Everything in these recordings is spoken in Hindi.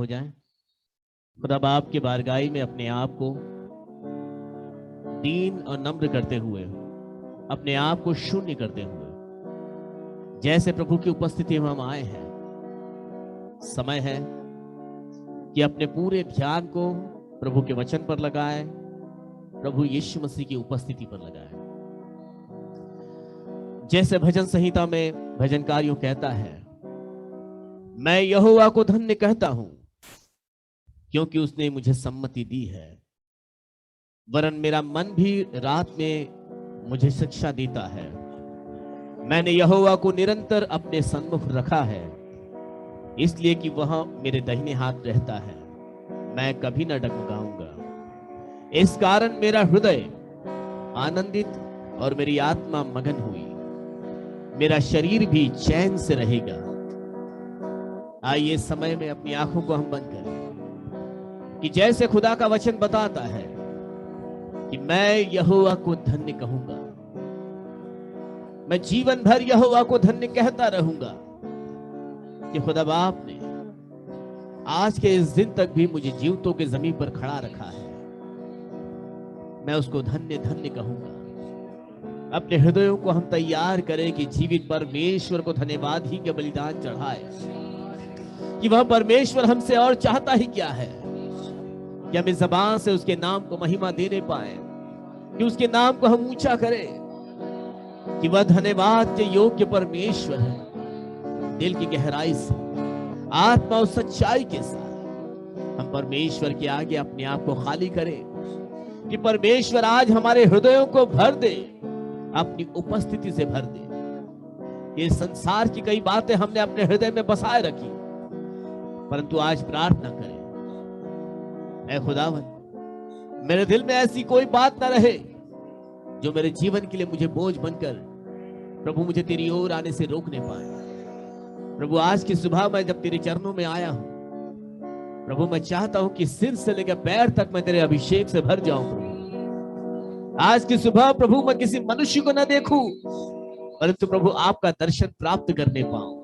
हो जाएं। खुदा बाप की बारगाही में अपने आप को दीन और नम्र करते हुए, अपने आप को शून्य करते हुए, जैसे प्रभु की उपस्थिति में हम आए हैं, समय है कि अपने पूरे ध्यान को प्रभु के वचन पर लगाएं, प्रभु यीशु मसीह की उपस्थिति पर लगाएं। जैसे भजन संहिता में भजनकारियों कहता है, मैं यहोवा को धन्य कहता हूं क्योंकि उसने मुझे सम्मति दी है, वरन मेरा मन भी रात में मुझे शिक्षा देता है। मैंने यहोवा को निरंतर अपने सन्मुख रखा है, इसलिए कि वह मेरे दाहिने हाथ रहता है, मैं कभी न डगमगाऊंगा। इस कारण मेरा हृदय आनंदित और मेरी आत्मा मगन हुई, मेरा शरीर भी चैन से रहेगा। आइए समय में अपनी आंखों को हम बंद करें कि जैसे खुदा का वचन बताता है कि मैं यहोवा को धन्य कहूंगा, मैं जीवन भर यहोवा को धन्य कहता रहूंगा कि खुदा बाप ने आज के इस दिन तक भी मुझे जीवतों के जमीन पर खड़ा रखा है। मैं उसको धन्य धन्य कहूंगा। अपने हृदयों को हम तैयार करें कि जीवित परमेश्वर को धन्यवाद ही के बलिदान चढ़ाए, कि वह परमेश्वर हमसे और चाहता ही क्या है कि हम इस ज़बान से उसके नाम को महिमा देने पाए, कि उसके नाम को हम ऊंचा करें, कि वह धन्यवाद के योग्य परमेश्वर है। दिल की गहराई से, आत्मा और सच्चाई के साथ हम परमेश्वर के आगे अपने आप को खाली करें कि परमेश्वर आज हमारे हृदयों को भर दे, अपनी उपस्थिति से भर दे। ये संसार की कई बातें हमने अपने हृदय में बसाए रखी, परंतु आज प्रार्थना करें, ऐ खुदावन, मेरे दिल में ऐसी कोई बात ना रहे जो मेरे जीवन के लिए मुझे बोझ बनकर प्रभु मुझे तेरी ओर आने से रोकने पाए। प्रभु आज की सुबह मैं जब तेरे चरणों में आया हूं, प्रभु मैं चाहता हूं कि सिर से लेकर पैर तक मैं तेरे अभिषेक से भर जाऊं। प्रभु आज की सुबह प्रभु मैं किसी मनुष्य को ना देखूं, परंतु प्रभु आपका दर्शन प्राप्त करने पाऊं,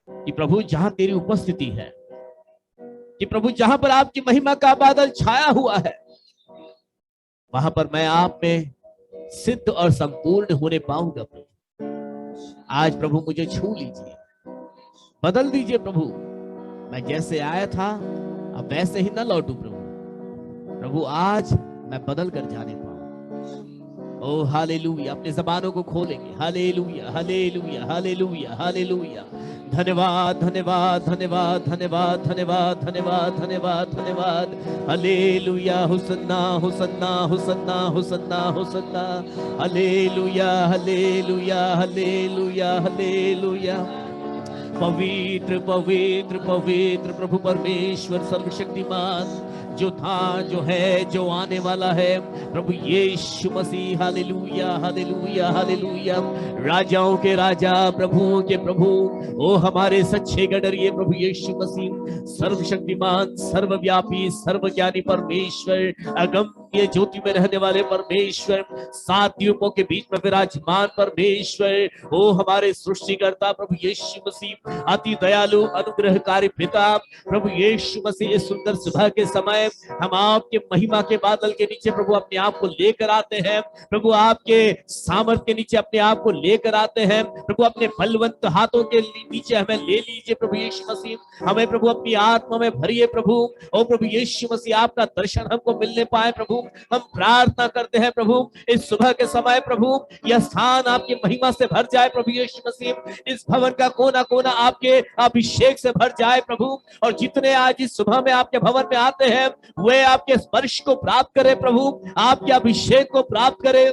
कि प्रभु जहां तेरी उपस्थिति है, कि प्रभु जहां पर आपकी महिमा का बादल छाया हुआ है, वहां पर मैं आप में सिद्ध और संपूर्ण होने पाऊंगा। प्रभु आज प्रभु मुझे छू लीजिए, बदल दीजिए। प्रभु मैं जैसे आया था अब वैसे ही न लौटूं। प्रभु आज मैं बदल कर जाने पाऊं। ओ हालेलुया। अपने जबानों को खोलेंगे, हालेलुया हालेलुया हालेलुया हालेलुया। धन्यवाद धन्यवाद धन्यवाद धन्यवाद धन्यवाद धन्यवाद धन्यवाद धन्यवाद। हालेलुया हुसन्ना हुसन्ना हुसन्ना हुसन्ना हुसन्ना। हालेलुया हालेलुया हालेलुया हालेलुया। पवित्र पवित्र पवित्र प्रभु परमेश्वर सर्वशक्तिमान, जो था, जो है, जो आने वाला है, प्रभु यीशु मसीह। हालेलुया हालेलुया हालेलुया। राजाओं के राजा, प्रभुओं के प्रभु, ओ हमारे सच्चे गडरिये प्रभु यीशु मसीह, सर्वशक्तिमान, सर्वव्यापी, सर्वज्ञानी परमेश्वर, अगम्य ज्योति में रहने वाले परमेश्वर, सात द्वीपों के बीच में विराजमान परमेश्वर, ओ हमारे सृष्टिकर्ता प्रभु यीशु मसीह, अति दयालु अनुग्रहकारी पिता प्रभु यीशु मसीह। इस सुंदर सुबह के समय हम आपके महिमा के बादल के नीचे प्रभु अपने आप को लेकर आते हैं। प्रभु आपके सामर्थ्य के नीचे अपने आप को लेकर आते हैं। प्रभु अपने बलवंत हाथों के नीचे हमें ले लीजिए प्रभु यीशु मसीह। हमें प्रभु अपनी आत्मा में भरिए प्रभु। ओ प्रभु यीशु मसीह, आपका दर्शन हमको मिलने पाए प्रभु। हम प्रार्थना करते हैं प्रभु इस सुबह के समय प्रभु यह स्थान आपकी महिमा से भर जाए प्रभु यीशु मसीह। इस भवन का कोना कोना आपके अभिषेक से भर जाए प्रभु। और जितने आज इस सुबह में आपके भवन में आते हैं वे आपके स्पर्श को प्राप्त करें प्रभु, आपके अभिषेक को प्राप्त करें।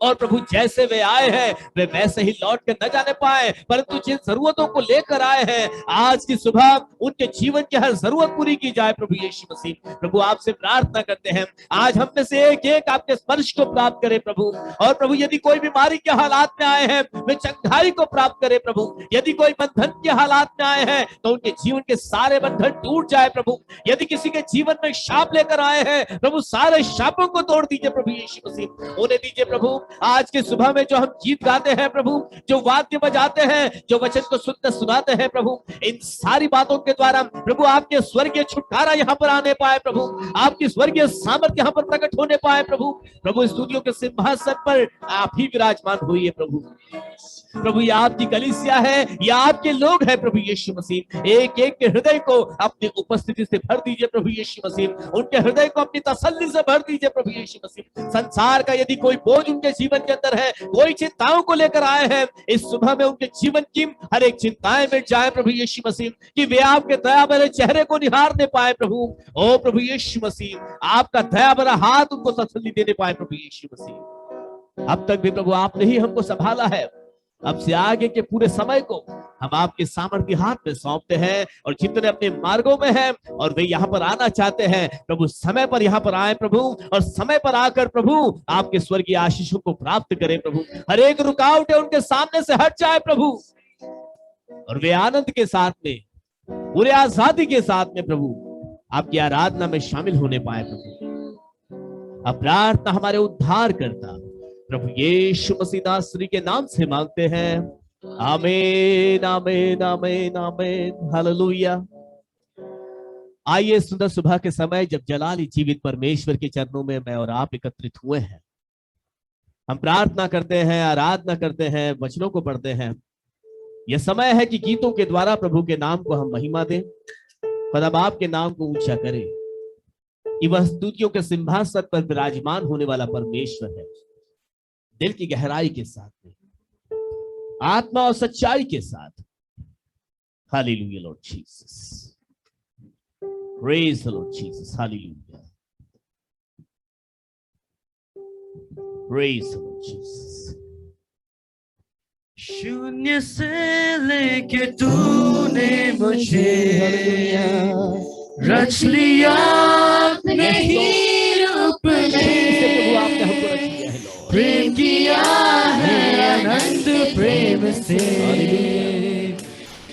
और प्रभु जैसे वे आए हैं वे वैसे ही लौट के न जाने पाए, परंतु जिन जरूरतों को लेकर आए हैं आज की सुबह उनके जीवन की हर जरूरत पूरी की जाए प्रभु यीशु मसीह। प्रभु आपसे प्रार्थना करते हैं आज हम में से एक एक आपके स्पर्श को प्राप्त करे प्रभु। और प्रभु यदि कोई बीमारी के हालात में आए हैं वे चंगाई को प्राप्त करे प्रभु। यदि कोई बंधन के हालात में आए हैं तो उनके जीवन के सारे बंधन टूट जाए प्रभु। यदि किसी के जीवन में शाप लेकर आए हैं प्रभु सारे शापों को तोड़ दीजिए प्रभु यीशु मसीह। उन्हें दीजिए प्रभु प्रभु। आज की सुबह में जो हम गीत गाते हैं प्रभु, जो वाद्य बजाते हैं, जो वचन को सुनते सुनाते हैं प्रभु, इन सारी बातों के द्वारा प्रभु आपके स्वर्गीय छुटकारा यहाँ पर आने पाए प्रभु, आपकी स्वर्गीय सामर्थ्य यहाँ पर प्रकट होने पाए प्रभु। प्रभु इस स्तुतियों के सिंहासन पर आप ही विराजमान हुई प्रभु। प्रभु ये आपकी कलीसिया है, ये आपके लोग हैं प्रभु यीशु मसीह। एक एक के हृदय को अपनी उपस्थिति से भर दीजिए प्रभु यीशु मसीह, उनके हृदय को अपनी तसल्ली से भर दीजिए प्रभु यीशु मसीह। संसार का यदि कोई बोझ उनके जीवन के अंदर है, कोई चिंताओं को लेकर आए हैं, इस सुबह में उनके जीवन की हर एक चिंताएं मिट जाए प्रभु यीशु मसीह, कि वे आपके दया भरे चेहरे को निहारने पाए प्रभु। ओ प्रभु यीशु मसीह, आपका दया भरा हाथ उनको तसल्ली देने पाए प्रभु यीशु मसीह। अब तक भी प्रभु आपने ही हमको संभाला है, अब से आगे के पूरे समय को हम आपके सामर्थ्य हाथ में सौंपते हैं, और जितने अपने मार्गों में हैं और वे यहाँ पर आना चाहते हैं प्रभु, समय पर यहाँ पर आए प्रभु, और समय पर आकर प्रभु आपके स्वर्गीय आशीषों को प्राप्त करें प्रभु। हर एक रुकावटें उनके सामने से हट जाए प्रभु, और वे आनंद के साथ में, पूरे आजादी के साथ में प्रभु आपकी आराधना में शामिल होने पाए प्रभु। अब प्रार्थना हमारे उद्धार करता प्रभु यीशु मसीह नासरी के नाम से मांगते हैं, आमीन आमीन आमीन आमीन, हालेलुया। आइए सुंदर सुबह के समय जब जलाली जीवित परमेश्वर के चरणों में मैं और आप एकत्रित हुए हैं, हम प्रार्थना करते हैं, आराधना करते हैं, वचनों को पढ़ते हैं। यह समय है कि गीतों के द्वारा प्रभु के नाम को हम महिमा दें, कदम आपके नाम को ऊंचा करें, कि वह स्तुतियों के सिंहासन पर विराजमान होने वाला परमेश्वर है। दिल की गहराई के साथ में, आत्मा और सच्चाई के साथ। Hallelujah Lord Jesus, praise the Lord Jesus, hallelujah, praise the Lord Jesus. शून्य से लेके तूने मुझे रच लिया अपने ही रूप में, प्रेम किया है अनंत प्रेम से,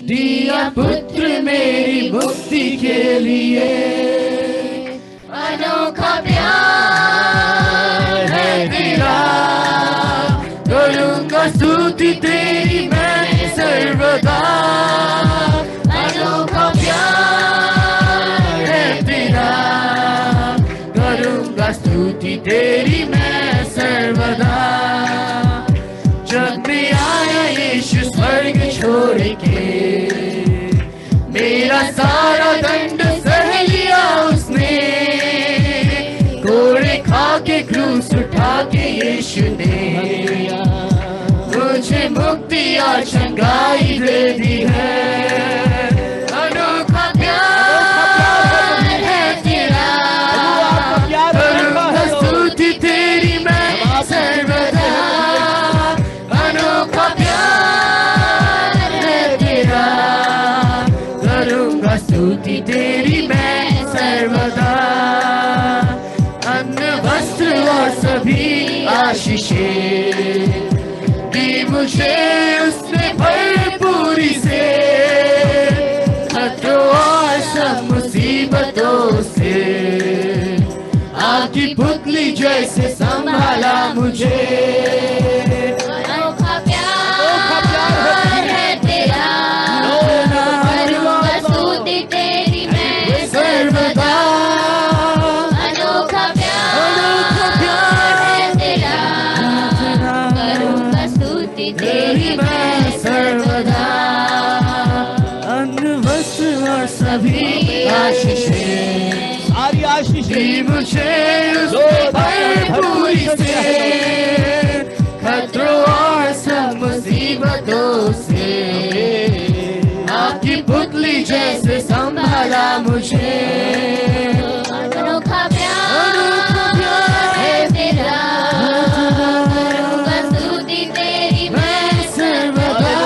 दिया पुत्र मेरी मुक्ति के लिए। अनोखा प्यार है तेरा, करूंगा स्तुति तेरी मैं सर्वदा। अनोखा प्यार है तेरा, करूंगा स्तुति तेरी मैं सर्वदा। जब मैं आया यीशु स्वर्ग छोड़ के, मेरा सारा दंड सह लिया उसने, कोड़े खा के क्रूस उठा के यीशु ने मुझे मुक्ति और चंगाई दे दी है। अनोखा प्यार है तेरा, करूंगा स्तुति तेरी मैं सर्वदा। अनोखा प्यार है तेरा, करूंगा स्तुति तेरी मैं सर्वदा। अन्न वस्त्र और सभी आशीषें दी मुझे उसने भरपूरी से, खतरों और सब मुसीबतों से आपकी पुतली जैसे संभाला मुझे। अनोखा प्यार है तेरा, करूंगा स्तुति तेरी मैं सर्वदा। अनोखा प्यार है तेरा, करूंगा स्तुति तेरी मैं सर्वदा। अन्न वस्त्र और सभी आशीषें, सारी आशीषें मुझे उसने भरपूरी से, खतरों और सब मुसीबतों से आपकी पुतली जैसे संभाला मुझे। अनोखा प्यार है तेरा, करूंगा स्तुति तेरी मैं सर्वदा।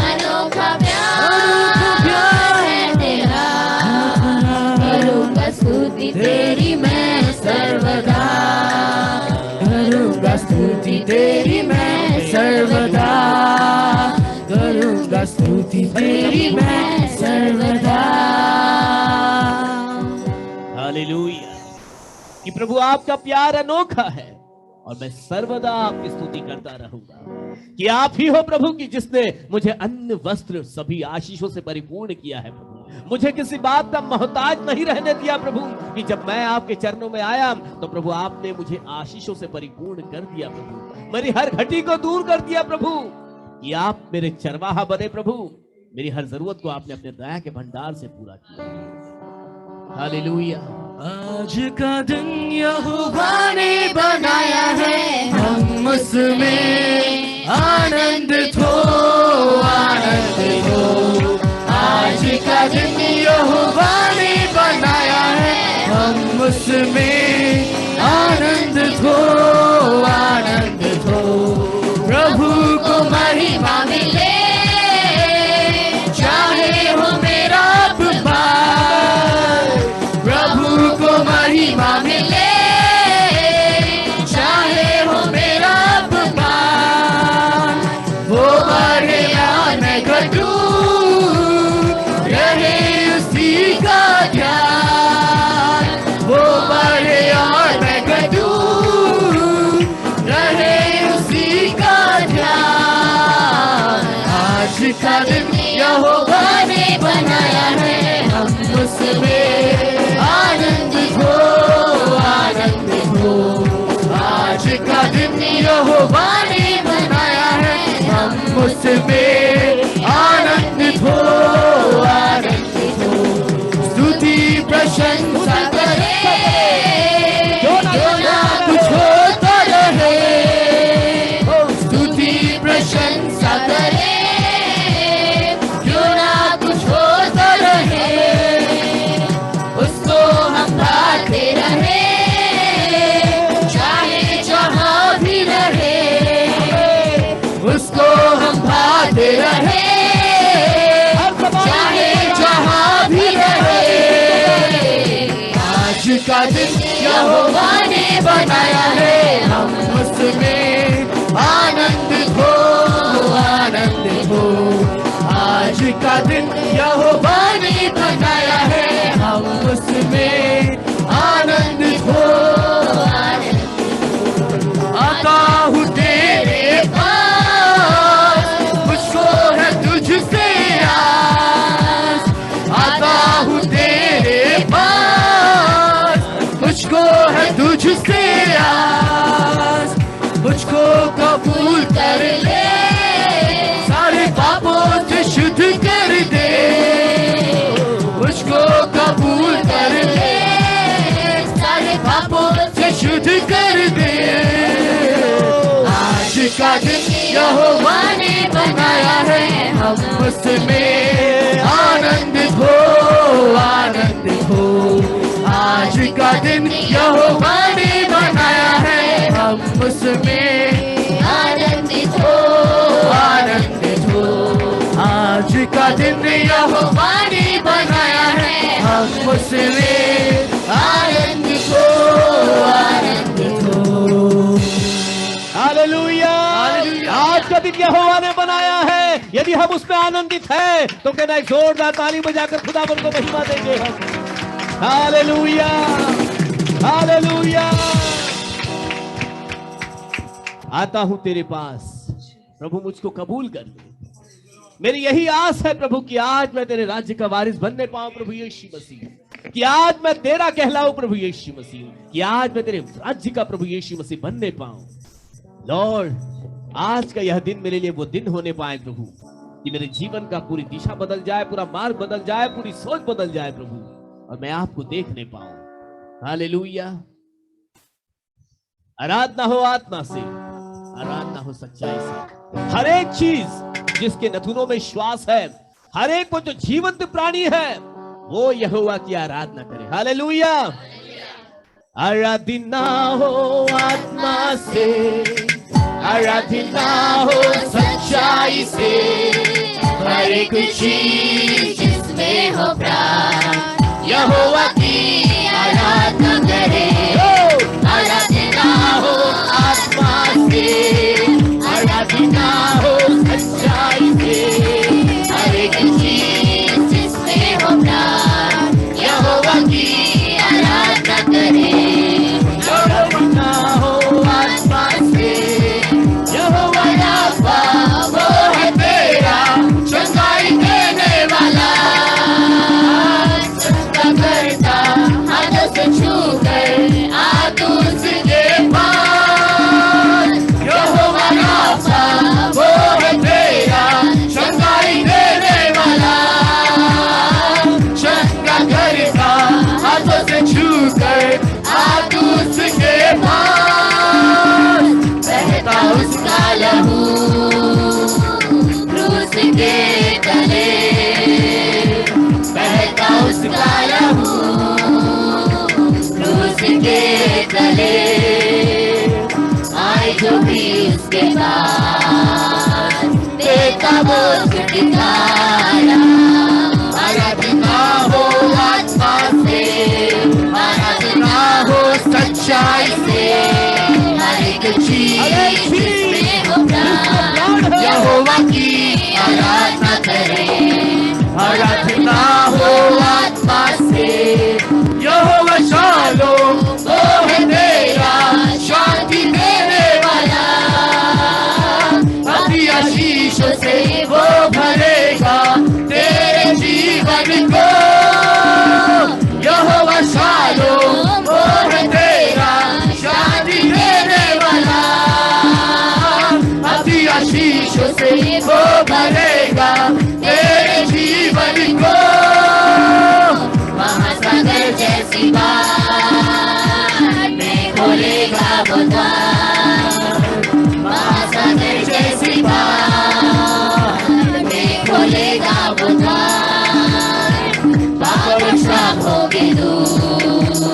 अनोखा प्यार है तेरा, करूंगा स्तुति तेरी मैं सर्वदा। करूंगा स्तुति तेरी मैं सर्वदा, करूंगा स्तुति तेरी मैं सर्वदा। हालेलुया। कि प्रभु आपका प्यार अनोखा है, और मैं सर्वदा आपकी स्तुति करता रहूंगा कि आप ही हो प्रभु की जिसने मुझे अन्न वस्त्र सभी आशीषों से परिपूर्ण किया है प्रभु। मुझे किसी बात का मोहताज नहीं रहने दिया प्रभु, कि जब मैं आपके चरणों में आया तो प्रभु आपने मुझे आशीषों से परिपूर्ण कर दिया प्रभु। मेरी हर घटी को दूर कर दिया प्रभु, कि आप मेरे चरवाहा बने प्रभु। मेरी हर जरूरत को आपने अपने दया के भंडार से पूरा किया। हालेलुया। आज का दिन यहोवा ने बनाया है, हम उसमें आनंदित हो, आनंदित हो। आज का दिन यहोवा ने बनाया है, हम उसमें आनंदित हो, आनंदित हो। प्रभु को महिमा मिले, चाहे हो मेरा अपमान। प्रभु को महिमा मिले, चाहे हो मेरा अपमान। वो बढ़े या मैं घटूं, रहे उसी का ध्यान। वो बढ़े और मैं घटूं, रहे उसी का ध्यान। आज का दिन यहोवा ने बनाया है, हम उसमें आनंदित हो, आनंदित हो। आज का दिन यहोवा ने बनाया है, हम उसमें आनंदित हो, आनंदित हो। स्तुति प्रशंसा करे, जो ना कुछ होता रहे। स्तुति प्रशंसा करे, जो ना कुछ होता रहे। उसको हम भाते रहे, चाहे जहाँ भी रहे। उसको हम भाते रहे, चाहे जहाँ भी रहे। आज का दिन यहोवा ने बनाया है, हम उसमें आनंदित हो, आनंदित हो। आज का दिन यहोवा ने बनाया है, हम उसमें आनंदित हो, आनंदित हो। आता हूँ तेरे पास, मुझको है तुझसे आस। आता हूँ तेरे पास, मुझको है तुझसे आस। मुझको कबूल कर ले, सारे पापों से शुद्ध कर दे। मुझको कबूल कर ले, सारे पापों से शुद्ध कर दे। आज का दिन यहोवा ने बनाया है, हम उसमें आनंदित हो, आनंदित हो। आज का दिन यहोवा ने बनाया है, हम उसमें आनंदित हो, आनंदित हो। आज का दिन यहोवा ने बनाया है, हम उसमें आनंदित हो, आनंदित हो। हालेलुया। आज का दिन यहोवा ने बनाया है, यदि हम उसमें आनंदित हैं तो कहना एक जोरदार ताली बजाकर खुदावंद को महिमा देंगे हम। Hallelujah, hallelujah. आता हूं तेरे पास, प्रभु मुझको कबूल कर ले। मेरी यही आस है प्रभु कि आज मैं तेरे राज्य का वारिस बनने पाऊं प्रभु यीशु मसीह, कि आज मैं तेरा कहलाऊं प्रभु यीशु मसीह, कि आज मैं तेरे राज्य का प्रभु यीशु मसीह बनने पाऊं। लॉर्ड, आज का यह दिन मेरे लिए वो दिन होने पाए प्रभु, कि मेरे जीवन का पूरी दिशा बदल जाए, पूरा मार्ग बदल जाए, पूरी सोच बदल जाए प्रभु, और मैं आपको देखने पाऊं। हालेलुया। आराधना हो आत्मा से, आराधना हो सच्चाई से। हर एक चीज जिसके नथुनों में श्वास है, हर एक वो जो जीवंत प्राणी है, वो यहोवा की आराधना करे। हालेलुया। आराधना हो आत्मा से, आराधना हो सच्चाई से। हर एक चीज जिसमें हो प्राण, यहोवा की आराधना करे। आराधना हो आत्मा से, आराधना हो सच्चाई से। हर एक चीज जिसमें हो प्राण, यहोवा की आराधना करे। आराधना हो आत्मा के तले बहता उसका लहू, क्रूस के तले आए जो भी उसके पास, देता वो छुटकारा। आराधना हो आत्मा से, आराधना हो सच्चाई से, हर एक चीज में हो प्राण, यहोवा की आराधना करें। आराधना हो आत्मा से, यहोवा शालोम वो है तेरा शांति देने वाला, अति आशीषों से वो भरेगा तेरे जीवन को। यहोवा शालोम वो है तेरा शांति देने वाला, अति आशीषों से वो भरेगा तेरे जीवन को। महासागर जैसी बात में खोलेगा वो द्वार, महासागर जैसी बात में खोलेगा वो द्वार। पाप श्राप होगे दूर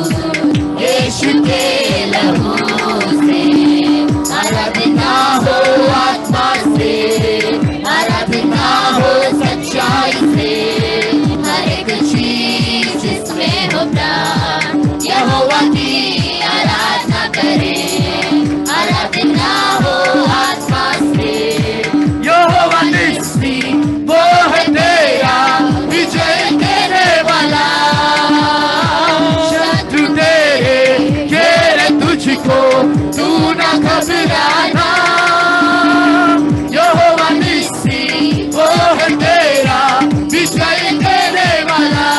यीशु के लहू से। आराधना हो आत्मा से, आराधना हो सच्चाई से, हर एक चीज जिसमें हो प्राण, यहोवा की आराधना करें। आराधना हो आत्मा से, यहोवा निस्सी वो है तेरा विजय देने वाला। शत्रु तेरे घेरे तुझको, तू ना घबराना। यहोवा निस्सी वो है तेरा विजय देने वाला।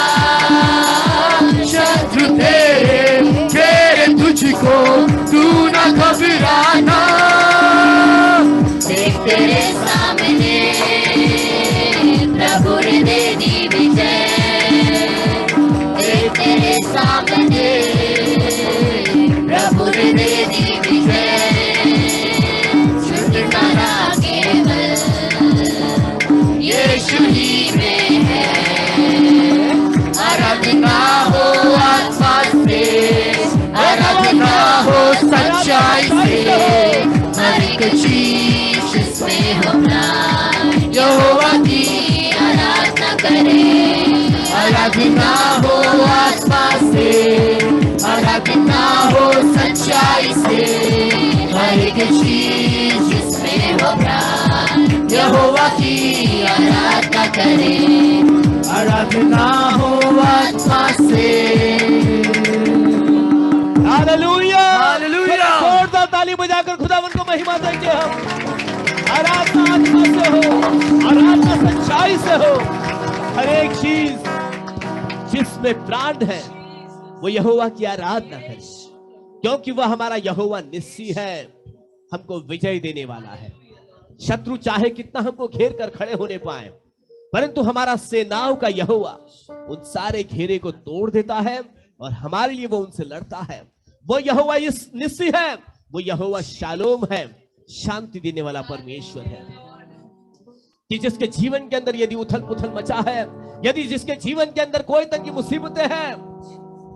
शत्रु तेरे घेरे तुझको, तू ना घबराना। देख तेरे सामने प्रभु ने दे दी विजय, देख तेरे सामने प्रभु ने दे दी विजय। छुटकारा केवल यीशु ही में है। आराधना हो आत्मा से, आराधना हो सच्चाई से, हर एक चीज जिसमें हो प्राण, यहोवा की आराधना करें। आराधना हो आत्मा से, आराधना हो सच्चाई से, हर एक चीज जिसमें हो प्राण, यहोवा की आराधना करें। आराधना हो आत्मा से। Hallelujah, hallelujah. जोरदार ताली बजाकर खुदावन को महिमा देंगे हम। आराधना आत्मा से हो, आराधना सच्चाई से हो, हर एक चीज जिसमें प्राण है वो यहोवा की आराधना करे, क्योंकि वह हमारा यहोवा निस्सी है, हमको विजय देने वाला है। शत्रु चाहे कितना हमको घेर कर खड़े होने पाए, परंतु हमारा सेनाओं का यहोवा उन सारे घेरे को तोड़ देता है और हमारे लिए वो उनसे लड़ता है। वो यहोवा इस निस्सी है, वो यहोवा शालोम है, शांति देने वाला परमेश्वर है। कि जिसके जीवन के अंदर यदि उथल पुथल मचा है, यदि जिसके जीवन के अंदर कोई तंगी मुसीबतें हैं,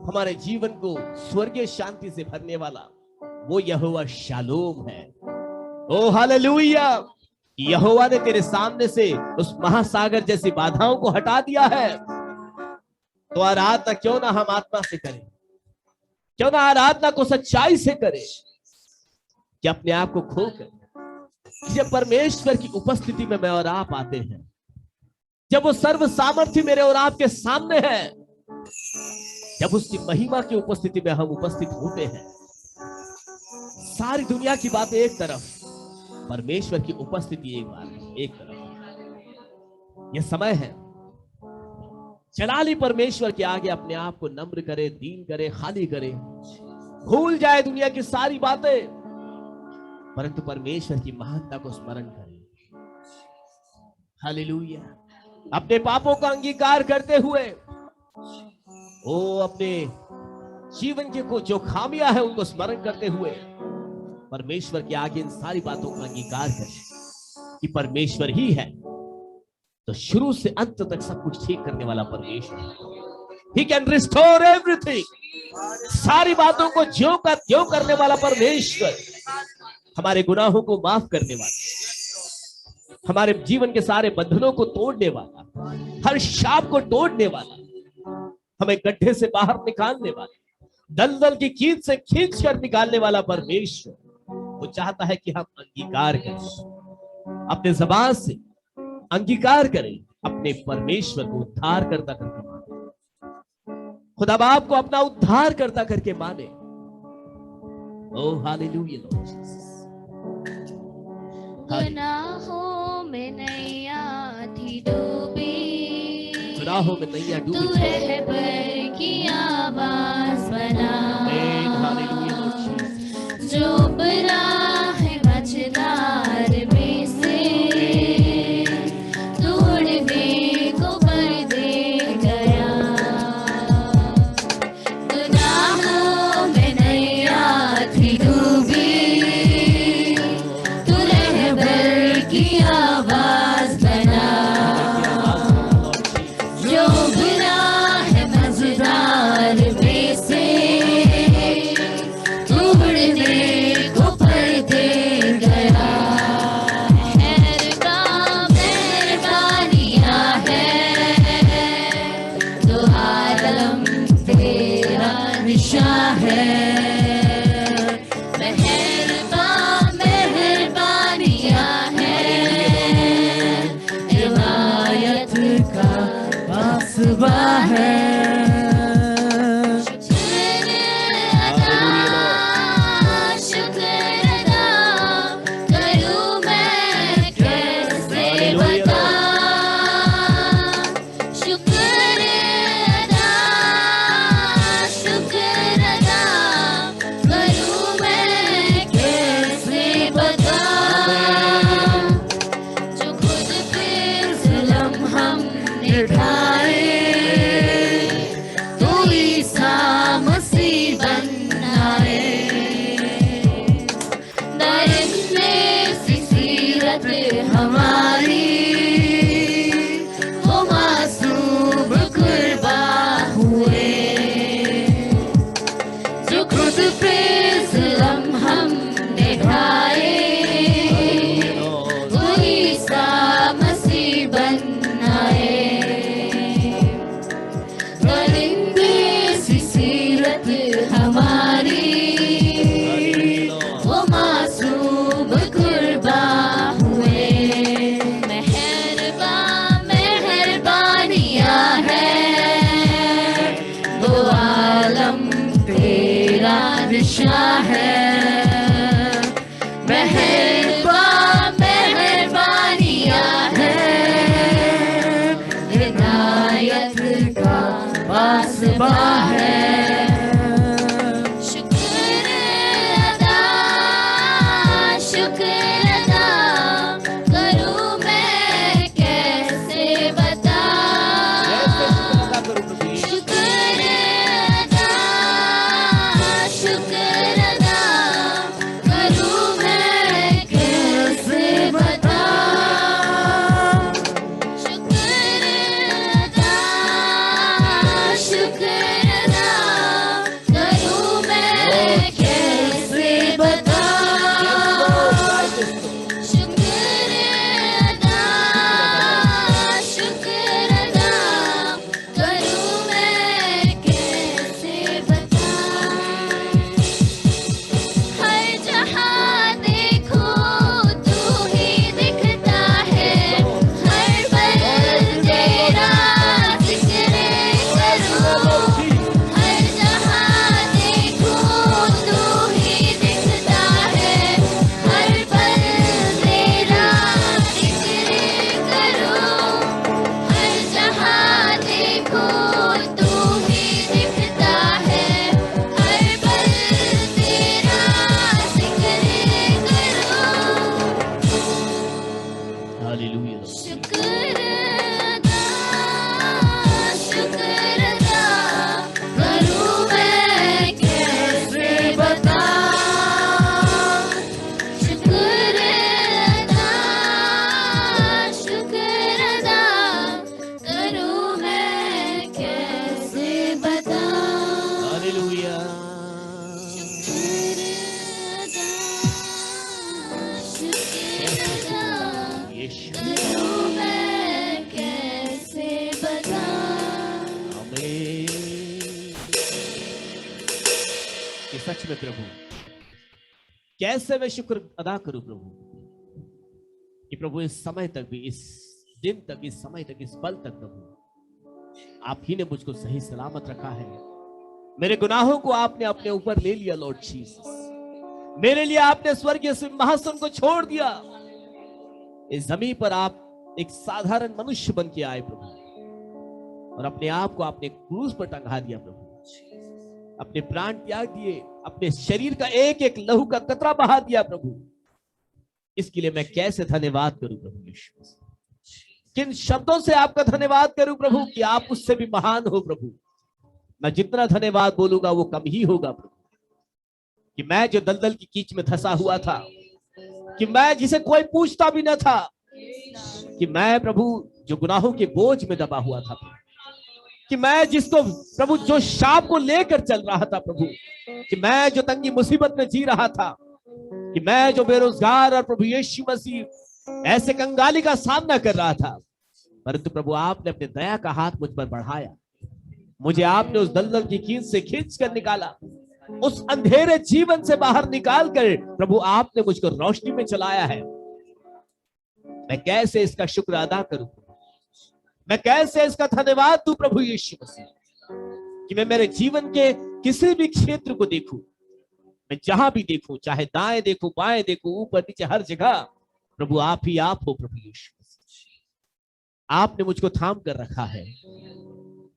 हमारे जीवन को स्वर्गीय शांति से भरने वाला वो यहोवा शालोम है। ओ हालेलुया। यहोवा ने तेरे सामने से उस महासागर जैसी बाधाओं को हटा दिया है, तो आराधना क्यों ना हम आत्मा से करें, क्यों ना आराधना को सच्चाई से करें, कि अपने आप को खोकर जब परमेश्वर की उपस्थिति में मैं और आप आते हैं, जब वो सर्व सामर्थ्य मेरे और आपके सामने है, जब उसकी महिमा की उपस्थिति में हम उपस्थित होते हैं, सारी दुनिया की बातें एक तरफ, परमेश्वर की उपस्थिति एक तरफ। यह समय है जलाली परमेश्वर के आगे अपने आप को नम्र करे, दीन करे, खाली करे, भूल जाए दुनिया की सारी बातें, परंतु परमेश्वर की महानता को स्मरण करें। हालेलुया। अपने पापों का अंगीकार करते हुए अपने जीवन के को जो खामियां है उनको स्मरण करते हुए परमेश्वर के आगे इन सारी बातों का अंगीकार करें कि परमेश्वर ही है तो शुरू से अंत तक सब कुछ ठीक करने वाला परमेश्वर। He can restore everything। सारी बातों को ज्यों का त्यों करने वाला परमेश्वर, हमारे गुनाहों को माफ करने वाला, हमारे जीवन के सारे बंधनों को तोड़ने वाला, हर शाप को तोड़ने वाला, हमें गड्ढे से बाहर निकालने वाला, दलदल की कील से खींच कर निकालने वाला परमेश्वर, वो चाहता है कि हम अंगीकार करें, अपने ज़बान से अंगीकार करें, अपने परमेश्वर को उद्धार करता करके माने, खुदा बाप को अपना उद्धार करता करके माने। Oh hallelujah Lord Jesus. गुनाहों में नैया थी डूबी, गुनाहों में नैया तू डूबी, रहबर की आवाज बना, आमीन हालेलुया लॉर्ड जीसस। जो बना है मझधार में से, तोड़ने को पर दे गया। गुनाहों में नैया थी डूबी, तू रहबर की आवाज बना, जो बना है मझधार में से, तोड़ने को पर दे गया। मेहरबानियाँ है, तो आलम तेरा निशान है। मेहरबानियाँ है, हिमायत का वास्ता है। शुक्र अदा करूं मैं कैसे बता, शुक्र अदा करूं मैं कैसे बता, जो खुद पे जुल्म हमने ढाए, तू ईसा मसीह बनाए। दरिंदे सी सीरत हमारी, वो मासूम कुर्बा हुए, जो खुद पे जुल्म हमने ढाए, वो ईसा मसीह बनाए। दरिंदे सी सीरत हमारी, वो मासूम कुर्बा हुए। मेहरबानियाँ है, वो आलम तेरा निशान है। मेहरबानियाँ है, हिदायत का वास्ता है। शुक्र अदा करूं मैं कैसे बता, शुक्र अदा करूं मैं कैसे बता, शुक्र अदा करूं मैं कैसे बता, शुक्र अदा करूं मैं कैसे बता। हर जहाँ देखो तू ही दिखता है, हर पल तेरा जिक्र करूं, हर जहाँ देखो तू ही दिखता है, हर पल तेरा जिक्र करूं, हर जहाँ देखो तू ही दिखता है, हर पल तेरा जिक्र करूं। हालेलुया। शुक्र अदा कि सच में प्रभु कैसे मैं शुक्र अदा करूं प्रभु कि प्रभु इस समय तक भी, इस दिन तक, इस समय तक, इस पल तक प्रभु आप ही ने मुझको सही सलामत रखा है। मेरे गुनाहों को आपने अपने ऊपर ले लिया लॉर्ड जीसस। मेरे लिए आपने स्वर्गीय सिंहासन को छोड़ दिया। इस जमीन पर आप एक साधारण मनुष्य बन के आए प्रभु, और अपने आप को आपने क्रूस पर टंगा दिया प्रभु। अपने प्राण त्याग दिए, अपने शरीर का एक एक लहू का कतरा बहा दिया प्रभु। इसके लिए मैं कैसे धन्यवाद करूं प्रभु यीशु, किन शब्दों से आपका धन्यवाद करूं प्रभु कि आप उससे भी महान हो प्रभु। मैं जितना धन्यवाद बोलूंगा वो कम ही होगा प्रभु। कि मैं जो दलदल की कीच में धंसा हुआ था, कि मैं जिसे कोई पूछता भी न था, कि मैं प्रभु जो गुनाहों के बोझ में दबा हुआ था प्रभु, कि मैं जिसको प्रभु जो शाप को लेकर चल रहा था प्रभु, कि मैं जो तंगी मुसीबत में जी रहा था, कि मैं जो बेरोजगार और प्रभु यीशु मसीह ऐसे कंगाली का सामना कर रहा था, परंतु प्रभु आपने अपने दया का हाथ मुझ पर बढ़ाया। मुझे आपने उस दलदल की कीच से खींच कर निकाला, उस अंधेरे जीवन से बाहर निकाल कर प्रभु आपने मुझको रोशनी में चलाया है। मैं कैसे इसका शुक्र अदा करूं, मैं कैसे इसका धन्यवाद दूं प्रभु यीशु मसीह, कि मैं मेरे जीवन के किसी भी क्षेत्र को देखूं, मैं जहां भी देखूं, चाहे दाएं देखूं, बाएं देखूं, ऊपर नीचे, हर जगह प्रभु आप ही आप हो प्रभु यीशु मसीह। आपने मुझको थाम कर रखा है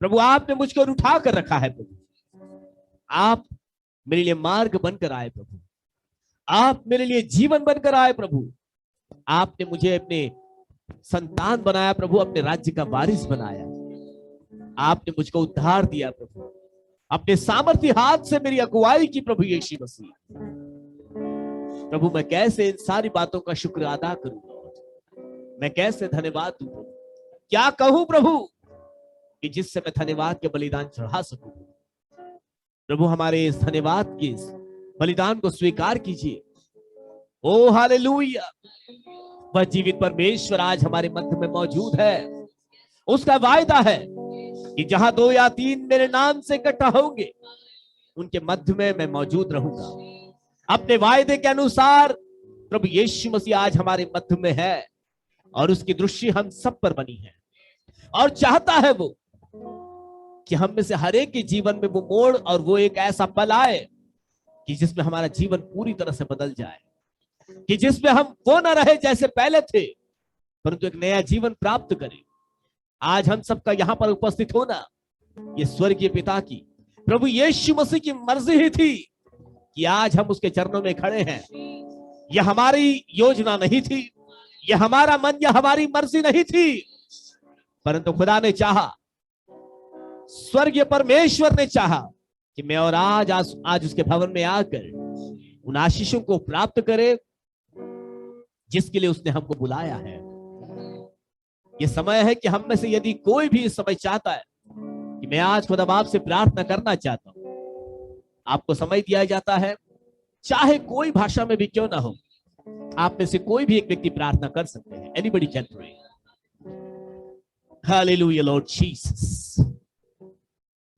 प्रभु, आपने मुझको उठा कर रखा है प्रभु। आप मेरे लिए मार्ग बनकर आए प्रभु, आप मेरे लिए जीवन बनकर आए प्रभु। आपने मुझे अपने संतान बनाया प्रभु, अपने राज्य का वारिस बनाया। आपने मुझको उद्धार दिया प्रभु, अपने सामर्थ्य हाथ से मेरी अगुवाई की प्रभु यीशु मसीह। प्रभु मैं कैसे इन सारी बातों का शुक्र अदा करूं, मैं कैसे धन्यवाद दूं प्रभु, क्या कहूं प्रभु कि जिससे मैं धन्यवाद के बलिदान चढ़ा सकूं। प्रभु हमारे इस धन्यवाद के इस बलिदान को स्वीकार कीजिए। ओ हालेलुया। वह जीवित परमेश्वर आज हमारे मध्य में मौजूद है। उसका वायदा है कि जहां 2 या 3 मेरे नाम से इकट्ठा होंगे, उनके मध्य में मैं मौजूद रहूंगा। अपने वायदे के अनुसार प्रभु यीशु मसीह आज हमारे मध्य में है, और उसकी दृष्टि हम सब पर बनी है, और चाहता है वो कि हम में से हर एक के जीवन में वो मोड़ और वो एक ऐसा पल आए कि जिसमें हमारा जीवन पूरी तरह से बदल जाए, कि जिसमें हम वो न रहे जैसे पहले थे, परंतु एक नया जीवन प्राप्त करें। आज हम सबका यहां पर उपस्थित होना ये स्वर्गीय पिता की, प्रभु यीशु मसीह की मर्जी ही थी कि आज हम उसके चरणों में खड़े हैं। यह हमारी योजना नहीं थी, यह हमारा मन या हमारी मर्जी नहीं थी, परंतु खुदा ने चाहा, स्वर्गीय परमेश्वर ने चाहा कि मैं और आज उसके भवन में आकर उन आशीषों को प्राप्त करे जिसके लिए उसने हमको बुलाया है। यह समय है कि हम में से यदि कोई भी इस समय चाहता है कि मैं आज खुदा बाप से प्रार्थना करना चाहता हूं, आपको समय दिया जाता है, चाहे कोई भाषा में भी क्यों ना हो, आप में से कोई भी एक व्यक्ति प्रार्थना कर सकते हैं। Anybody can pray. Hallelujah Lord Jesus,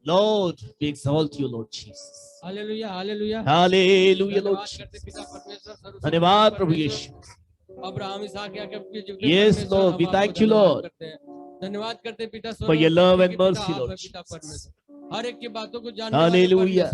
Lord we exalt you Lord Jesus. Hallelujah hallelujah hallelujah Lord करते पिता परमेश्वर, धन्यवाद प्रभु यीशु। अब्राहम इसहाक याकूब के जुग Yes, Lord, we thank you, Lord, धन्यवाद करते पिता for your love and mercy, Lord पिता परमेश्वर, हर एक की बातों को जानने Hallelujah.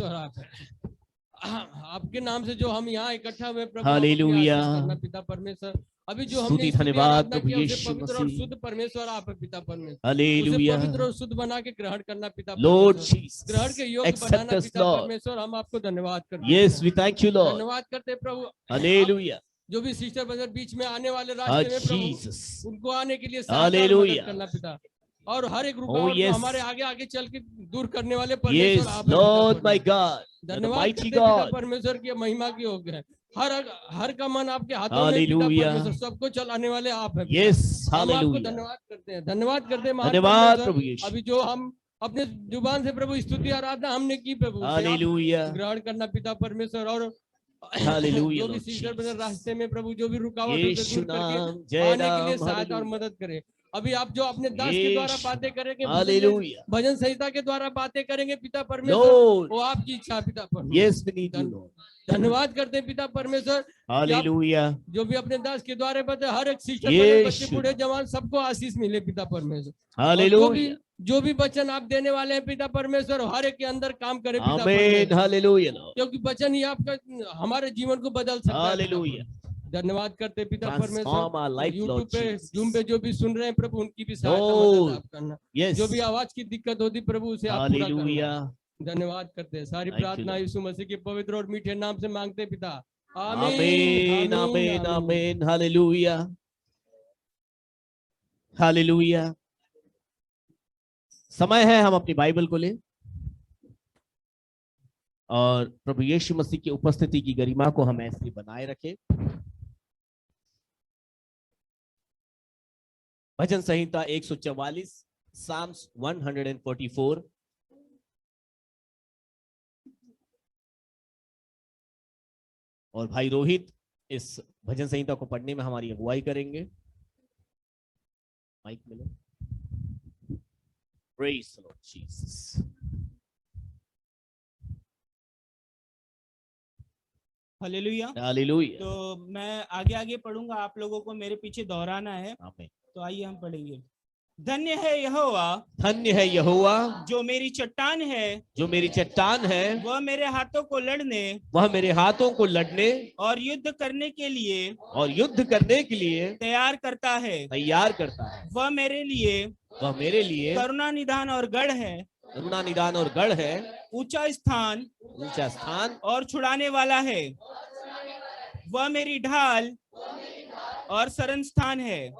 आपके नाम से जो हम यहाँ इकट्ठा हुए प्रभु, Hallelujah. पिता परमेश्वर, अभी जो स्तुति हमने धन्यवाद प्रभु यीशु पवित्र और मसीह। शुद्ध परमेश्वर आप है पिता परमेश्वर, हालेलुया उसे पवित्र और शुद्ध बना के ग्रहण करना पिता लॉर्ड परमेश्वर, जीसस, ग्रहण के योग्य accept बनाना us पिता Lord। परमेश्वर, हम आपको धन्यवाद करते Yes, we thank you Lord। धन्यवाद करते प्रभु। हालेलुया जो भी सिस्टर ब्रदर बीच में आने वाले रास्ते में प्रभु, जीसस, उनको आने के लिए हालेलुया करना पिता, और हर एक रुकावट yes। को हमारे आगे आगे चल के दूर करने वाले Yes परमेश्वर आप हैं Lord पिता my परमेश्वर। God, the धन्यवाद mighty करते पिता God। परमेश्वर की महिमा की योग्य है। हर का मन आपके हाथों में पिता हालेलुया परमेश्वर, सबको चलाने वाले आप हैं पिता। Yes हम आपको हालेलुया धन्यवाद करते हैं, धन्यवाद करते हैं महान धन्यवाद परमेश्वर। प्रभु यीशु। अभी जो हम अपने जुबान से प्रभु स्तुति आराधना हमने की प्रभु, उसे आप हालेलुया ग्रहण करना पिता परमेश्वर। और हालेलुया जो भी Lord सिस्टर ब्रदर Jesus। रास्ते में प्रभु जो भी रुकावट यीशु दूर नाम करके जय आने के लिए नाम सहायता और हालेलुया मदद करे, अभी आप जो अपने दास के द्वारा यीशु। बातें करेंगे, हालेलुया। भजन संहिता के द्वारा बातें करेंगे पिता परमेश्वर, लॉर्ड, वो आपकी इच्छा है पिता परमेश्वर। Yes we need you Lord. धन्यवाद करते हैं पिता परमेश्वर कि आप हालेलुया। जो भी अपने दास के द्वारा बताए, हर एक सिस्टर बच्चे यीशु। बूढ़े जवान सबको आशीष मिले पिता परमेश्वर। और हालेलुया। जो भी वचन आप देने वाले हैं पिता परमेश्वर, हर एक के अंदर काम करे पिता आमीन। परमेश्वर, हालेलुया लॉर्ड। क्योंकि वचन ही आपका हमारे जीवन को बदल सकता है पिता हालेलुया। परमेश्वर। धन्यवाद करते हैं पिता Transform परमेश्वर। our life, यूट्यूब Lord पे Jesus. जूम पे जो भी सुन रहे हैं प्रभु, उनकी भी सहायता Lord. मदद आप करना। यस। जो भी आवाज की दिक्कत होती प्रभु, उसे आप पूरा हालेलुया। करना। धन्यवाद करते हैं। सारी Thank you, प्रार्थना Lord. यीशु मसीह के पवित्र और मीठे नाम से मांगते हैं पिता। आमीन आमीन आमीन आमीन। Hallelujah hallelujah. समय है हम अपनी बाइबल को लें और प्रभु यीशु मसीह की उपस्थिति की गरिमा को हम ऐसे बनाए रखें। भजन संहिता 144, साम्स 144। और भाई रोहित इस भजन संहिता को पढ़ने में हमारी अगुवाई करेंगे। माइक मिले। Praise the Lord Jesus. Hallelujah. Hallelujah. तो मैं आगे आगे पढ़ूंगा, आप लोगों को मेरे पीछे दोहराना है। आमीन। तो आइए हम पढ़ेंगे। धन्य है यहोवा, धन्य है यहोवा जो मेरी चट्टान है, जो मेरी चट्टान है, वह मेरे हाथों को लड़ने वह मेरे हाथों को लड़ने और युद्ध करने के लिए तैयार करता है। तैयार करता है। वह मेरे लिए करुणा निदान और गढ़ है, करुणा निदान और गढ़ है, ऊंचा स्थान और छुड़ाने वाला है। वह मेरी ढाल और शरण स्थान है,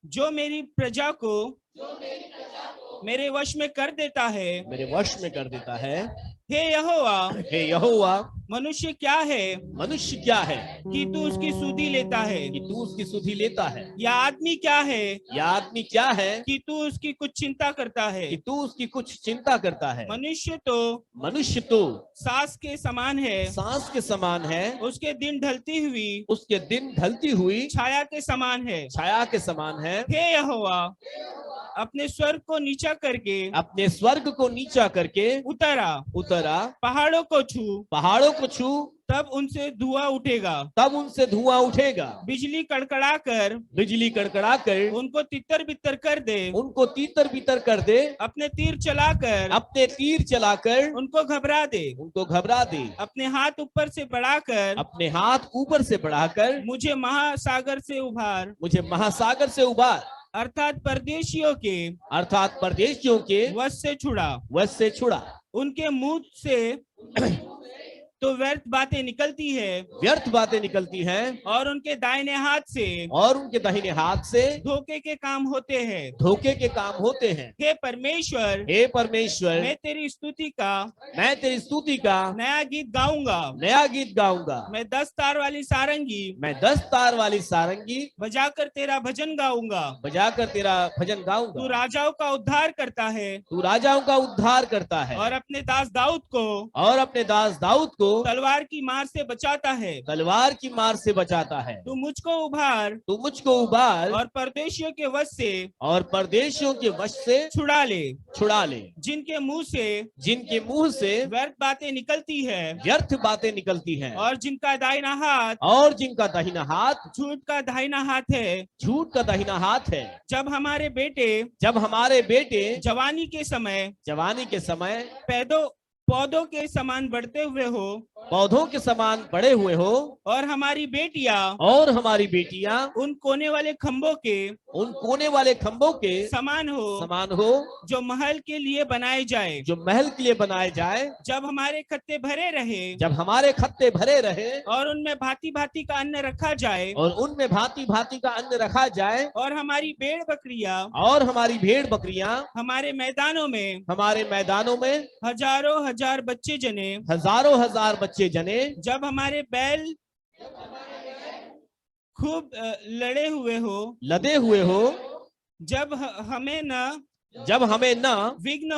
जो मेरी प्रजा को मेरे वश में कर देता है। हे यहोवा, मनुष्य क्या है कि तू उसकी सुधि लेता है, या आदमी क्या है कि तू उसकी कुछ चिंता करता है। मनुष्य तो सांस के समान है, उसके दिन ढलती हुई छाया के समान है। हे यहोवा, अपने स्वर्ग को नीचा करके उतरा, पहाड़ों को छू, तब उनसे धुआं उठेगा। बिजली कड़कड़ा कर उनको तितर बितर कर दे, अपने तीर चलाकर उनको घबरा दे। अपने हाथ ऊपर से बढ़ाकर मुझे महासागर से उभार, अर्थात परदेशियों के वश से छुड़ा। उनके मुंह से तो व्यर्थ बातें निकलती हैं, और उनके दाहिने हाथ से धोखे के काम होते हैं। हे परमेश्वर, मैं तेरी स्तुति का नया गीत गाऊंगा। मैं 10 तार वाली सारंगी बजाकर तेरा भजन गाऊंगा। तू राजाओं का उद्धार करता है, और अपने दास दाऊद को तलवार की मार से बचाता है। तू मुझको उभार, और परदेशियों के वश से छुड़ा ले। जिनके मुंह से व्यर्थ बातें निकलती है, और जिनका दाहिना हाथ झूठ का दाहिना हाथ है। जब हमारे बेटे जवानी के समय पौधों के समान बढ़े हुए हो, और हमारी बेटियां उन कोने वाले खंभों के समान हो, जो महल के लिए बनाए जाए। जब हमारे खत्ते भरे रहे, और उनमें भांति भांति का अन्न रखा जाए, और हमारी भेड़ बकरियां हमारे मैदानों में हजारों हजार बच्चे जने। जब हमारे बैल खूब लदे हुए हो, जब हमें न जब हमें ना विघ्न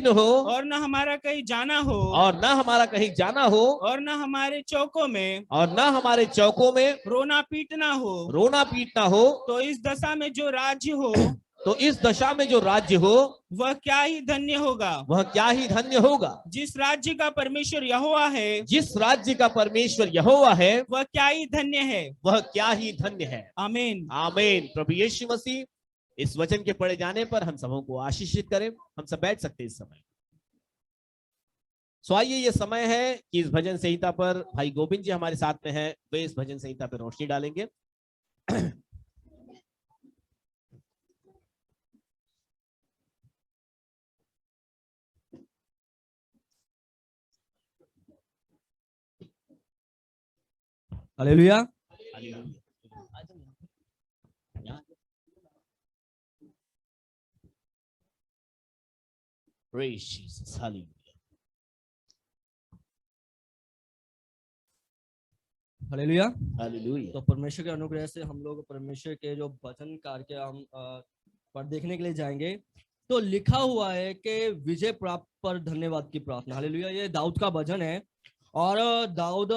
हो और न हमारा कहीं जाना हो और ना हमारा कहीं जाना हो और न हमारे चौकों में और ना हमारे चौकों में रोना पीटना हो तो इस दशा में जो राज्य हो तो इस दशा में जो राज्य हो वह क्या ही धन्य होगा, वह क्या ही धन्य होगा। जिस राज्य का परमेश्वर यहोवा है, जिस राज्य का परमेश्वर यहोवा है वह क्या ही धन्य है, वह क्या ही धन्य है। आमीन आमीन। प्रभु यीशु मसीह इस वचन के पढ़े जाने पर हम सबों को आशीषित करें। हम सब बैठ सकते हैं इस समय। सो आइए, ये समय है कि इस भजन संहिता पर भाई गोविंद जी हमारे साथ में हैं, वे इस भजन संहिता पर रोशनी डालेंगे। Hallelujah. Praise Jesus. Hallelujah. Hallelujah. Hallelujah. तो परमेश्वर के अनुग्रह से हम लोग परमेश्वर के जो वचन कार्य हम पर देखने के लिए जाएंगे। तो लिखा हुआ है कि विजय प्राप्त पर धन्यवाद की प्रार्थना। हालेलुया। ये दाऊद का भजन है और दाऊद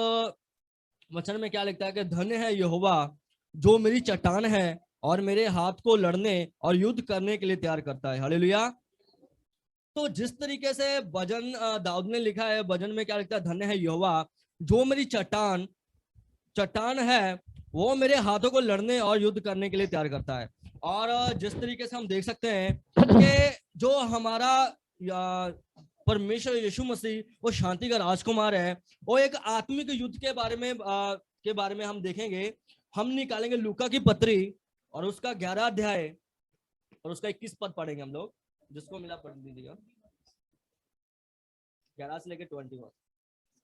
वचन में क्या लिखता है कि धन्य है यहोवा जो मेरी चट्टान है और मेरे हाथ को लड़ने और युद्ध करने के लिए तैयार करता है। हालेलुया। तो जिस तरीके से भजन दाऊद ने लिखा है, भजन में क्या लिखता है, धन्य है यहोवा जो मेरी चट्टान है, वो मेरे हाथों को लड़ने और युद्ध करने के लिए तैयार करता है। और जिस तरीके से हम देख सकते हैं कि जो हमारा परमेश्वर यीशु मसीह वो शांति का राजकुमार है, वो एक आत्मिक युद्ध के बारे में हम देखेंगे। हम निकालेंगे लूका की पत्री और उसका 11 अध्याय और उसका 21 पद पढ़ेंगे हम लोग। जिसको मिला पढ़ दीजिएगा। 11 से लेकर 21,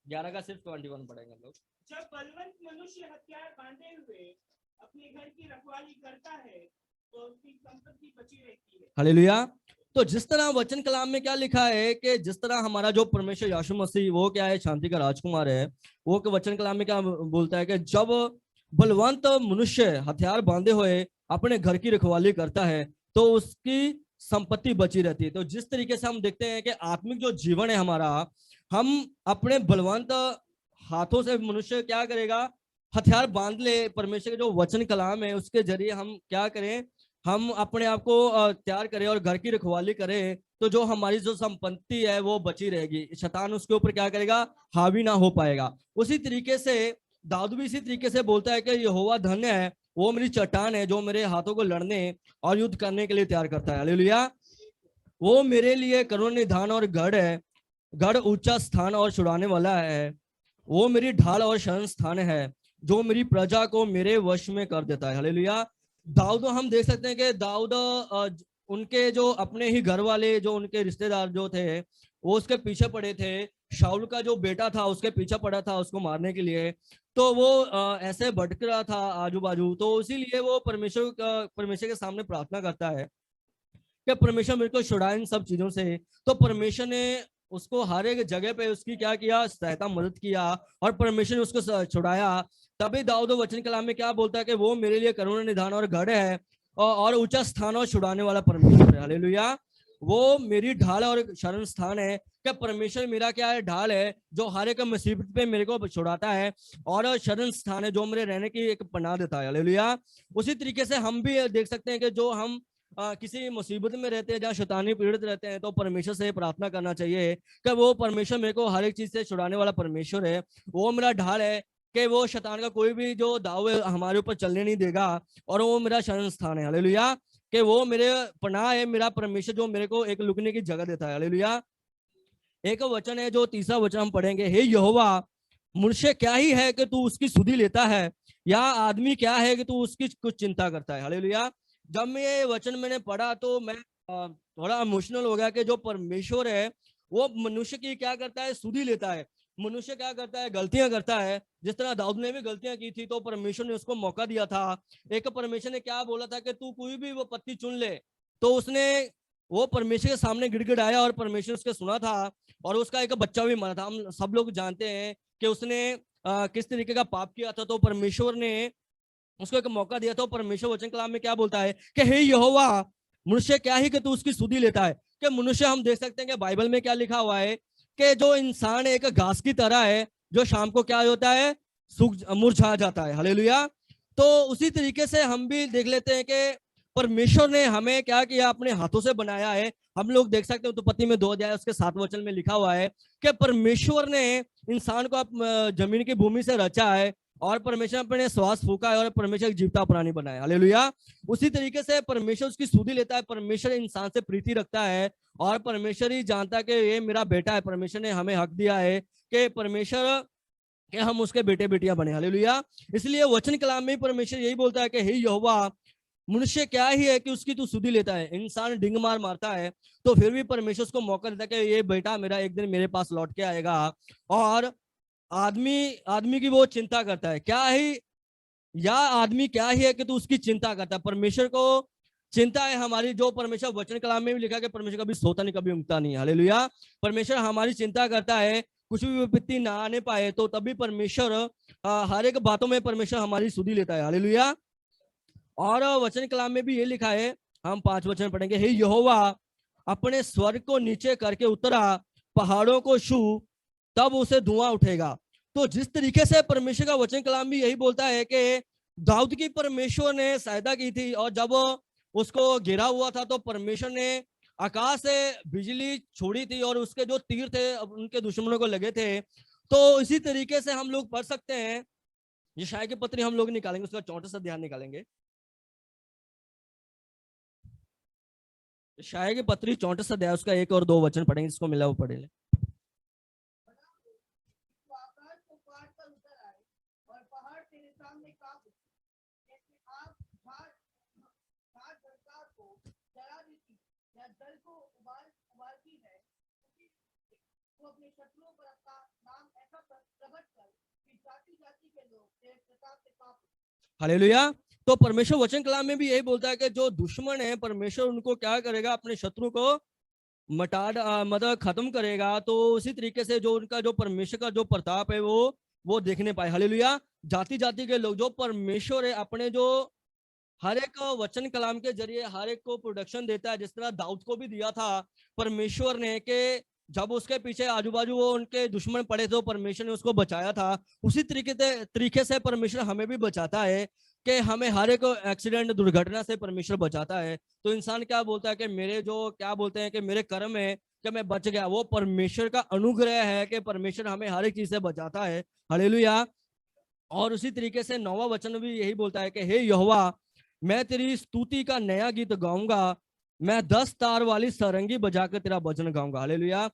11 का सिर्फ 21 पढ़ेंगे हम लोग। जब बलवंत मनुष्य हथियार बांधे हुए अपने घर की रखवाली करता है तो उसकी संपत्ति बची रहती है। हालेलुया। तो जिस तरह वचन कलाम में क्या लिखा है कि जिस तरह हमारा जो परमेश्वर यीशु मसीह वो क्या है, शांति का राजकुमार है, वो वचन कलाम में क्या बोलता है कि जब बलवंत मनुष्य हथियार बांधे हुए अपने घर की रखवाली करता है तो उसकी संपत्ति बची रहती है। तो जिस तरीके से हम देखते हैं कि आत्मिक जो जीवन है हमारा, हम अपने बलवंत हाथों से मनुष्य क्या करेगा, हथियार बांध ले। परमेश्वर के जो वचन कलाम है उसके जरिए हम क्या करें, हम अपने आप को तैयार करें और घर की रखवाली करें, तो जो हमारी जो संपत्ति है वो बची रहेगी। शैतान उसके ऊपर क्या करेगा, हावी ना हो पाएगा। उसी तरीके से दाऊद भी इसी तरीके से बोलता है कि यहोवा धन्य है, वो मेरी चट्टान है जो मेरे हाथों को लड़ने और युद्ध करने के लिए तैयार करता है। हालेलुया। वो मेरे लिए करुण निधान और गढ़ है, गढ़ ऊंचा स्थान और छुड़ाने वाला है। वो मेरी ढाल और शरण स्थान है जो मेरी प्रजा को मेरे वश में कर देता है। हालेलुया। दाऊद हम देख सकते हैं कि दाऊद उनके जो अपने ही घर वाले, जो उनके रिश्तेदार जो थे, वो उसके पीछे पड़े थे। शाऊल का जो बेटा था उसके पीछे पड़ा था उसको मारने के लिए। तो वो ऐसे भटक रहा था आजू बाजू। तो इसीलिए वो परमेश्वर के सामने प्रार्थना करता है कि परमेश्वर मेरे को छुड़ाए इन सब चीजों से। तो परमेश्वर ने उसको हर एक जगह पे उसकी क्या किया, सहायता मदद किया और परमेश्वर ने उसको छुड़ाया। तभी दाऊद वचन कलाम में क्या बोलता है कि वो मेरे लिए करुणा निधान और गढ़ है और ऊंचा स्थान और छुड़ाने वाला परमेश्वर है। हालेलुया। वो मेरी ढाल और शरण स्थान है। क्या परमेश्वर मेरा क्या है, ढाल है जो हर एक मुसीबत पे मेरे को छुड़ाता है, और शरण स्थान है जो मेरे रहने की एक पनाह देता है। हालेलुया। उसी तरीके से हम भी देख सकते हैं कि जो हम किसी मुसीबत में रहते हैं, जहाँ शैतानी पीड़ित रहते हैं, तो परमेश्वर से प्रार्थना करना चाहिए कि वो परमेश्वर मेरे को हर एक चीज से छुड़ाने वाला परमेश्वर है। वो मेरा ढाल है कि वो शैतान का कोई भी जो दाव हमारे ऊपर चलने नहीं देगा, और वो मेरा शरण स्थान है। हालेलुया। कि वो मेरे पनाह है, मेरा परमेश्वर जो मेरे को एक लुकने की जगह देता है। हालेलुया। एक वचन है जो तीसरा वचन हम पढ़ेंगे, हे यहोवा मनुष्य क्या ही है कि तू उसकी सुधि लेता है, या आदमी क्या है कि तू उसकी कुछ चिंता करता है। हालेलुया। जब मैं ये वचन मैंने पढ़ा तो मैं थोड़ा इमोशनल हो गया कि जो परमेश्वर है वो मनुष्य की क्या करता है, सुधि लेता है। मनुष्य क्या करता है, गलतियां करता है। जिस तरह दाऊद ने भी गलतियां की थी तो परमेश्वर ने उसको मौका दिया था। एक परमेश्वर ने क्या बोला था कि तू कोई भी वो पत्ती चुन ले, तो उसने वो परमेश्वर के सामने गिड़गिड़ाया और परमेश्वर उसके सुना था, और उसका एक बच्चा भी मरा था। हम सब लोग जानते हैं कि उसने किस तरीके का पाप किया था, तो परमेश्वर ने उसको एक मौका दिया था। परमेश्वर वचन कलाम में क्या बोलता है कि हे यहोवा मनुष्य क्या ही कि तू उसकी सुधि लेता है। कि मनुष्य, हम देख सकते हैं कि बाइबल में क्या लिखा हुआ है कि जो इंसान एक घास की तरह है, जो शाम को क्या होता है, सूख मुरझा जाता है। हालेलुया। तो उसी तरीके से हम भी देख लेते हैं कि परमेश्वर ने हमें क्या किया, अपने हाथों से बनाया है। हम लोग देख सकते हैं उत्पत्ति में 2 अध्याय उसके 7 वचन में लिखा हुआ है कि परमेश्वर ने इंसान को जमीन की भूमि से रचा है और परमेश्वर अपने श्वास फूका है और परमेश्वर एक जीवता प्राणी बनाया। हालेलुया। उसी तरीके से परमेश्वर उसकी सुधि लेता है। परमेश्वर इंसान से प्रीति रखता है और परमेश्वर ही जानता है कि ये मेरा बेटा है। परमेश्वर ने हमें हक दिया है कि परमेश्वर कि हम उसके बेटे बेटियां बने। हालेलुया। इसलिए वचन कलाम में परमेश्वर यही बोलता है कि हे यहोवा, मनुष्य क्या ही है कि उसकी तू सुधि लेता है। इंसान डिंग मार मारता है तो फिर भी परमेश्वर उसको मौका देता है कि ये बेटा मेरा एक दिन मेरे पास लौट के आएगा। और आदमी की वो चिंता करता है, क्या ही या आदमी क्या ही है कि तू उसकी चिंता करता है। परमेश्वर को चिंता है हमारी। जो परमेश्वर वचन कलाम में भी लिखा कि परमेश्वर कभी सोता नहीं, कभी ऊँगता नहीं। हालेलुया। परमेश्वर हमारी चिंता करता है, कुछ भी विपत्ति ना आने पाए तो तभी परमेश्वर हर एक बातों में परमेश्वर हमारी सुधि लेता है। हालेलुया। और वचन कलाम में भी ये लिखा है, हम 5 वचन पढ़ेंगे। हे यहोवा, अपने स्वर्ग को नीचे करके उतरा, पहाड़ों को छू, तब उसे धुआं उठेगा। तो जिस तरीके से परमेश्वर का वचन कलाम भी यही बोलता है कि दाऊद की परमेश्वर ने सहायता की थी और जब उसको घेरा हुआ था तो परमेश्वर ने आकाश से बिजली छोड़ी थी और उसके जो तीर थे उनके दुश्मनों को लगे थे। तो इसी तरीके से हम लोग पढ़ सकते हैं, यशायाह की पत्री हम लोग निकालेंगे, उसका 34 अध्याय निकालेंगे। यशायाह की पत्री 34 अध्याय उसका 1 और 2 वचन पढ़ेंगे, जिसको मिला वो पढ़े ले। हालेलुया। तो परमेश्वर वचन कलाम में भी यही बोलता है कि जो दुश्मन है परमेश्वर उनको क्या करेगा, अपने शत्रु को मतलब खत्म करेगा। तो उसी तरीके से जो उनका जो परमेश्वर का जो प्रताप है वो देखने पाए। हालेलुया। जाति जाति के लोग, जो परमेश्वर है अपने जो हर एक वचन कलाम के जरिए हर एक को प्रोडक्शन देता है। जिस तरह दाऊद को भी दिया था परमेश्वर ने कि जब उसके पीछे आजू बाजू वो उनके दुश्मन पड़े थे परमेश्वर ने उसको बचाया था। उसी तरीके से परमेश्वर हमें भी बचाता है कि हमें हर एक एक्सीडेंट दुर्घटना से परमेश्वर बचाता है। तो इंसान क्या बोलता है कि मेरे जो क्या बोलते हैं कि मेरे कर्म है कि मैं बच गया, वो परमेश्वर का अनुग्रह है कि परमेश्वर हमें हर एक चीज से बचाता है। हालेलुया। और उसी तरीके से 9वां वचन भी यही बोलता है कि हे यहोवा, मैं तेरी स्तुति का नया गीत गाऊंगा, मैं 10 तार वाली सरंगी बजाकर तेरा भजन गाऊंगा। हालेलुया।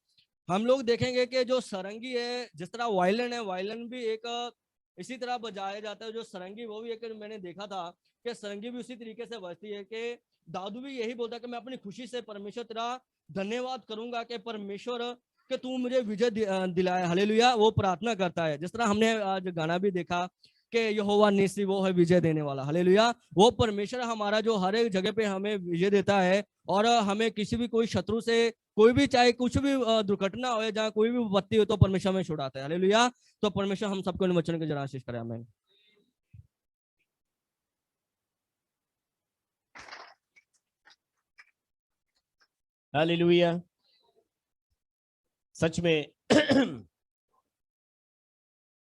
हम लोग देखेंगे कि जो सरंगी है, जिस तरह वायलिन है, वायलिन भी एक इसी तरह बजाया जाता है। जो सरंगी वो भी एक मैंने देखा था कि सरंगी भी उसी तरीके से बजती है। कि दाऊद भी यही बोलता है कि मैं अपनी खुशी से परमेश्वर तेरा धन्यवाद करूंगा कि परमेश्वर कि तू मुझे विजय दिलाया। हालेलुया। वो प्रार्थना करता है। जिस तरह हमने आज गाना भी देखा कि यहोवा निसी, वो है विजय देने वाला। हालेलुया। वो परमेश्वर हमारा जो हर एक जगह पे हमें विजय देता है और हमें किसी भी कोई शत्रु से कोई भी चाहे कुछ भी दुर्घटना हो, जहाँ कोई भी विपत्ति हो तो परमेश्वर हमें छुड़ाता है। हालेलुया। तो परमेश्वर हम सबको इन वचन के जरा आशीष करे। आमीन। हालेलुया। सच में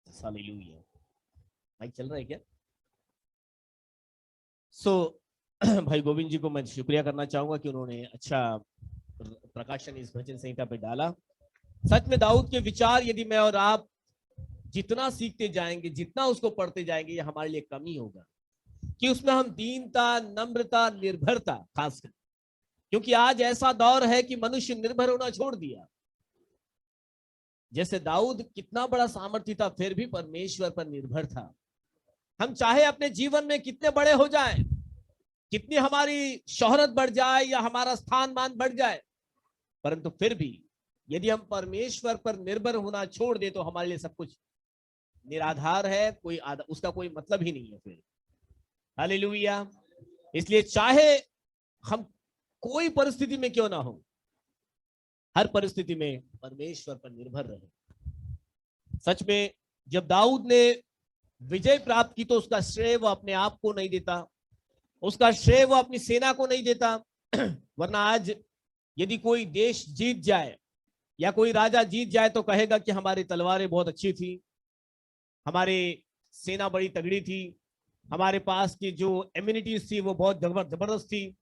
हालेलुया। माइक चल रहा है क्या? भाई गोविंद जी को मैं शुक्रिया करना चाहूंगा कि उन्होंने अच्छा प्रकाशन इस भजन संहिता पे डाला। सच में दाऊद के विचार यदि मैं और आप जितना सीखते जाएंगे, जितना उसको पढ़ते जाएंगे, ये हमारे लिए कमी होगा कि उसमें हम दीनता, नम्रता, निर्भरता खासकर, क्योंकि आज ऐसा दौर है कि मनुष्य निर्भर होना छोड़ दिया। जैसे दाऊद कितना बड़ा सामर्थ्य था फिर भी परमेश्वर पर निर्भर था। हम चाहे अपने जीवन में कितने बड़े हो जाएं, कितनी हमारी शोहरत बढ़ जाए या हमारा स्थान मान बढ़ जाए, परंतु फिर भी यदि हम परमेश्वर पर निर्भर होना छोड़ दे तो हमारे लिए सब कुछ निराधार है, उसका कोई मतलब ही नहीं है फिर। हालेलुया। इसलिए चाहे हम कोई परिस्थिति में क्यों ना हो, हर परिस्थिति में परमेश्वर पर निर्भर रहे। सच में जब दाऊद ने विजय प्राप्त की तो उसका श्रेय वो अपने आप को नहीं देता, उसका श्रेय वो अपनी सेना को नहीं देता, वरना आज यदि कोई देश जीत जाए या कोई राजा जीत जाए तो कहेगा कि हमारी तलवारें बहुत अच्छी थी, हमारे सेना बड़ी तगड़ी थी, हमारे पास की जो इम्यूनिटीज थी वो बहुत जबरदस्त थी।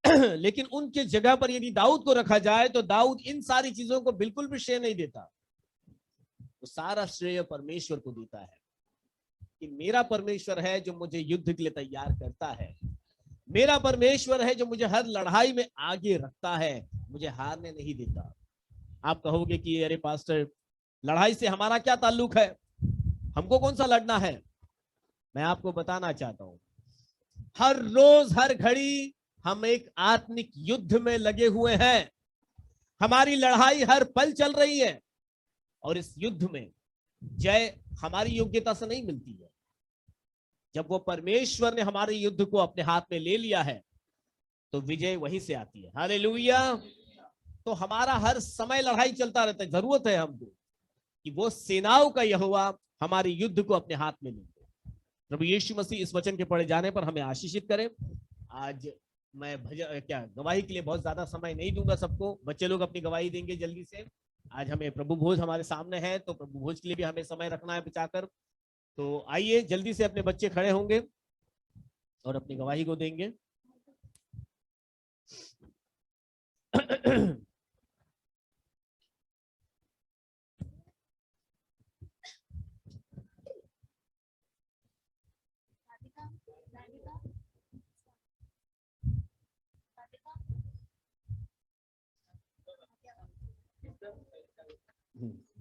लेकिन उनके जगह पर यदि दाऊद को रखा जाए तो दाऊद इन सारी चीजों को बिल्कुल भी श्रेय नहीं देता। तो सारा श्रेय परमेश्वर को देता है कि मेरा परमेश्वर है जो मुझे युद्ध के लिए तैयार करता है, मेरा परमेश्वर है जो मुझे हर लड़ाई में आगे रखता है, मुझे हारने नहीं देता। आप कहोगे कि अरे पास्टर, लड़ाई से हमारा क्या ताल्लुक है, हमको कौन सा लड़ना है? मैं आपको बताना चाहता हूं, हर रोज हर घड़ी हम एक आत्मिक युद्ध में लगे हुए हैं। हमारी लड़ाई हर पल चल रही है और इस युद्ध में जय हमारी योग्यता से नहीं मिलती है। जब वो परमेश्वर ने हमारे युद्ध को अपने हाथ में ले लिया है तो विजय वहीं से आती है। हालेलुया। तो हमारा हर समय लड़ाई चलता रहता है। जरूरत है हमको कि वो सेनाओं का यहोवा हमारे युद्ध को अपने हाथ में ले ले। प्रभु यीशु मसीह इस वचन के पढ़े जाने पर हमें आशीषित करे। आज मैं गवाही के लिए बहुत ज्यादा समय नहीं दूंगा सबको, बच्चे लोग अपनी गवाही देंगे जल्दी से। आज हमें प्रभु भोज हमारे सामने है तो प्रभु भोज के लिए भी हमें समय रखना है बचाकर। तो आइए जल्दी से अपने बच्चे खड़े होंगे और अपनी गवाही को देंगे।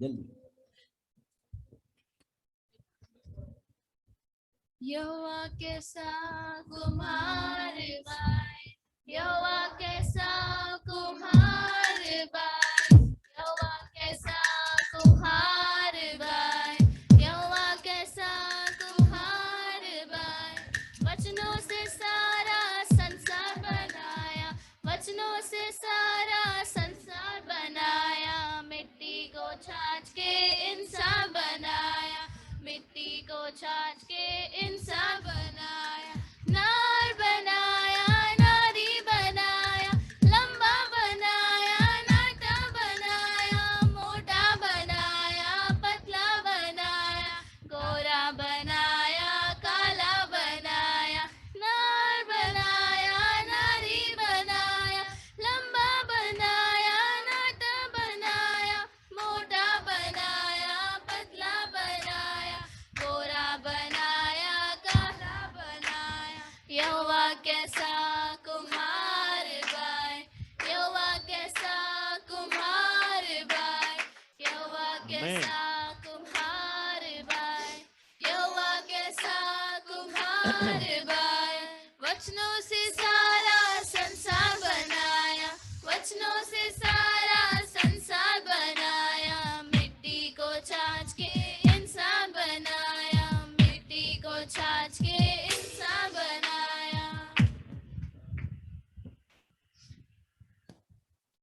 जल्दी। यहोवा कैसा कुम्हार बाय, यहोवा कैसा कुम्हार बाय, यहोवा कैसा कुम्हार बाय, यहोवा कैसा कुम्हार बाय। वचनों से सारा संसार बनाया, वचनों से सारा संसार बनाया। मिट्टी को छाछ के इंसान बनाया, मिट्टी को छाछ के इंसान बनाया। नार बनाया, नारी बनाया, लंबा बनाया, नाटा बनाया, मोटा बनाया, पतला बनाया, गोरा बनाया, काला बनाया। नार बनाया, नारी बनाया, लंबा बनाया, नाटा बनाया, मोटा बनाया, पतला बनाया, गोरा बनाया, काला बनाया। यहोवा कैसा कुम्हार बाय, यहोवा कैसा कुम्हार बाय, यहोवा कैसा कुम्हार बाय, यहोवा कैसा कुम्हार बाय। वचनों से सारा संसार बनाया, वचनों से सारा संसार बनाया। मिट्टी को छाछ के इंसान बनाया, मिट्टी को छाछ के इंसान बनाया।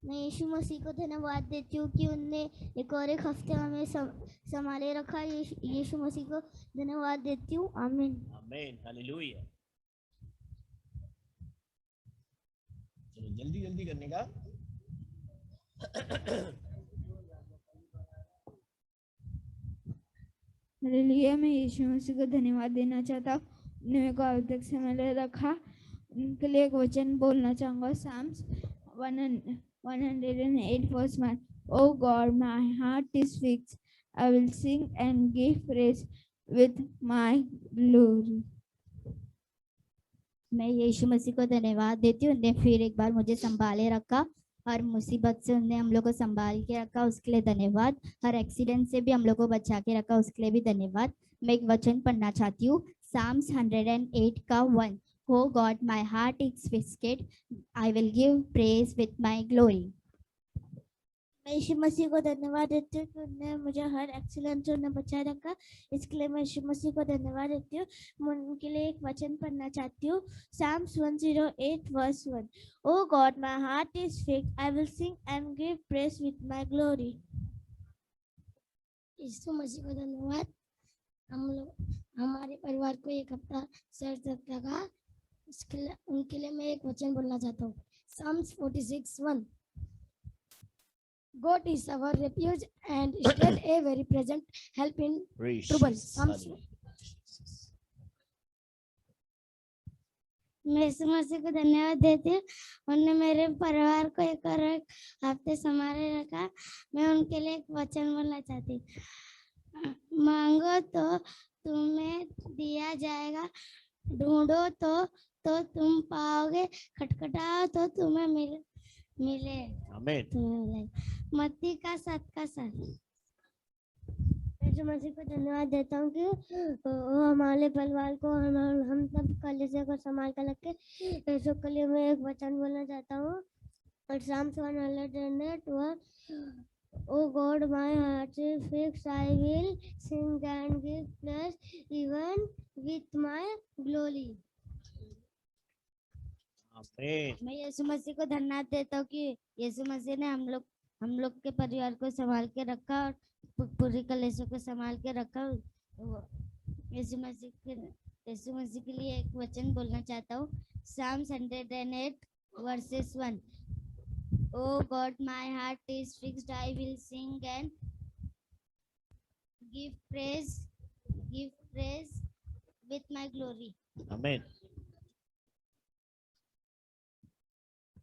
मैं यीशु मसीह को धन्यवाद देती हूँ कि उनने एक और एक हफ्ते हमें संभाले रखा। यीशु मसीह को धन्यवाद देती हूँ। आमीन। आमीन। हालेलुया। चलो जल्दी जल्दी करने का। हालेलुया। मैं यीशु मसीह को धन्यवाद देना चाहता हूँ, उन्होंने मेरे को अब तक संभाले रखा। उनके लिए एक वचन बोलना चाहूँगा। Psalms 108 verse 1. Oh God, my heart is fixed. I will sing and give praise with my glory. मैं यीशु मसीह को धन्यवाद देती हूँ, उन्होंने फिर एक बार मुझे संभाले रखा। हर मुसीबत से उन्होंने हम लोग को संभाल के रखा, उसके लिए धन्यवाद। हर एक्सीडेंट से भी हम लोग को बचा के रखा, उसके लिए भी धन्यवाद। मैं एक वचन पढ़ना चाहती हूँ, Psalms 108 का 1. Oh God, my heart is fixed. I will give praise with my glory. मैं यीशु मसीह को धन्यवाद देती हूँ कि उन्होंने मुझे हर एक्सीडेंट से उन्हें बचा रखा, इसके लिए मैं यीशु मसीह को धन्यवाद देती हूँ। मैं उनके लिए एक वचन पढ़ना चाहती हूँ, Psalms 108 verse 1. Oh God, my heart is fixed. I will sing and give praise with my glory. यीशु मसीह को धन्यवाद। हम लोग हमारे परिवार को एक हफ्ता सर दर्द लगा, इसके लिए उनके लिए मैं एक वचन बोलना चाहता हूँ, Psalms 46:1. God is our refuge and strength, a very present help in trouble. Psalms मैं यीशु मसीह को धन्यवाद देती हूँ। उन्होंने मेरे परिवार को एक और एक हफ्ते संभाले रखा। मैं उनके लिए एक वचन बोलना चाहती हूँ। मांगो तो तुम्हें दिया जाएगा, ढूंढो तो तुम पाओगे, खटखटाओ तो तुम्हें मिले। आमीन। मत्ती का 7:7। यीशु मसीह को धन्यवाद देता हूँ कि वो हमारे परिवार को हम सब कलीसिया को संभाल कर रखे। यीशु के लिए मैं एक वचन बोलना चाहता हूँ। और Psalms 108:1. Oh God, my heart is fixed. I will sing and give praise even with my glory. आमीन। मैं यीशु मसीह को धन्यवाद देता हूँ कि यीशु मसीह ने हम लोग के परिवार को संभाल के रखा और पूरी कलीसिया को संभाल के रखा। यीशु मसीह के लिए एक वचन बोलना चाहता हूँ। Psalms 108:1. Oh God, my heart is fixed. I will sing and give praise with my glory. आमीन।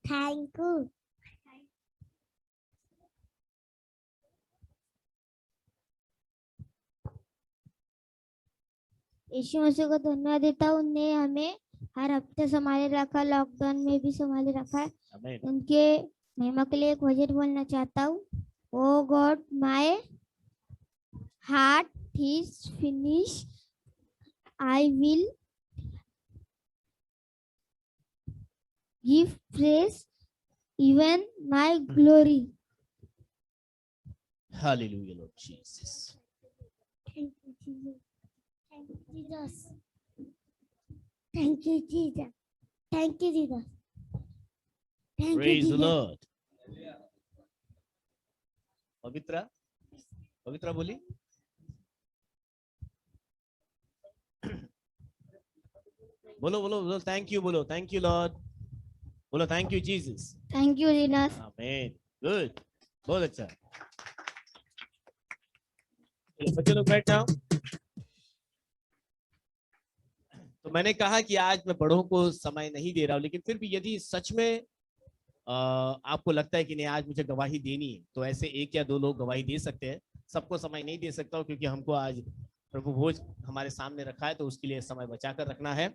Thank you. यीशु मसीह को धन्यवाद देता हूँ। उन्हें हमें हर हफ्ते संभाले रखा, लॉकडाउन में भी संभाले रखा है। आमीन। उनके महिमा के लिए एक वचन बोलना चाहता हूँ। Oh God, my heart is finish, I will give praise even my glory. Hallelujah, Lord Jesus. Thank you, Jesus. Thank you, Jesus. Thank you, Jesus. Thank you, Jesus. Thank Praise you, the Jesus. Lord. पवित्रा बोली। बोलो थैंक यू, बोलो थैंक यू लॉर्ड, बोलो thank you Jesus. Thank you, Jesus. आमीन। गुड, बहुत अच्छा। बच्चे लोग बैठ जाओ। तो मैंने कहा कि आज मैं बड़ों को समय नहीं दे रहा हूं, लेकिन फिर भी यदि सच में आपको लगता है कि नहीं आज मुझे गवाही देनी है, तो ऐसे एक या दो लोग गवाही दे सकते हैं। सबको समय नहीं दे सकता हूँ क्योंकि हमको आज प्रभु भोज हमारे सामने रखा है, तो उसके लिए समय बचा कर रखना है।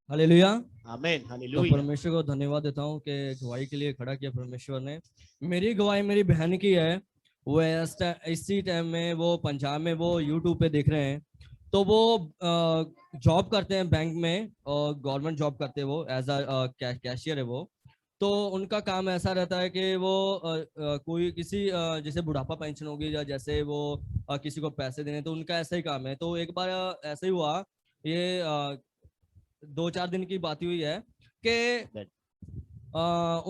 हालेलुया। आमीन। तो हालेलुया। परमेश्वर को धन्यवाद देता हूँ कि गवाही के लिए खड़ा किया परमेश्वर ने। मेरी गवाही मेरी बहन की है। वो इसी टाइम में वो पंजाब में वो यूट्यूब पे देख रहे हैं। तो वो जॉब करते हैं बैंक में, और गवर्नमेंट जॉब करते हैं वो, एज अ कैशियर है वो। तो उनका काम ऐसा रहता है कि वो कोई किसी जैसे बुढ़ापा पेंशन होगी या जैसे वो किसी को पैसे देने, तो उनका ऐसा ही काम है। तो एक बार ऐसा ही हुआ, ये 2-4 दिन की बात हुई है कि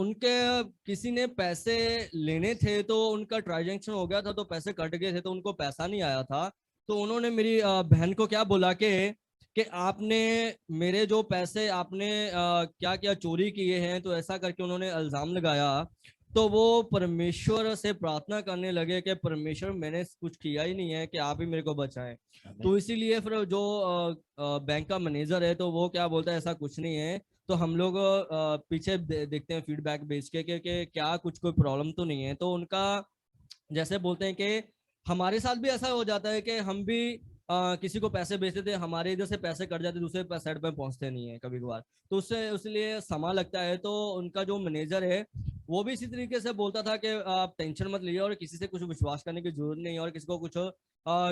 उनके किसी ने पैसे लेने थे, तो उनका ट्रांजैक्शन हो गया था, तो पैसे कट गए थे, तो उनको पैसा नहीं आया था। तो उन्होंने मेरी बहन को क्या बोला कि आपने मेरे जो पैसे आपने क्या क्या चोरी किए हैं, तो ऐसा करके उन्होंने इल्जाम लगाया। तो वो परमेश्वर से प्रार्थना करने लगे कि परमेश्वर मैंने कुछ किया ही नहीं है, कि आप ही मेरे को बचाएं। तो इसीलिए फिर जो बैंक का मैनेजर है, तो वो क्या बोलता है ऐसा कुछ नहीं है। तो हम लोग पीछे देखते हैं फीडबैक बेच के कि क्या कुछ कोई प्रॉब्लम तो नहीं है। तो उनका जैसे बोलते हैं कि हमारे साथ भी ऐसा हो जाता है कि हम भी किसी को पैसे भेजते थे, हमारे इधर से पैसे कट जाते, दूसरे साइड पे पहुंचते नहीं है कभी कभार, तो उससे उसलिए समय लगता है। तो उनका जो मैनेजर है वो भी इसी तरीके से बोलता था कि आप टेंशन मत लीजिए और किसी से कुछ विश्वास करने की जरूरत नहीं है, और किसी को कुछ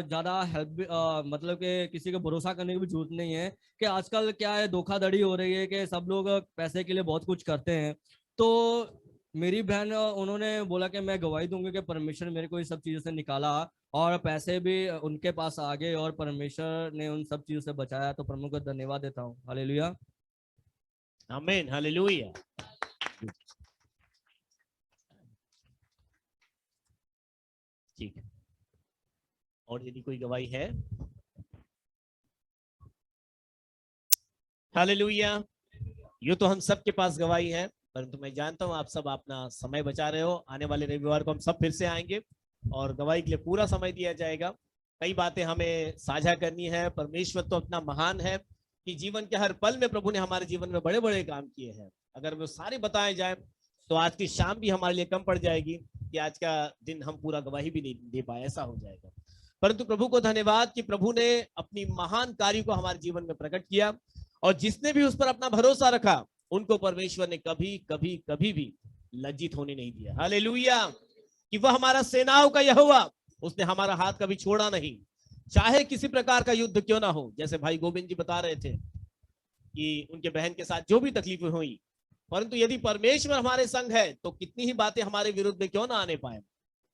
ज्यादा हेल्प मतलब कि किसी को भरोसा करने की भी जरूरत नहीं है, कि आजकल क्या है धोखाधड़ी हो रही है कि सब लोग पैसे के लिए बहुत कुछ करते हैं। तो मेरी बहन उन्होंने बोला कि मैं गवाही दूंगी कि परमेश्वर मेरे को इस सब चीजों से निकाला, और पैसे भी उनके पास आ गए, और परमेश्वर ने उन सब चीजों से बचाया। तो प्रभु को धन्यवाद देता हूँ। हालेलुया। आमीन। हालेलुया। ठीक है, और यदि कोई गवाही है? हालेलुया। यूं तो हम सबके पास गवाही है, परंतु मैं जानता हूं आप सब अपना समय बचा रहे हो। आने वाले रविवार को हम सब फिर से आएंगे और गवाही के लिए पूरा समय दिया जाएगा। कई बातें हमें साझा करनी है। परमेश्वर तो अपना महान है कि जीवन के हर पल में प्रभु ने हमारे जीवन में बड़े बड़े काम किए हैं। अगर वो सारे बताए जाए तो आज की शाम भी हमारे लिए कम पड़ जाएगी कि आज का दिन हम पूरा गवाही भी नहीं दे पाए, ऐसा हो जाएगा। परंतु प्रभु को धन्यवाद कि प्रभु ने अपनी महान कार्य को हमारे जीवन में प्रकट किया और जिसने भी उस पर अपना भरोसा रखा उनको परमेश्वर ने कभी कभी कभी भी लज्जित होने नहीं दिया। हालेलुया, कि वह हमारा सेनाओं का यहोवा, उसने हमारा हाथ कभी छोड़ा नहीं, चाहे किसी प्रकार का युद्ध क्यों ना हो। जैसे भाई गोविंद जी बता रहे थे कि उनके बहन के साथ जो भी तकलीफें हुई, परंतु यदि परमेश्वर हमारे संग है तो कितनी ही बातें हमारे विरुद्ध में क्यों ना आने पाए,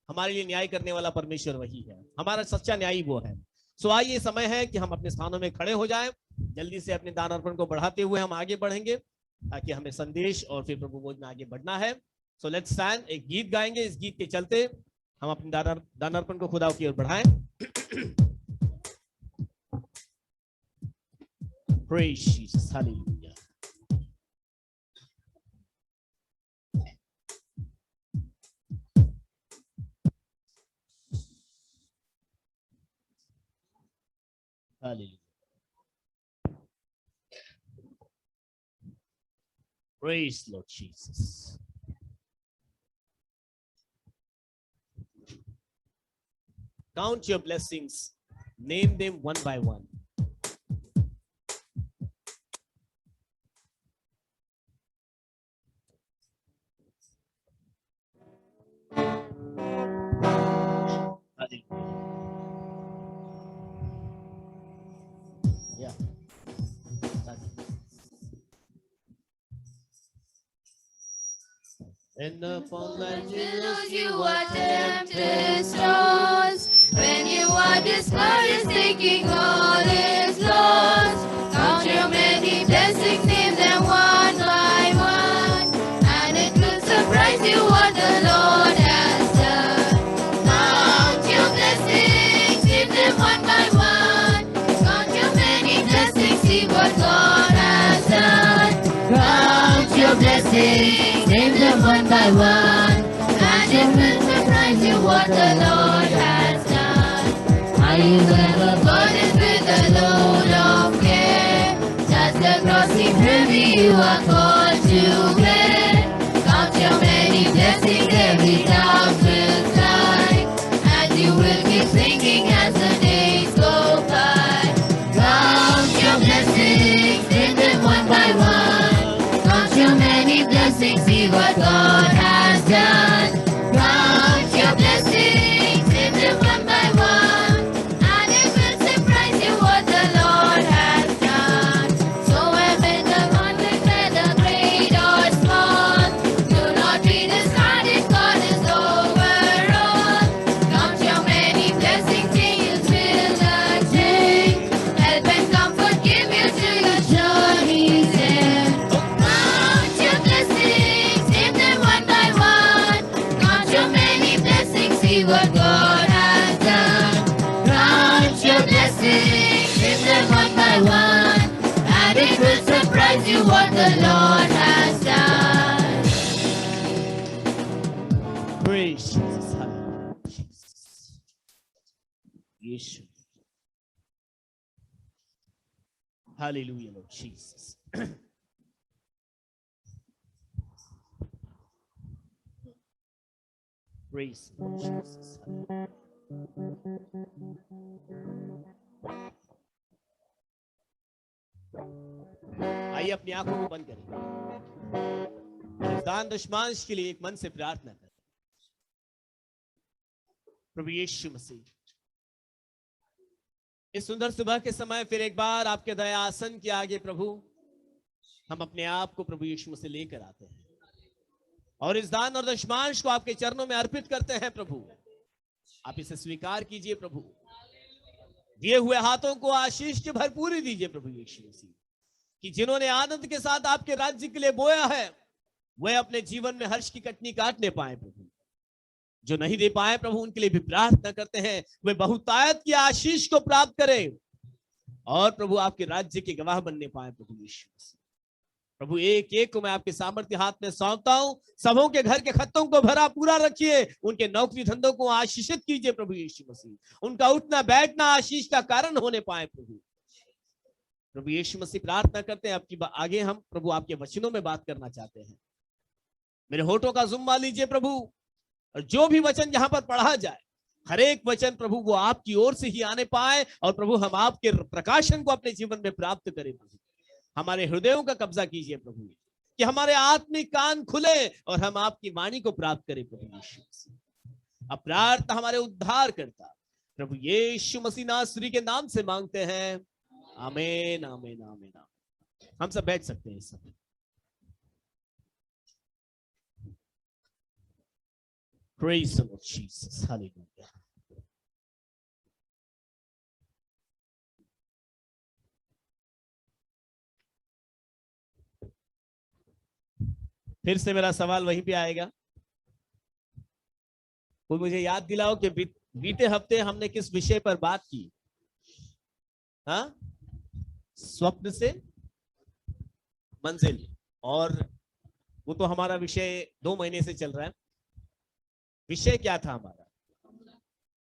हमारे लिए न्याय करने वाला परमेश्वर वही है, हमारा सच्चा न्यायी वो है। सो आइए, समय है कि हम अपने स्थानों में खड़े हो जाएं। जल्दी से अपने दान अर्पण को बढ़ाते हुए हम आगे बढ़ेंगे ताकि हमें संदेश और फिर प्रभु भोज में आगे बढ़ना है। सो लेट्स स्टैंड, एक गीत गाएंगे। इस गीत के चलते हम अपने दान अर्पण को खुदा की ओर बढ़ाएं। Praise Jesus, hallelujah. Hallelujah. Praise Lord Jesus. Count your blessings, name them one by one. Yeah. And upon thy Billows you are tempest-tossed. When you are discouraged, thinking all is lost. Count your many blessings, name them one by one, and it will surprise you what the Lord has done. Count your blessings, name them one by one. Count your many blessings, see what God has done. Count your blessings, name them one by one, and it will surprise you what the Lord has done. Are you ever burdened with a load of care? Does the cross seem heavy? You are called to bear. Count your many blessings, every doubt will fly, and you will keep singing as the days go by. Count your blessings, name them one by one. Count your many blessings, see what God has done. Count your blessings, name them one by one, and it will surprise you what the Lord has done. So whether the conflict, whether great or small, do not be disheartened, God is over all. Count your many blessings, He is will attend. Help and comfort give you to your journey's end. Count your blessings, name them one by one. Count your many blessings, see what God has done. Count your blessings, name them one by one, and it will surprise you what the Lord has done. Praise Jesus, hallelujah. Jesus. Yeshua. Hallelujah, Lord Jesus. Praise Lord Jesus. आइए अपनी आंखों को बंद करें और इस दान दशमांश के लिए एक मन से प्रार्थना करें। प्रभु यीशु मसीह, इस सुंदर सुबह के समय फिर एक बार आपके दया आसन के आगे प्रभु हम अपने आप को प्रभु यीशु मसीह लेकर आते हैं और इस दान और दशमांश को आपके चरणों में अर्पित करते हैं। प्रभु आप इसे स्वीकार कीजिए। प्रभु दिए हुए हाथों को आशीष की भरपूरी दीजिए प्रभु यीशु मसीह, कि जिन्होंने आनंद के साथ आपके राज्य के लिए बोया है वह अपने जीवन में हर्ष की कटनी काटने पाए। प्रभु जो नहीं दे पाए प्रभु उनके लिए भी प्रार्थना करते हैं वे बहुतायत की आशीष को प्राप्त करें और प्रभु आपके राज्य के गवाह बनने पाए। प्रभु यीशु मसीह प्रभु एक एक को मैं आपके सामर्थ्य हाथ में सौंपता हूं। सबों के घर के खत्तों को भरा पूरा रखिए, उनके नौकरी धंधों को आशीषित कीजिए प्रभु यीशु मसीह। उनका उठना बैठना आशीष का कारण होने पाए प्रभु यीशु मसीह। प्रार्थना करते हैं आपकी आगे हम प्रभु आपके वचनों में बात करना चाहते हैं। मेरे होठों का जुम्मा लीजिए प्रभु, और जो भी वचन यहाँ पर पढ़ा जाए हर एक वचन प्रभु वो आपकी ओर से ही आने पाए, और प्रभु हम आपके प्रकाशन को अपने जीवन में प्राप्त करें। प्रभु हमारे हृदयों का कब्जा कीजिए प्रभु, कि हमारे आत्मिक कान खुले और हम आपकी वाणी को प्राप्त करें प्रभु यीशु मसीह। अब प्रार्थना हमारे उद्धार करता प्रभु यीशु मसीह नासरी के नाम से मांगते हैं, आमीन आमीन आमीन। हम सब बैठ सकते हैं इस समय। Praise the Lord Jesus. Hallelujah. फिर से मेरा सवाल वहीं पे आएगा। कोई मुझे याद दिलाओ कि बीते हफ्ते हमने किस विषय पर बात की? हाँ, स्वप्न से मंजिल, और वो तो हमारा विषय 2 महीने से चल रहा है। विषय क्या था हमारा?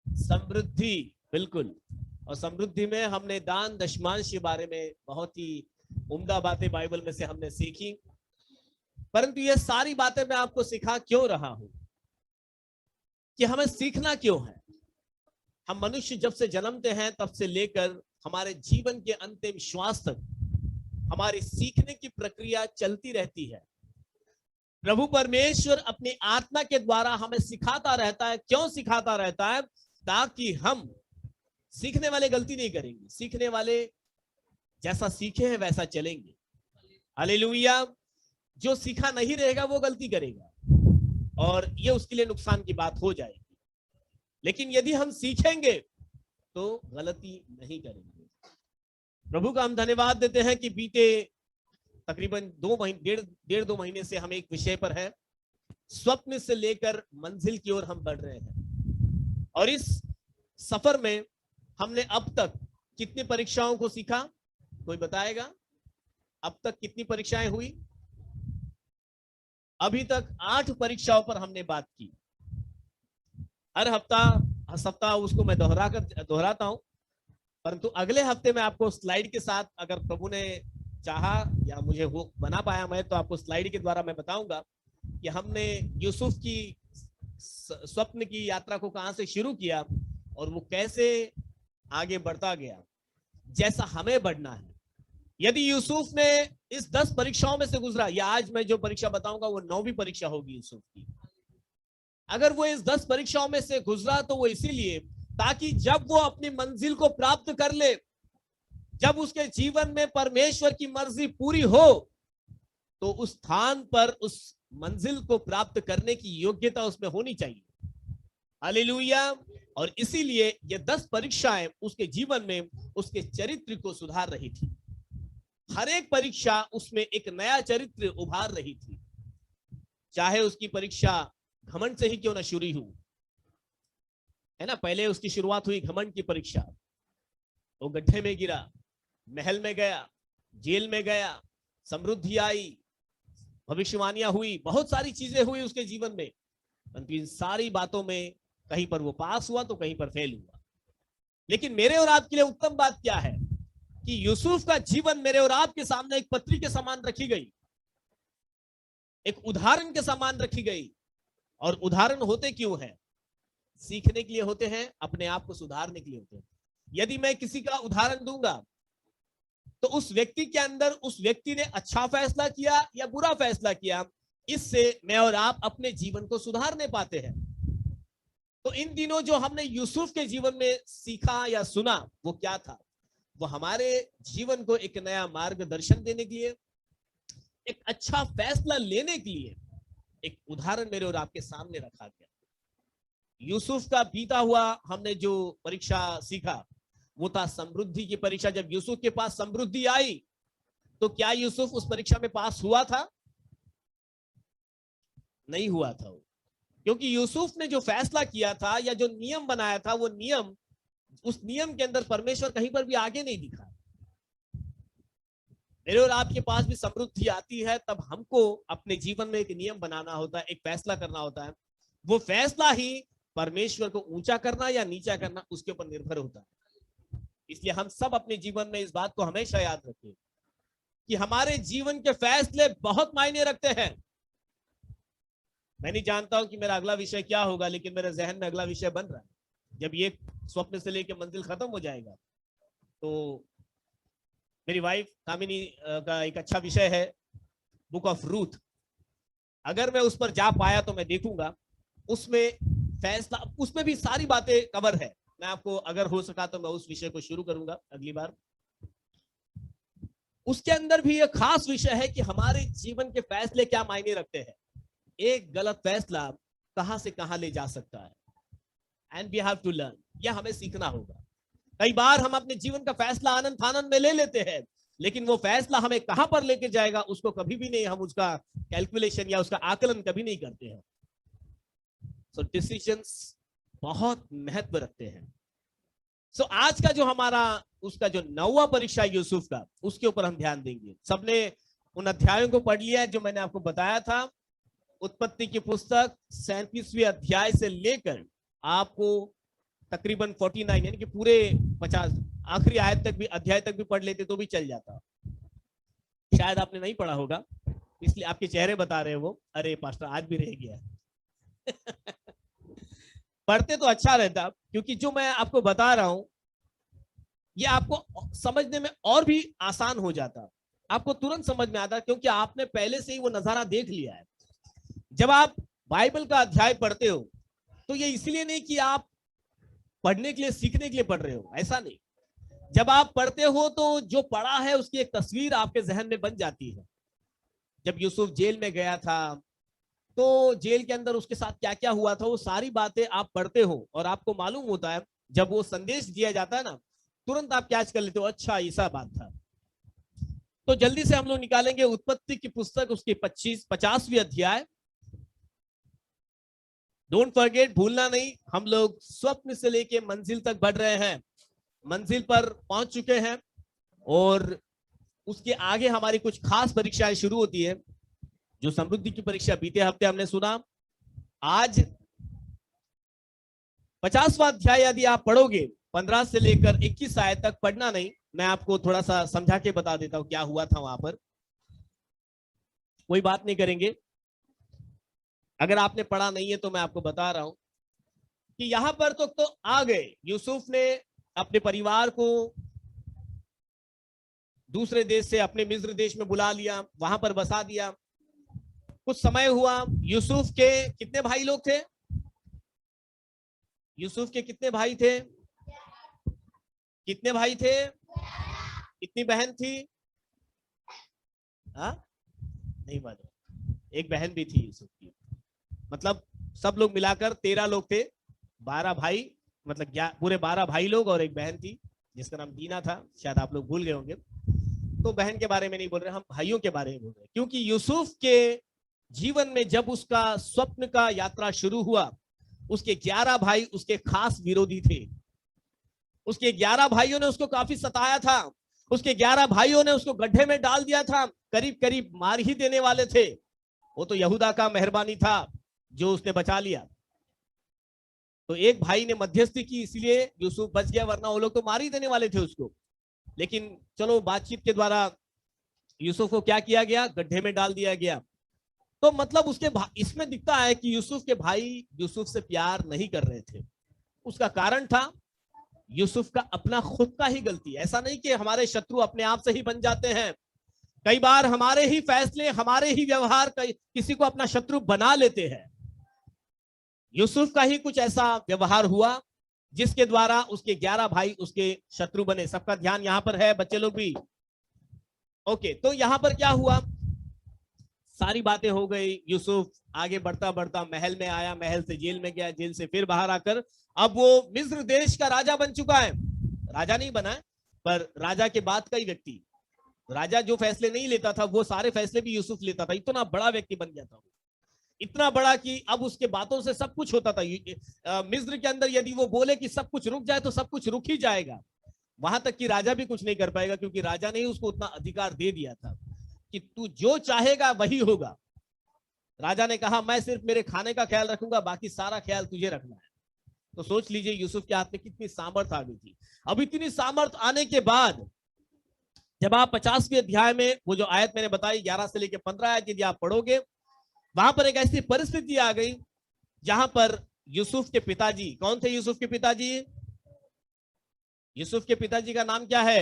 समृद्धि, बिल्कुल। और समृद्धि में हमने दान दशमांश के बारे में बहुत ही उम्दा बातें बाइबल में से हमने सीखी। परंतु ये सारी बातें मैं आपको सिखा क्यों रहा हूं कि हमें सीखना क्यों है। हम मनुष्य जब से जन्मते हैं तब से लेकर हमारे जीवन के अंतिम श्वास तक हमारी सीखने की प्रक्रिया चलती रहती है। प्रभु परमेश्वर अपनी आत्मा के द्वारा हमें सिखाता रहता है। क्यों सिखाता रहता है? ताकि हम सीखने वाले गलती नहीं करेंगे, सीखने वाले जैसा सीखे हैं वैसा चलेंगे। हालेलुया। जो सीखा नहीं रहेगा वो गलती करेगा, और ये उसके लिए नुकसान की बात हो जाएगी। लेकिन यदि हम सीखेंगे तो गलती नहीं करेंगे। प्रभु का हम धन्यवाद देते हैं कि बीते तकरीबन 1.5-2 महीने से हम एक विषय पर है, स्वप्न से लेकर मंजिल की ओर हम बढ़ रहे हैं। और इस सफर में हमने अब तक कितनी परीक्षाओं को सीखा? कोई बताएगा? अब तक कितनी परीक्षाएं हुई? अभी तक 8 परीक्षाओं पर हमने बात की। हर हफ्ता उसको मैं दोहराता हूं, परंतु अगले हफ्ते में आपको स्लाइड के साथ, अगर प्रभु ने चाहा या मुझे वो बना पाया मैं, तो आपको स्लाइड के द्वारा मैं बताऊंगा कि हमने यूसुफ की स्वप्न की यात्रा को कहां से शुरू किया और वो कैसे आगे बढ़ता गया, जैसा हमें बढ़ना है। यदि यूसुफ ने इस 10 परीक्षाओं में से गुजरा, या आज मैं जो परीक्षा बताऊंगा वो 9वीं परीक्षा होगी यूसुफ की, अगर वो इस 10 परीक्षाओं में से गुजरा तो वो इसीलिए ताकि जब वो अपनी मंजिल को प्राप्त कर ले, जब उसके जीवन में परमेश्वर की मर्जी पूरी हो, तो उस स्थान पर उस मंजिल को प्राप्त करने की योग्यता उसमें होनी चाहिए। हालेलुया। और इसीलिए ये 10 परीक्षाएं उसके जीवन में उसके चरित्र को सुधार रही थी। हर एक परीक्षा उसमें एक नया चरित्र उभार रही थी। चाहे उसकी परीक्षा घमंड से ही क्यों ना शुरू हो, है ना। पहले उसकी शुरुआत हुई घमंड की परीक्षा, वो गड्ढे में गिरा, महल में गया, जेल में गया, समृद्धि आई, भविष्यवाणियां हुई, बहुत सारी चीजें हुई उसके जीवन में। परंतु इन सारी बातों में कहीं पर वो पास हुआ तो कहीं पर फेल हुआ। लेकिन मेरे और आपके लिए उत्तम बात क्या है कि यूसुफ का जीवन मेरे और आपके सामने एक पत्री के समान रखी गई, एक उदाहरण के समान रखी गई। और उदाहरण होते क्यों हैं? सीखने के लिए होते हैं, अपने आप को सुधारने के लिए होते हैं। यदि मैं किसी का उदाहरण दूंगा तो उस व्यक्ति के अंदर, उस व्यक्ति ने अच्छा फैसला किया या बुरा फैसला किया, इससे मैं और आप अपने जीवन को सुधारने पाते हैं। तो इन दिनों जो हमने यूसुफ के जीवन में सीखा या सुना, वो क्या था? वो हमारे जीवन को एक नया मार्गदर्शन देने के लिए, एक अच्छा फैसला लेने के लिए एक उदाहरण मेरे और आपके सामने रखा गया। यूसुफ का बीता हुआ हमने जो परीक्षा सीखा वो था समृद्धि की परीक्षा। जब यूसुफ के पास समृद्धि आई तो क्या यूसुफ उस परीक्षा में पास हुआ था? नहीं हुआ था वो, क्योंकि यूसुफ ने जो फैसला किया था या जो नियम बनाया था, वो नियम, उस नियम के अंदर परमेश्वर कहीं पर भी आगे नहीं दिखा। मेरे और आपके पास भी समृद्धि आती है, तब हमको अपने जीवन में एक नियम बनाना होता है, एक फैसला करना होता है। वो फैसला ही परमेश्वर को ऊंचा करना या नीचा करना उसके ऊपर निर्भर होता है। इसलिए हम सब अपने जीवन में इस बात को हमेशा याद रखें कि हमारे जीवन के फैसले बहुत मायने रखते हैं। मैं नहीं जानता हूं कि मेरा अगला विषय क्या होगा, लेकिन मेरे जहन में अगला विषय बन रहा है। जब ये स्वप्न से लेकर मंजिल खत्म हो जाएगा तो मेरी वाइफ कामिनी का एक अच्छा विषय है बुक ऑफ रूथ। अगर मैं उस पर जा पाया तो मैं देखूंगा उसमें फैसला, उसमें भी सारी बातें कवर है। मैं आपको अगर हो सका तो मैं उस विषय को शुरू करूंगा अगली बार। उसके अंदर भी एक खास विषय है कि हमारे जीवन के फैसले क्या मायने रखते हैं। एक गलत फैसला कहां से कहां ले जा सकता है, and we have to learn. यह हमें सीखना होगा। कई बार हम अपने जीवन का फैसला आनंद फानंद में ले लेते हैं, लेकिन वो फैसला हमें कहां पर लेके जाएगा उसको कभी भी नहीं, हम उसका कैलकुलेशन या उसका आकलन कभी नहीं करते हैं। सो डिसीजंस बहुत महत्व रखते हैं। सो आज का जो हमारा उसका जो 9वां परीक्षा यूसुफ का, उसके ऊपर हम ध्यान देंगे। सबने उन अध्यायों को पढ़ लिया है जो मैंने आपको बताया था। उत्पत्ति की पुस्तक 37वें अध्याय से लेकर आपको तकरीबन 49 यानी कि पूरे 50 आखिरी आयत तक भी, अध्याय तक भी पढ़ लेते तो भी चल जाता। शायद आपने नहीं पढ़ा होगा, इसलिए आपके चेहरे बता रहे हैं वो, अरे पास्टर आज भी रह गया। पढ़ते तो अच्छा रहता, क्योंकि जो मैं आपको बता रहा हूं ये आपको समझने में और भी आसान हो जाता, आपको तुरंत समझ में आता, क्योंकि आपने पहले से ही वो नजारा देख लिया है। जब आप बाइबल का अध्याय पढ़ते हो तो ये इसलिए नहीं कि आप पढ़ने के लिए, सीखने के लिए पढ़ रहे हो, ऐसा नहीं। जब आप पढ़ते हो तो जो पढ़ा है उसकी एक तस्वीर आपके जहन में बन जाती है। जब यूसुफ जेल में गया था तो जेल के अंदर उसके साथ क्या क्या हुआ था, वो सारी बातें आप पढ़ते हो और आपको मालूम होता है। जब वो संदेश दिया जाता है ना, तुरंत आप कैच कर लेते हो, अच्छा ऐसा बात था। तो जल्दी से हम लोग निकालेंगे उत्पत्ति की पुस्तक, उसकी 50वीं अध्याय। डोंट फॉरगेट, भूलना नहीं, हम लोग स्वप्न से लेके मंजिल तक बढ़ रहे हैं, मंजिल पर पहुंच चुके हैं और उसके आगे हमारी कुछ खास परीक्षाएं शुरू होती है। जो समृद्धि की परीक्षा बीते हफ्ते हमने सुना, आज 50वां अध्याय यदि आप पढ़ोगे 15 से लेकर 21 आयत तक, पढ़ना नहीं, मैं आपको थोड़ा सा समझा के बता देता हूं क्या हुआ था वहां पर। कोई बात नहीं करेंगे, अगर आपने पढ़ा नहीं है तो मैं आपको बता रहा हूं कि यहां पर तो आ गए। यूसुफ ने अपने परिवार को दूसरे देश से अपने मिस्र देश में बुला लिया, वहां पर बसा दिया। कुछ समय हुआ, यूसुफ के कितने भाई लोग थे? यूसुफ के कितने भाई थे? कितने भाई थे? कितनी बहन थी? नहीं मालूम। एक बहन भी थी यूसुफ की, मतलब सब लोग मिलाकर 13 लोग थे। 12 भाई, मतलब पूरे 12 भाई लोग और एक बहन थी जिसका नाम दीना था। शायद आप लोग भूल गए होंगे, तो बहन के बारे में नहीं बोल रहे, हम भाइयों के बारे में बोल रहे। क्योंकि यूसुफ के जीवन में जब उसका स्वप्न का यात्रा शुरू हुआ, उसके 11 भाई उसके खास विरोधी थे। उसके 11 भाइयों ने उसको काफी सताया था। उसके 11 भाइयों ने उसको गड्ढे में डाल दिया था, करीब करीब मार ही देने वाले थे। वो तो यहूदा का मेहरबानी था जो उसने बचा लिया। तो एक भाई ने मध्यस्थी की, इसलिए यूसुफ बच गया, वरना वो लोग तो मार ही देने वाले थे उसको। लेकिन चलो, बातचीत के द्वारा यूसुफ को क्या किया गया? गड्ढे में डाल दिया गया। तो मतलब उसके इसमें दिखता है कि यूसुफ के भाई यूसुफ से प्यार नहीं कर रहे थे। उसका कारण था यूसुफ का अपना खुद का ही गलती। ऐसा नहीं कि हमारे शत्रु अपने आप से ही बन जाते हैं, कई बार हमारे ही फैसले, हमारे ही व्यवहार किसी को अपना शत्रु बना लेते हैं। यूसुफ का ही कुछ ऐसा व्यवहार हुआ जिसके द्वारा उसके 11 भाई उसके शत्रु बने। सबका ध्यान यहां पर है, बच्चे लोग भी ओके। तो यहां पर क्या हुआ, सारी बातें हो गई। यूसुफ आगे बढ़ता बढ़ता महल में आया, महल से जेल में गया, जेल से फिर बाहर आकर अब वो मिस्र देश का राजा बन चुका है। राजा नहीं बना, पर राजा के बाद का ही व्यक्ति। राजा जो फैसले नहीं लेता था वो सारे फैसले भी यूसुफ लेता था। इतना बड़ा व्यक्ति बन गया था, इतना बड़ा कि अब उसके बातों से सब कुछ होता था। मिस्र के अंदर यदि वो बोले कि सब कुछ रुक जाए तो सब कुछ रुक ही जाएगा। वहां तक कि राजा भी कुछ नहीं कर पाएगा, क्योंकि राजा ने ही उसको उतना अधिकार दे दिया था कि तू जो चाहेगा वही होगा। राजा ने कहा मैं सिर्फ मेरे खाने का ख्याल रखूंगा, बाकी सारा ख्याल तुझे रखना है। तो सोच लीजिए यूसुफ के हाथ में कितनी सामर्थ आ गई थी। अब इतनी सामर्थ आने के बाद जब आप 50वें अध्याय में वो जो आयत मैंने बताई 11 से लेकर 15 आयत यदि आप पढ़ोगे, वहां पर एक ऐसी परिस्थिति आ गई जहां पर यूसुफ के पिताजी, कौन थे यूसुफ के पिताजी? यूसुफ के पिताजी का नाम क्या है?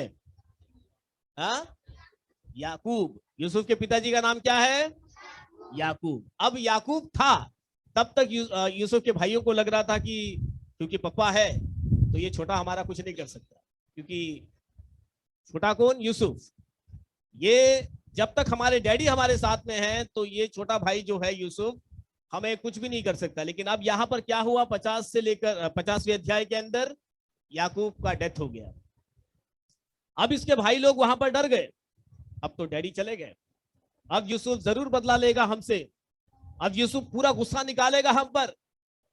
याकूब। यूसुफ के पिताजी का नाम क्या है? याकूब। अब याकूब था, तब तक यूसुफ के भाइयों को लग रहा था कि क्योंकि पापा है तो ये छोटा हमारा कुछ नहीं कर सकता, क्योंकि छोटा कौन? यूसुफ। ये जब तक हमारे डैडी हमारे साथ में हैं तो ये छोटा भाई जो है यूसुफ हमें कुछ भी नहीं कर सकता। लेकिन अब यहाँ पर क्या हुआ? 50 से लेकर 50वें अध्याय के अंदर याकूब का डेथ हो गया। अब इसके भाई लोग वहां पर डर गए, अब तो डैडी चले गए, अब यूसुफ जरूर बदला लेगा हमसे, अब यूसुफ पूरा गुस्सा निकालेगा हम पर।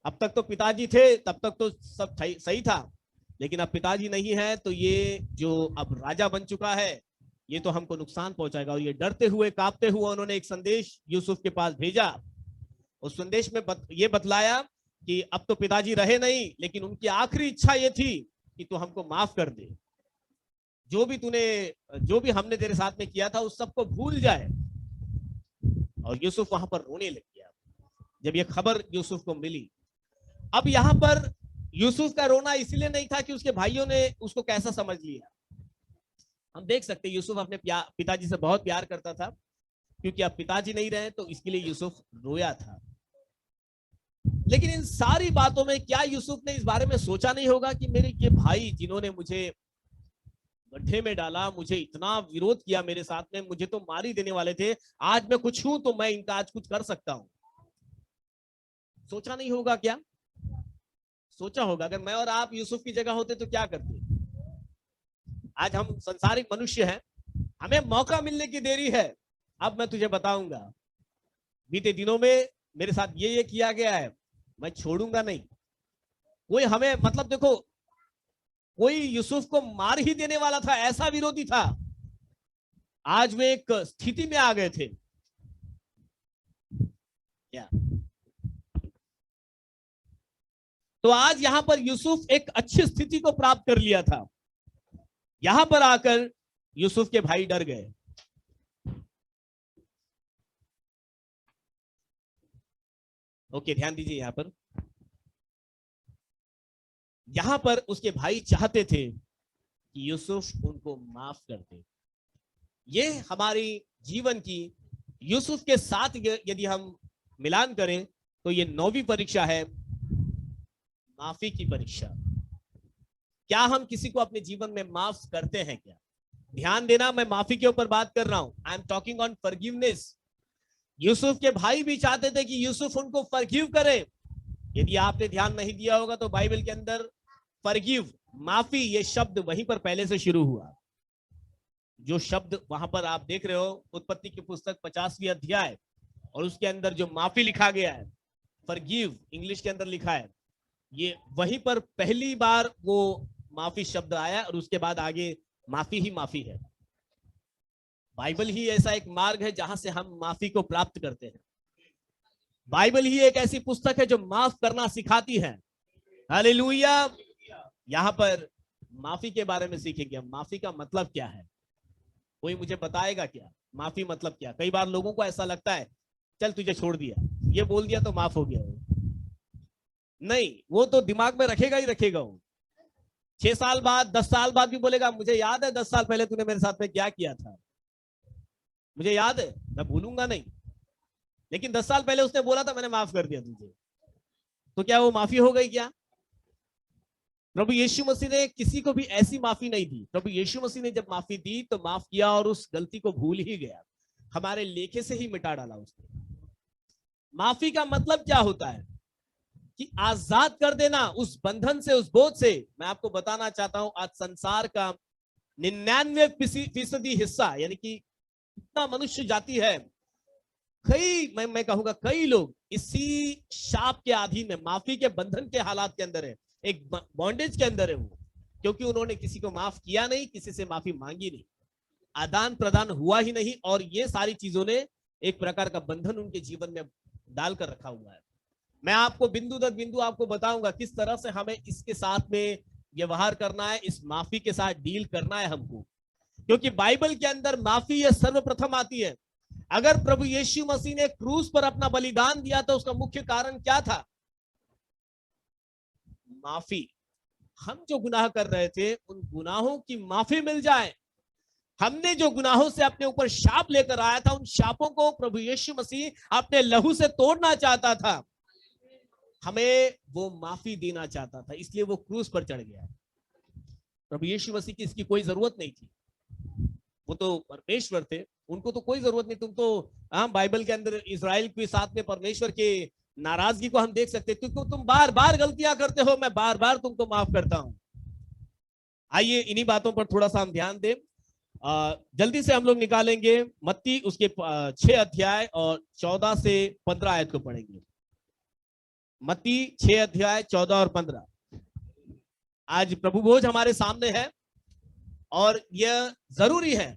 अब तक तो पिताजी थे, तब तक तो सब सही था, लेकिन अब पिताजी नहीं है तो ये जो अब राजा बन चुका है ये तो हमको नुकसान पहुंचाएगा। और ये डरते हुए कांपते हुए उन्होंने एक संदेश यूसुफ के पास भेजा। उस संदेश में ये बतलाया कि अब तो पिताजी रहे नहीं, लेकिन उनकी आखिरी इच्छा ये थी कि तू हमको माफ कर दे, जो भी हमने तेरे साथ में किया था उस सबको भूल जाए। और यूसुफ वहां पर रोने लग गया जब ये खबर यूसुफ को मिली। अब यहां पर यूसुफ का रोना इसलिए नहीं था कि उसके भाइयों ने उसको कैसा समझ लिया। हम देख सकते यूसुफ अपने पिताजी से बहुत प्यार करता था, क्योंकि अब पिताजी नहीं रहे तो इसके लिए यूसुफ रोया था। लेकिन इन सारी बातों में क्या यूसुफ ने इस बारे में सोचा नहीं होगा कि मेरे ये भाई जिन्होंने मुझे गड्ढे में डाला, मुझे इतना विरोध किया मेरे साथ में, मुझे तो मार ही देने वाले थे, आज मैं कुछ हूं तो मैं इनका आज कुछ कर सकता हूं। सोचा नहीं होगा क्या? सोचा होगा। अगर मैं और आप यूसुफ की जगह होते तो क्या करते? आज हम संसारिक मनुष्य हैं, हमें मौका मिलने की देरी है। अब मैं तुझे बताऊंगा, बीते दिनों में मेरे साथ ये किया गया है, मैं छोड़ूंगा नहीं। कोई हमें मतलब देखो, कोई यूसुफ को मार ही देने वाला था, ऐसा विरोधी था। आज वे एक स्थिति में आ गए थे क्या? तो आज यहां पर यूसुफ एक अच्छी स्थिति को प्राप्त कर लिया था। यहां पर आकर यूसुफ के भाई डर गए। ओके, ध्यान दीजिए यहां पर उसके भाई चाहते थे कि यूसुफ उनको माफ कर दे। ये हमारी जीवन की यूसुफ के साथ यदि हम मिलान करें तो ये 9वीं परीक्षा है, माफी की परीक्षा। क्या हम किसी को अपने जीवन में माफ करते हैं क्या? ध्यान देना, मैं माफी के ऊपर बात कर रहा हूं। I am talking on forgiveness. Yusuf के भाई भी चाहते थे कि यूसुफ उनको फॉरगिव करे। यदि आपने ध्यान नहीं दिया होगा तो बाइबल के अंदर फॉरगिव, माफी, ये शब्द वहीं पर पहले से शुरू हुआ। जो शब्द वहां पर आप देख रहे हो, उत्पत्ति की पुस्तक 50वीं अध्याय, और उसके अंदर जो माफी लिखा गया है, फॉरगिव इंग्लिश के अंदर लिखा है, ये वहीं पर पहली बार वो माफी शब्द आया, और उसके बाद आगे माफी ही माफी है। बाइबल ही ऐसा एक मार्ग है जहां से हम माफी को प्राप्त करते हैं। बाइबल ही एक ऐसी पुस्तक है जो माफ करना सिखाती है। हालेलुया। यहां पर माफी के बारे में सीखेंगे। माफी का मतलब क्या है? कोई मुझे बताएगा क्या माफी मतलब क्या? कई बार लोगों को ऐसा लगता है चल तुझे छोड़ दिया, ये बोल दिया तो माफ हो गया। नहीं, वो तो दिमाग में रखेगा ही रखेगा। वो 6 साल बाद 10 साल बाद भी बोलेगा मुझे याद है 10 साल पहले तूने मेरे साथ में क्या किया था, मुझे याद है, मैं भूलूंगा नहीं। लेकिन 10 साल पहले उसने बोला था मैंने माफ कर दिया तुझे, तो क्या वो माफी हो गई क्या? प्रभु यीशु मसीह ने किसी को भी ऐसी माफी नहीं दी। प्रभु यीशु मसीह ने जब माफी दी तो माफ किया और उस गलती को भूल ही गया, हमारे लेखे से ही मिटा डाला उसने। माफी का मतलब क्या होता है? कि आजाद कर देना उस बंधन से, उस बोझ से। मैं आपको बताना चाहता हूं, आज संसार का 99% हिस्सा, यानी कि इतना मनुष्य जाति है, मैं कहूंगा कई लोग इसी शाप के अधीन है, माफी के बंधन के हालात के अंदर है, एक बॉन्डेज के अंदर है। वो क्योंकि उन्होंने किसी को माफ किया नहीं, किसी से माफी मांगी नहीं, आदान प्रदान हुआ ही नहीं, और ये सारी चीजों ने एक प्रकार का बंधन उनके जीवन में डालकर रखा हुआ है। मैं आपको बिंदु दर बिंदु आपको बताऊंगा किस तरह से हमें इसके साथ में व्यवहार करना है, इस माफी के साथ डील करना है हमको, क्योंकि बाइबल के अंदर माफी यह सर्वप्रथम आती है। अगर प्रभु यीशु मसीह ने क्रूस पर अपना बलिदान दिया तो उसका मुख्य कारण क्या था? माफी। हम जो गुनाह कर रहे थे उन गुनाहों की माफी मिल जाए। हमने जो गुनाहों से अपने ऊपर शाप लेकर आया था, उन शापों को प्रभु यीशु मसीह अपने लहू से तोड़ना चाहता था, हमें वो माफी देना चाहता था, इसलिए वो क्रूस पर चढ़ गया। प्रभु यीशु मसीह की इसकी कोई जरूरत नहीं थी, वो तो परमेश्वर थे, उनको तो कोई जरूरत नहीं। तुम तो बाइबल के अंदर इजराइल के साथ में परमेश्वर के नाराजगी को हम देख सकते हैं, क्योंकि तुम बार बार गलतियां करते हो, मैं बार बार तुमको माफ करता हूं। आइए इन्हीं बातों पर थोड़ा सा हम ध्यान दें। जल्दी से हम लोग निकालेंगे मत्ती उसके 6 अध्याय और 14 से 15 आयत को पढ़ेंगे। मत्ती 6 अध्याय 14 और 15। आज प्रभु भोज हमारे सामने है और यह जरूरी है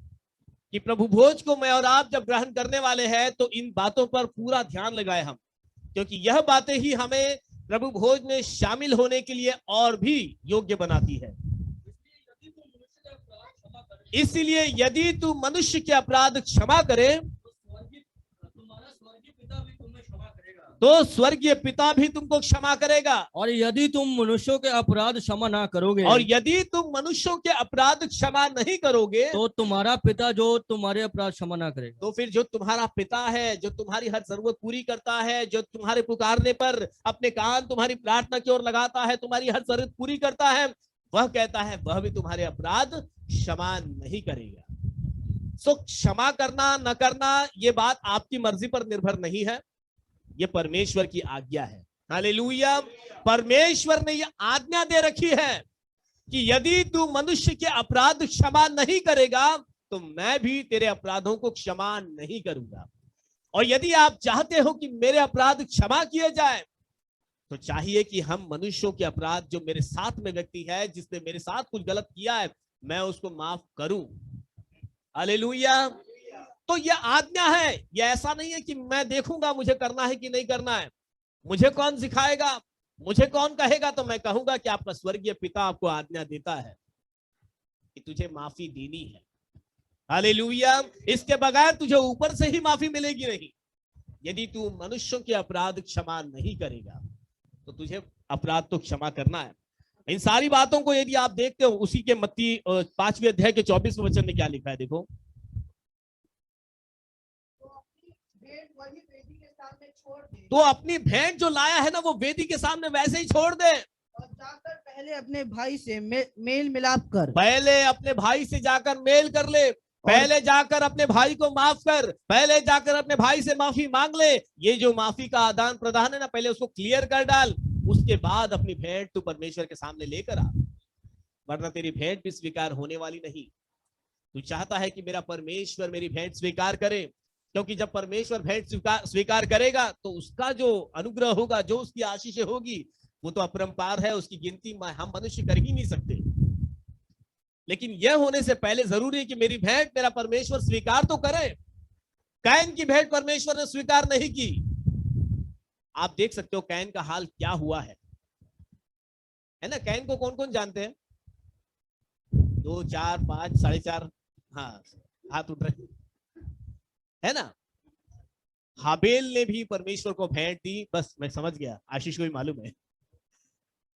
कि प्रभु भोज को मैं और आप जब ग्रहण करने वाले हैं तो इन बातों पर पूरा ध्यान लगाए हम, क्योंकि यह बातें ही हमें प्रभु भोज में शामिल होने के लिए और भी योग्य बनाती है। इसलिए यदि तू मनुष्य के अपराध क्षमा करे तो स्वर्गीय पिता भी तुमको क्षमा करेगा। और यदि तुम मनुष्यों के अपराध क्षमा ना करोगे, और यदि तुम मनुष्यों के अपराध क्षमा नहीं करोगे तो तुम्हारा पिता जो तुम्हारे अपराध क्षमा ना करेगा। तो फिर जो तुम्हारा पिता है, जो तुम्हारी हर जरूरत पूरी करता है, जो तुम्हारे पुकारने पर अपने कान तुम्हारी प्रार्थना की ओर लगाता है, तुम्हारी हर जरूरत पूरी करता है, वह कहता है वह भी तुम्हारे अपराध क्षमा नहीं करेगा। सो क्षमा करना न करना ये बात आपकी मर्जी पर निर्भर नहीं है, ये परमेश्वर की आज्ञा है। हालेलुया। परमेश्वर ने यह आज्ञा दे रखी है कि यदि तू मनुष्य के अपराध क्षमा नहीं करेगा तो मैं भी तेरे अपराधों को क्षमा नहीं करूंगा। और यदि आप चाहते हो कि मेरे अपराध क्षमा किए जाए तो चाहिए कि हम मनुष्यों के अपराध, जो मेरे साथ में व्यक्ति है जिसने मेरे साथ कुछ गलत किया है, मैं उसको माफ करूं। हालेलुया। तो यह आज्ञा है, यह ऐसा नहीं है कि मैं देखूंगा मुझे करना है कि नहीं करना है, मुझे कौन सिखाएगा, मुझे कौन कहेगा, तो मैं कहूंगा कि आपका स्वर्गीय पिता आपको आज्ञा देता है कि तुझे माफी देनी है। हालेलुया। इसके बगैर तुझे ऊपर से ही माफी मिलेगी नहीं। यदि तू मनुष्यों के अपराध क्षमा नहीं करेगा तो तुझे अपराध तो क्षमा करना है। इन सारी बातों को यदि आप देखते हो, उसी के मत्ती 5वें अध्याय के 24वें वचन में क्या लिखा है, देखो। तो अपनी भेंट जो लाया है ना, वो वेदी के सामने वैसे ही छोड़ दे और जाकर पहले अपने भाई से मेल मिलाप कर। पहले अपने भाई से जाकर मेल कर ले, पहले जाकर अपने भाई को माफ कर, पहले जाकर अपने भाई से माफी मांग ले। ये जो माफी का आदान प्रदान है ना, पहले उसको क्लियर कर डाल, उसके बाद अपनी भेंट तू परमेश्वर के सामने लेकर आ, वरना तेरी भेंट भी स्वीकार होने वाली नहीं। तू चाहता है कि मेरा परमेश्वर मेरी भेंट स्वीकार करे, क्योंकि जब परमेश्वर भेंट स्वीकार करेगा तो उसका जो अनुग्रह होगा, जो उसकी आशीष होगी, वो तो अपरंपार है, उसकी गिनती हम मनुष्य कर ही नहीं सकते। लेकिन यह होने से पहले जरूरी है कि मेरी भेंट मेरा परमेश्वर स्वीकार तो करे। कैन की भेंट परमेश्वर ने स्वीकार नहीं की। आप देख सकते हो कैन का हाल क्या हुआ है ना। कैन को कौन कौन जानते हैं? 2, 4, 5, 4.5, हाँ हाथ उठ रहे है ना। हाबेल ने भी परमेश्वर को भेंट दी, बस मैं समझ गया, आशीष को भी मालूम है।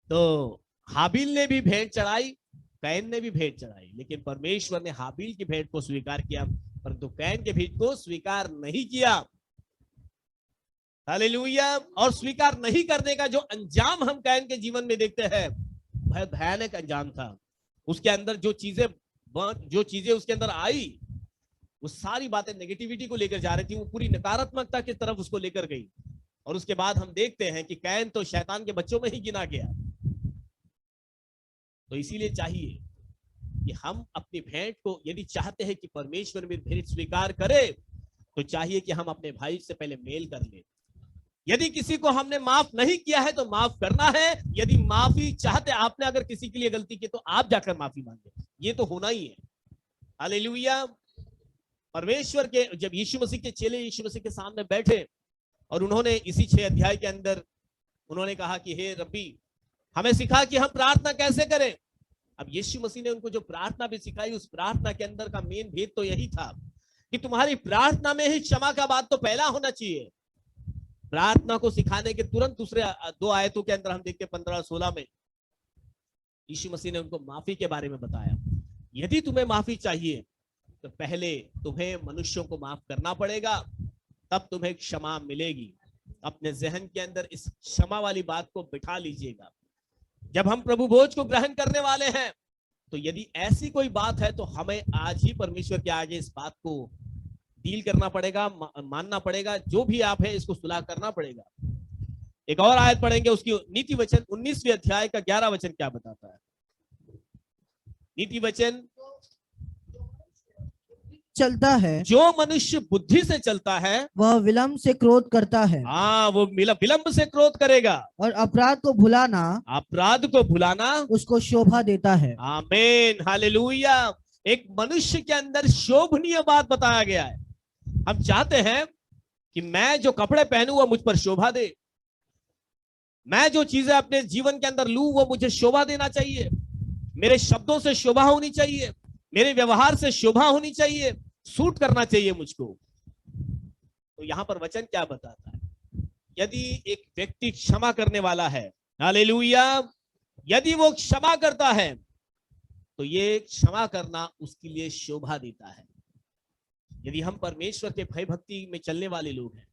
तो हाबिल ने भी भेंट चढ़ाई, कैन ने भी भेंट चढ़ाई, लेकिन परमेश्वर ने हाबिल की भेंट को स्वीकार किया, परंतु कैन के भेंट को स्वीकार नहीं किया। हालेलुया। और स्वीकार नहीं करने का जो अंजाम हम कैन के जीवन में देखते हैं, वह भयानक अंजाम था। उसके अंदर जो चीजें उसके अंदर आई, वो सारी बातें नेगेटिविटी को लेकर जा रही थी, वो पूरी नकारात्मकता की तरफ उसको लेकर गई। और उसके बाद हम देखते हैं कि कैन तो शैतान के बच्चों में ही गिना गया। तो इसीलिए चाहिए कि हम अपनी भेंट को, यदि चाहते हैं कि परमेश्वर मेरी भेंट स्वीकार करे, तो चाहिए कि हम अपने भाई से पहले मेल कर ले। यदि किसी को हमने माफ नहीं किया है तो माफ करना है। यदि माफी चाहते आपने अगर किसी के लिए गलती की तो आप जाकर माफी मांगे, ये तो होना ही है। हालेलुया। परमेश्वर के जब यीशु मसीह के चेले यीशु मसीह के सामने बैठे और उन्होंने इसी 6 अध्याय के अंदर उन्होंने कहा कि हे रब्बी, हमें सिखा कि हम प्रार्थना कैसे करें। अब यीशु मसीह ने उनको जो प्रार्थना भी सिखाई, उस प्रार्थना के अंदर का मेन भेद तो यही था कि तुम्हारी प्रार्थना में ही क्षमा का बात तो पहला होना चाहिए। प्रार्थना को सिखाने के तुरंत दूसरे 2 आयतों के अंदर हम देखते 15 और 16 में यीशु मसीह ने उनको माफी के बारे में बताया। यदि तुम्हें माफी चाहिए तो पहले तुम्हें मनुष्यों को माफ करना पड़ेगा, तब तुम्हें क्षमा मिलेगी। अपने जहन के अंदर इस क्षमा वाली बात को बिठा लीजिएगा। जब हम प्रभु भोज को ग्रहण करने वाले हैं तो यदि ऐसी कोई बात है तो हमें आज ही परमेश्वर के आगे इस बात को डील करना पड़ेगा, मानना पड़ेगा। जो भी आप है इसको सुलह करना पड़ेगा। एक और आयत पढ़ेंगे, उसकी नीति वचन 19वें अध्याय का 11 वचन क्या बताता है। नीति वचन चलता है, जो मनुष्य बुद्धि से चलता है वह विलंब से क्रोध करता है। हाँ, वो विलंब से क्रोध करेगा। और अपराध को भुलाना उसको शोभा देता है। आमीन, हालेलुया। एक मनुष्य के अंदर शोभनीय बात बताया गया है। हम चाहते हैं कि मैं जो कपड़े पहनूं वो मुझ पर शोभा दे, मैं जो चीजें अपने जीवन के अंदर लूं वो मुझे शोभा देना चाहिए, मेरे शब्दों से शोभा होनी चाहिए, मेरे व्यवहार से शोभा होनी चाहिए, सूट करना चाहिए मुझको। तो यहां पर वचन क्या बताता है? यदि एक व्यक्ति क्षमा करने वाला है, हालेलुया, यदि वो क्षमा करता है तो ये क्षमा करना उसके लिए शोभा देता है। यदि हम परमेश्वर के भय भक्ति में चलने वाले लोग हैं,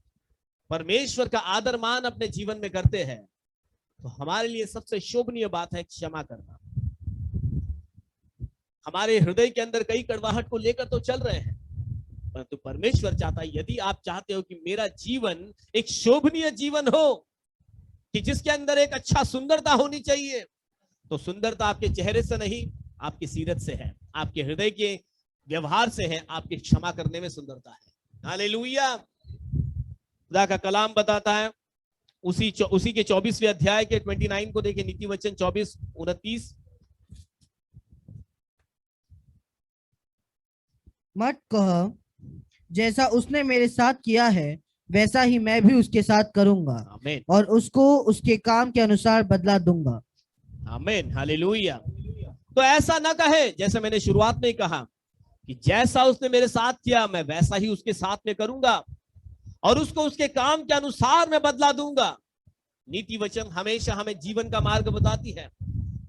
परमेश्वर का आदर मान अपने जीवन में करते हैं, तो हमारे लिए सबसे शोभनीय बात है क्षमा करना। हमारे हृदय के अंदर कई कड़वाहट को लेकर तो चल रहे हैं, परंतु परमेश्वर चाहता है, यदि आप चाहते हो कि मेरा जीवन एक शोभनीय जीवन हो, कि जिसके अंदर एक अच्छा सुंदरता होनी चाहिए, तो सुंदरता आपके चेहरे से नहीं, आपकी सीरत से है, आपके हृदय के व्यवहार से है, आपके क्षमा करने में सुंदरता है। हालेलुया। खुदा का कलाम बताता है उसी के 24वें अध्याय के 29 को देखिए, नीति वचन 24:29। मत कह, जैसा उसने मेरे साथ किया है वैसा ही मैं भी उसके साथ करूंगा, आमीन, और उसको उसके काम के अनुसार बदला दूंगा। आमीन, हालेलुया। तो ऐसा ना कहे, जैसे मैंने शुरुआत में कहा कि जैसा उसने मेरे साथ किया मैं वैसा ही उसके साथ में करूंगा और उसको उसके काम के अनुसार मैं बदला दूंगा। नीति वचन हमेशा हमें जीवन का मार्ग बताती है।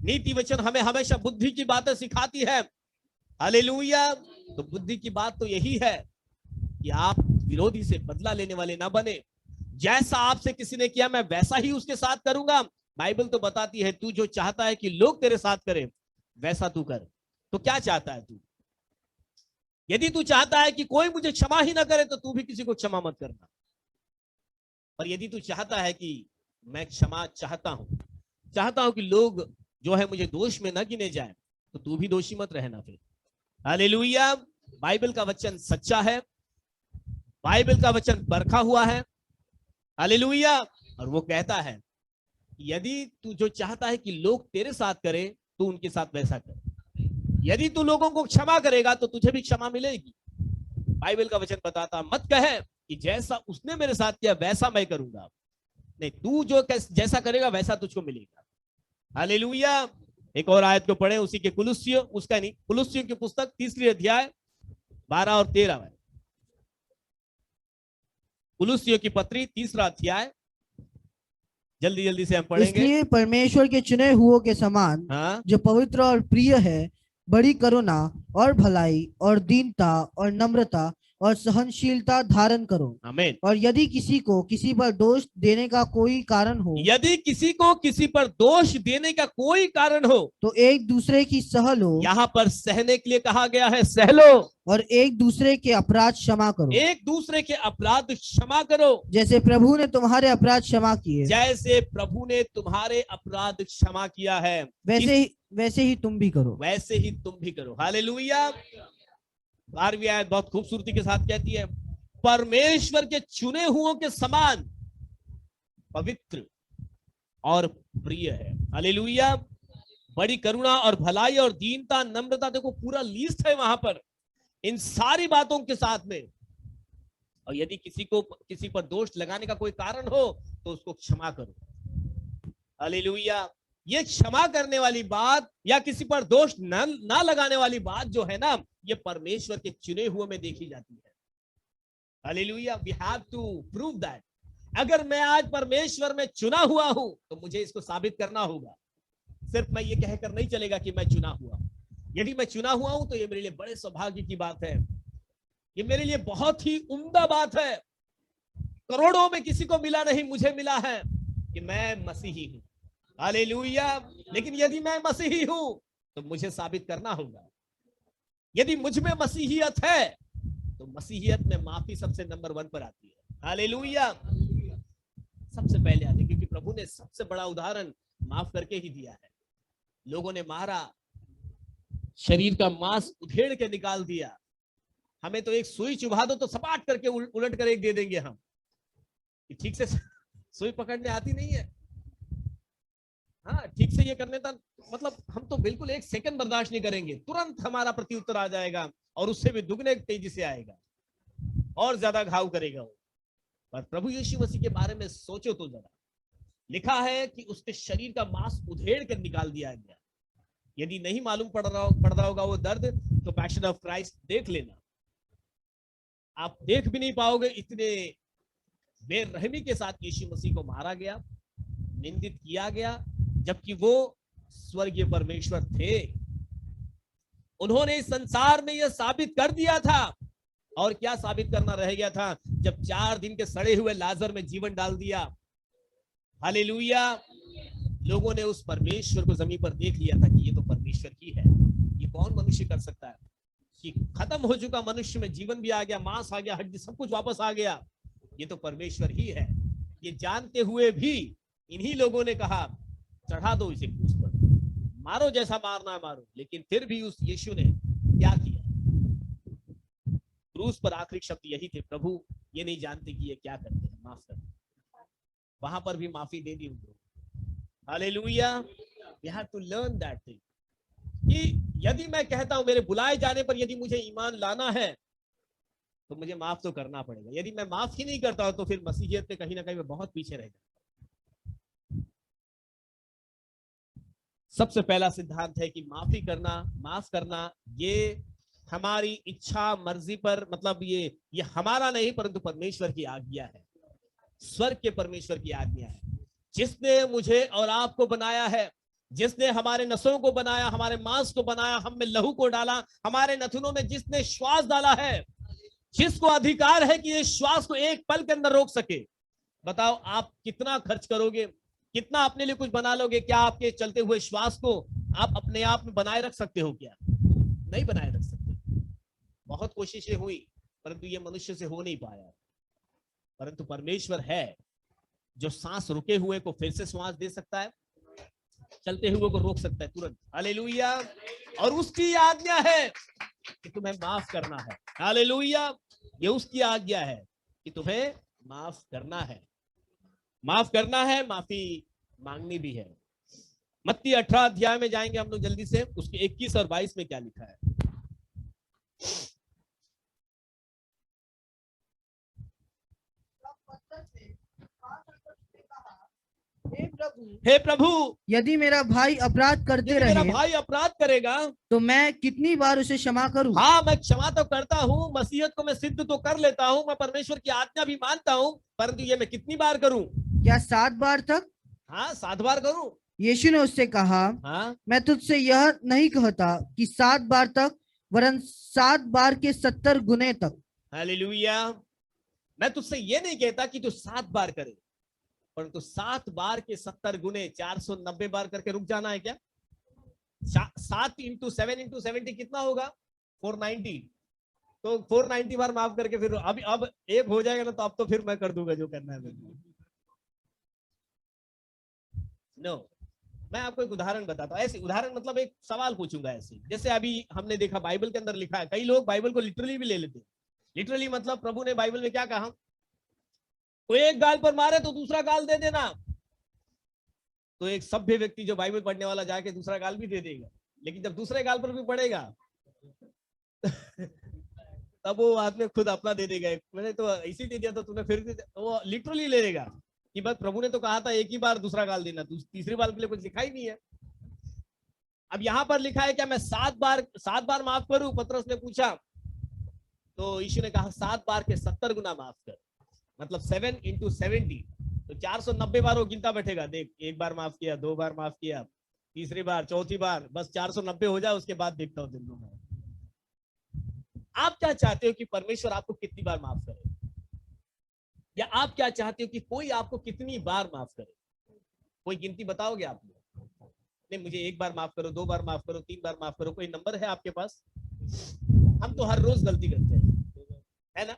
नीति वचन हमें हमेशा बुद्धि की बातें सिखाती है। हालेलुया। तो बुद्धि की बात तो यही है कि आप विरोधी से बदला लेने वाले ना बने। जैसा आपसे किसी ने किया मैं वैसा ही उसके साथ करूंगा। बाइबल तो बताती है, तू जो चाहता है कि लोग तेरे साथ करें वैसा तू कर। तो क्या चाहता है तू? यदि तू चाहता है कि कोई मुझे क्षमा ही ना करे तो तू भी किसी को क्षमा मत करना। और यदि तू चाहता है कि मैं क्षमा चाहता हूं कि लोग जो है मुझे दोष में न गिने जाए, तो तू भी दोषी मत रहना फिर। हालेलुया। बाइबल का वचन सच्चा है, बाइबल का वचन परखा हुआ है। हालेलुया। और वो कहता है यदि तू जो चाहता है कि लोग तेरे साथ करें तू उनके साथ वैसा कर। यदि तू लोगों को क्षमा करेगा तो तुझे भी क्षमा मिलेगी। बाइबल का वचन बताता, मत कहे कि जैसा उसने मेरे साथ किया वैसा मैं करूंगा। नहीं, तू जो जैसा करेगा वैसा तुझको मिलेगा। हालेलुया। एक और आयत को पढ़े, उसी के कुलुस्सियों की पुस्तक 3 अध्याय 12 और 13 में। कुलुस्सियों की पत्री 3 अध्याय, जल्दी से हम पढ़ेंगे। इसलिए परमेश्वर के चुने हुओं के समान, हाँ? जो पवित्र और प्रिय है, बड़ी करुणा और भलाई और दीनता और नम्रता और सहनशीलता धारण करो। आमीन। और यदि किसी को किसी पर दोष देने का कोई कारण हो, यदि किसी को किसी पर दोष देने का कोई कारण हो, तो एक दूसरे की सह लो। यहाँ पर सहने के लिए कहा गया है, सह लो। और एक दूसरे के अपराध क्षमा करो। एक दूसरे के अपराध क्षमा करो, जैसे प्रभु ने तुम्हारे अपराध क्षमा किए। जैसे प्रभु ने तुम्हारे अपराध क्षमा किया है वैसे ही तुम भी करो। वैसे ही तुम भी करो। हालेलुया। 12वीं आयत बहुत खूबसूरती के साथ कहती है, परमेश्वर के चुने हुओं के समान पवित्र और प्रिय है। हालेलुया। बड़ी करुणा और भलाई और दीनता, नम्रता, देखो पूरा लिस्ट है वहां पर इन सारी बातों के साथ में। और यदि किसी पर दोष लगाने का कोई कारण हो तो उसको क्षमा करो। हालेलुया। ये क्षमा करने वाली बात या किसी पर दोष ना लगाने वाली बात जो है ना, ये परमेश्वर के चुने हुए में देखी जाती है। Hallelujah. We have to prove that. अगर मैं आज परमेश्वर में चुना हुआ हूं तो मुझे इसको साबित करना होगा। सिर्फ मैं ये कहकर नहीं चलेगा कि मैं चुना हुआ हूं। यदि मैं चुना हुआ हूं तो ये मेरे लिए बड़े सौभाग्य की बात है। ये मेरे लिए बहुत ही उम्दा बात है। करोड़ों में किसी को मिला नहीं, मुझे मिला है कि मैं मसीही हूं। हालेलुया। लेकिन यदि मैं मसीही हूं तो मुझे साबित करना होगा। यदि मुझ में मसीहियत है तो मसीहियत में माफी सबसे नंबर 1 पर आती है। हालेलुया। सबसे पहले आती है, क्योंकि प्रभु ने सबसे बड़ा उदाहरण माफ करके ही दिया है। लोगों ने मारा, शरीर का मांस उधेड़ के निकाल दिया। हमें तो एक सुई चुभा दो तो सपाट करके उलट कर एक दे देंगे हम। ठीक से सुई पकड़ने आती नहीं है। हाँ, ठीक से ये करने का मतलब हम तो बिल्कुल एक सेकंड बर्दाश्त नहीं करेंगे, तुरंत हमारा प्रत्युत्तर आ जाएगा और उससे भी दुगने तेजी से आएगा और ज्यादा घाव करेगा वो। पर प्रभु यीशु मसीह के बारे में सोचो तो जरा, लिखा है कि उसके शरीर का मांस उधेड़ कर निकाल दिया गया। यदि नहीं मालूम पड़ रहा होगा वो दर्द, तो पैशन ऑफ क्राइस्ट देख लेना। आप देख भी नहीं पाओगे, इतने बेरहमी के साथ यीशु मसीह को मारा गया, निंदित किया गया, जबकि वो स्वर्गीय परमेश्वर थे। उन्होंने इस संसार में यह साबित कर दिया था। और क्या साबित करना रह गया था जब 4 दिन के सड़े हुए लाजर में जीवन डाल दिया। हालेलुया। लोगों ने उस परमेश्वर को जमीन पर देख लिया था कि ये तो परमेश्वर ही है। ये कौन मनुष्य कर सकता है कि खत्म हो चुका मनुष्य में जीवन भी आ गया, मांस आ गया, हड्डी सब कुछ वापस आ गया। ये तो परमेश्वर ही है। ये जानते हुए भी इन्हीं लोगों ने कहा चढ़ा दो इसे क्रूस पर, मारो जैसा मारना मारो। लेकिन फिर भी उस यीशु ने क्या किया? क्रूस पर आखिरी शब्द यही थे, प्रभु ये नहीं जानते कि ये क्या करते हैं, माफ कर। वहां पर भी माफी दे दी उनको। Hallelujah. We have to learn that thing कि यदि मैं कहता हूं मेरे बुलाए जाने पर यदि मुझे ईमान लाना है तो मुझे माफ तो करना पड़ेगा। यदि मैं माफ ही नहीं करता हूं तो फिर मसीहियत में कहीं ना कहीं मैं बहुत पीछे रह जाऊंगा। सबसे पहला सिद्धांत है कि माफ करना ये हमारी इच्छा मर्जी पर, मतलब ये हमारा नहीं परंतु परमेश्वर की आज्ञा है, स्वर्ग के परमेश्वर की आज्ञा है। जिसने मुझे और आपको बनाया है, जिसने हमारे नसों को बनाया, हमारे मांस को बनाया, हम में लहू को डाला, हमारे नथुनों में जिसने श्वास डाला है, जिसको अधिकार है कि ये श्वास को एक पल के अंदर रोक सके। बताओ आप कितना खर्च करोगे, कितना अपने लिए कुछ बना लोगे? क्या आपके चलते हुए श्वास को आप अपने आप में बनाए रख सकते हो? क्या नहीं बनाए रख सकते। बहुत कोशिशें हुई परंतु ये मनुष्य से हो नहीं पाया। परंतु परमेश्वर है जो सांस रुके हुए को फिर से श्वास दे सकता है, चलते हुए को रोक सकता है तुरंत। हालेलुया। और उसकी आज्ञा है कि तुम्हें माफ करना है। हालेलुया। ये उसकी आज्ञा है कि तुम्हें माफ करना है। माफ करना है, माफी मांगनी भी है। मत्ती 18 अध्याय में जाएंगे हम लोग जल्दी से, उसके 21 और 22 में क्या लिखा है। हे प्रभु, यदि मेरा भाई अपराध करते रहे, मेरा भाई अपराध करेगा तो मैं कितनी बार उसे क्षमा करूं? हाँ, मैं क्षमा तो करता हूँ, मसीहत को मैं सिद्ध तो कर लेता हूँ, मैं परमेश्वर की आज्ञा भी मानता हूँ, परंतु ये मैं कितनी बार करूं? क्या 7 बार तक? हाँ, 7 बार करूं। यीशु ने उससे कहा, हाँ? मैं तुझसे यह नहीं कहता कि 7 बार तक, वरन 7 बार के 70 गुने तक। हालेलुया। मैं तुझसे ये नहीं कहता कि तू 7 बार करे, परंतु 7 बार के 70 गुने 490 बार करके रुक जाना है क्या? 7 × 7 × 70 कितना होगा? 490। तो 490 बार माफ करके फिर अब एक हो जाएगा ना, तो अब तो फिर मैं कर दूंगा जो करना है। नो, मैं आपको एक उदाहरण बताता हूँ। ऐसे उदाहरण मतलब एक सवाल पूछूंगा ऐसे, जैसे अभी हमने देखा बाइबल के अंदर लिखा है। कई लोग बाइबल को लिटरली भी ले लेते हैं। लिटरली मतलब प्रभु ने बाइबल में क्या कहा? कोई एक गाल पर मारे तो दूसरा गाल दे देना। तो एक सभ्य व्यक्ति जो बाइबल पढ़ने वाला जाके दूसरा गाल भी दे देगा, लेकिन जब दूसरे गाल पर भी पड़ेगा तब वो आदमी खुद अपना दे देगा। मैंने तो इसी दे दिया था, तूने फिर दे दिया। तो वो लिटरली ले लेगा कि बस प्रभु ने तो कहा था एक ही बार दूसरा गाल देना, तीसरी बार के लिए कुछ लिखा ही नहीं है। अब यहाँ पर लिखा है क्या मैं 7 बार माफ करूं? पतरस ने पूछा, तो यीशु ने कहा 7 बार के 70 गुना माफ कर, मतलब 7 into 70, तो 490 बार वो गिनता बैठेगा। देख, एक बार माफ किया, 2 बार माफ किया, तीसरी बार, चौथी बार, बस 490 हो जाए, उसके बाद देखता हूँ दिन में। आप क्या चाहते हो कि परमेश्वर आपको कितनी बार माफ करे, या आप क्या चाहते हो कि कोई आपको कितनी बार माफ करे? कोई गिनती बताओगे आप? नहीं, मुझे 1 बार माफ करो, 2 बार माफ करो, 3 बार माफ करो, कोई नंबर है आपके पास? हम तो हर रोज गलती करते हैं, है ना?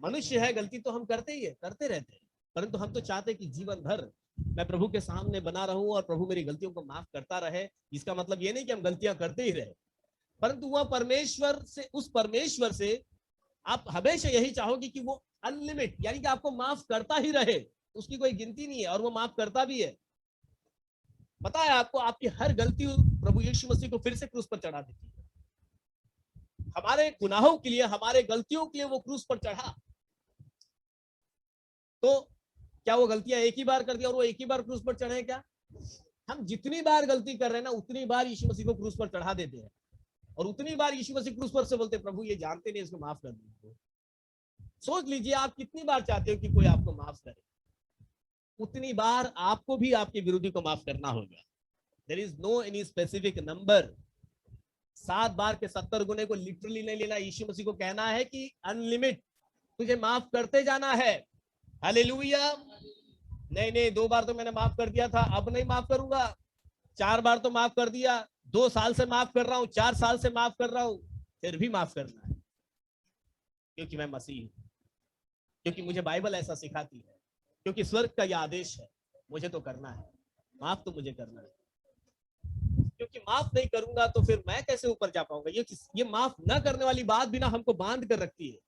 मनुष्य है, गलती तो हम करते ही है, करते रहते हैं, परंतु हम तो चाहते हैं कि जीवन भर मैं प्रभु के सामने बना रहूं और प्रभु मेरी गलतियों को माफ करता रहे। इसका मतलब ये नहीं कि हम गलतियां करते ही रहे, परंतु वह उस परमेश्वर से आप हमेशा यही चाहोगे कि वो अनलिमिट, यानी कि आपको माफ करता ही रहे, उसकी कोई गिनती नहीं है, और वो माफ करता भी है। पता है आपको, आपकी हर गलती प्रभु यीशु मसीह को फिर से क्रूस पर चढ़ा देती है। हमारे गुनाहों के लिए, हमारे गलतियों के लिए वो क्रूस पर चढ़ा। तो क्या वो गलतियां एक ही बार कर दी और वो एक ही बार क्रूस पर चढ़े? क्या हम जितनी बार गलती कर रहे हैं ना, उतनी बार यीशु मसीह को क्रूस पर चढ़ा देते हैं, और उतनी बार यीशु मसीह क्रूस पर से बोलते, प्रभु ये जानते नहीं, इसको माफ कर दीजिए। सोच लीजिए, आप कितनी बार चाहते हो कि कोई आपको माफ करे, उतनी बार आपको भी आपके विरोधी को माफ करना होगा। There is no any specific number. 7 बार के 70 गुने को लिटरली नहीं लेना। यीशु मसीह को कहना है कि अनलिमिट तुझे माफ करते जाना है। हालेलुया। नहीं, 2 बार तो मैंने माफ कर दिया था, अब नहीं माफ करूंगा। 4 बार तो माफ कर दिया, 2 साल से माफ कर रहा हूं, 4 साल से माफ कर रहा हूं, फिर भी माफ करना है, क्योंकि मैं मसीह हूं, क्योंकि मुझे बाइबल ऐसा सिखाती है, क्योंकि स्वर्ग का यह आदेश है, मुझे तो करना है, माफ तो मुझे करना है। क्योंकि माफ नहीं करूंगा तो फिर मैं कैसे ऊपर जा पाऊंगा? ये माफ न करने वाली बात भी ना हमको बांध कर रखती है।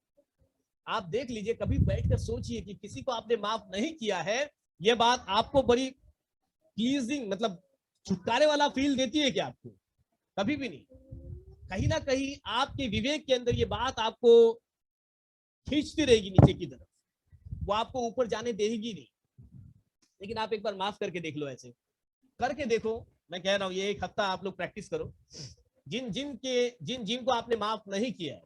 आप देख लीजिए, कभी बैठकर सोचिए कि किसी को आपने माफ नहीं किया है, यह बात आपको बड़ी प्लीजिंग, मतलब छुटकारे वाला फील देती है क्या आपको? कभी भी नहीं। कहीं ना कहीं आपके विवेक के अंदर ये बात आपको खींचती रहेगी नीचे की तरफ, वो आपको ऊपर जाने देगी नहीं। लेकिन आप एक बार माफ करके देख लो, ऐसे करके देखो। मैं कह रहा हूं, ये 1 हफ्ता आप लोग प्रैक्टिस करो। जिन को आपने माफ नहीं किया है,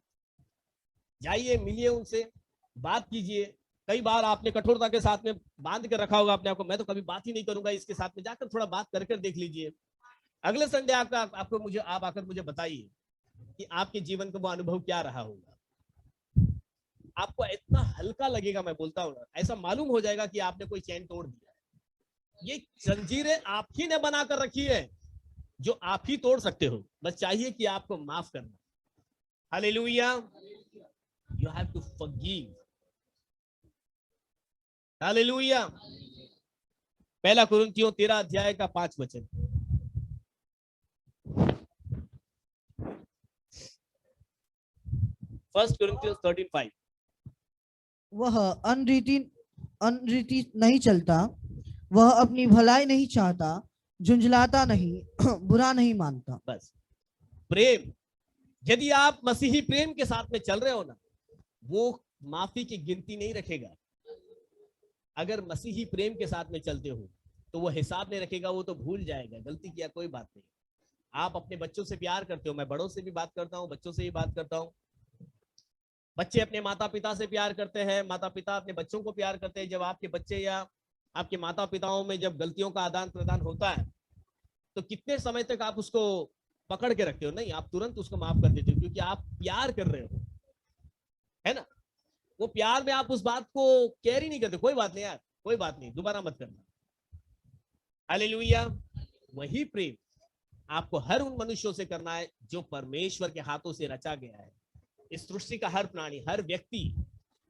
जाइए, मिलिए उनसे, बात कीजिए। कई बार आपने कठोरता के साथ में बांध कर रखा होगा अपने आप को, मैं तो कभी बात ही नहीं करूंगा इसके साथ में, जाकर थोड़ा बात कर देख लीजिए। अगले संडे आप आकर मुझे बताइए कि आपके जीवन का वो अनुभव क्या रहा होगा। आपको इतना हल्का लगेगा, मैं बोलता हूँ, ऐसा मालूम हो जाएगा कि आपने कोई चैन तोड़ दिया है। ये जंजीरें आप ही ने बनाकर रखी है, जो आप ही तोड़ सकते हो, बस चाहिए कि आपको माफ करना। Hallelujah. You have to forgive. Hallelujah. 1 कुरिन्थियों 13 अध्याय का 5 वचन। फर्स्ट कुरिन्थियों 13:5। वह अनरीति नहीं चलता, वह अपनी भलाई नहीं चाहता, झुंझलाता नहीं, बुरा नहीं मानता। बस प्रेम, यदि आप मसीही प्रेम के साथ में चल रहे हो ना, वो माफी की गिनती नहीं रखेगा। अगर मसीही प्रेम के साथ में चलते हो तो वो हिसाब नहीं रखेगा, वो तो भूल जाएगा, गलती किया कोई बात नहीं। आप अपने बच्चों से प्यार करते हो, मैं बड़ों से भी बात करता हूँ, बच्चों से ही बात करता हूँ। बच्चे अपने माता पिता से प्यार करते हैं, माता पिता अपने बच्चों को प्यार करते हैं। जब आपके बच्चे या आपके माता पिताओं में जब गलतियों का आदान प्रदान होता है, तो कितने समय तक आप उसको पकड़ के रखते हो? नहीं, आप तुरंत उसको माफ कर देते हो, क्योंकि आप प्यार कर रहे हो, है ना? वो प्यार में आप उस बात को केयर ही नहीं करते, कोई बात नहीं यार, कोई बात नहीं, दोबारा मत करना। हालेलुया। वही प्रेम आपको हर उन मनुष्यों से करना है जो परमेश्वर के हाथों से रचा गया है। इस सृष्टि का हर प्राणी, हर व्यक्ति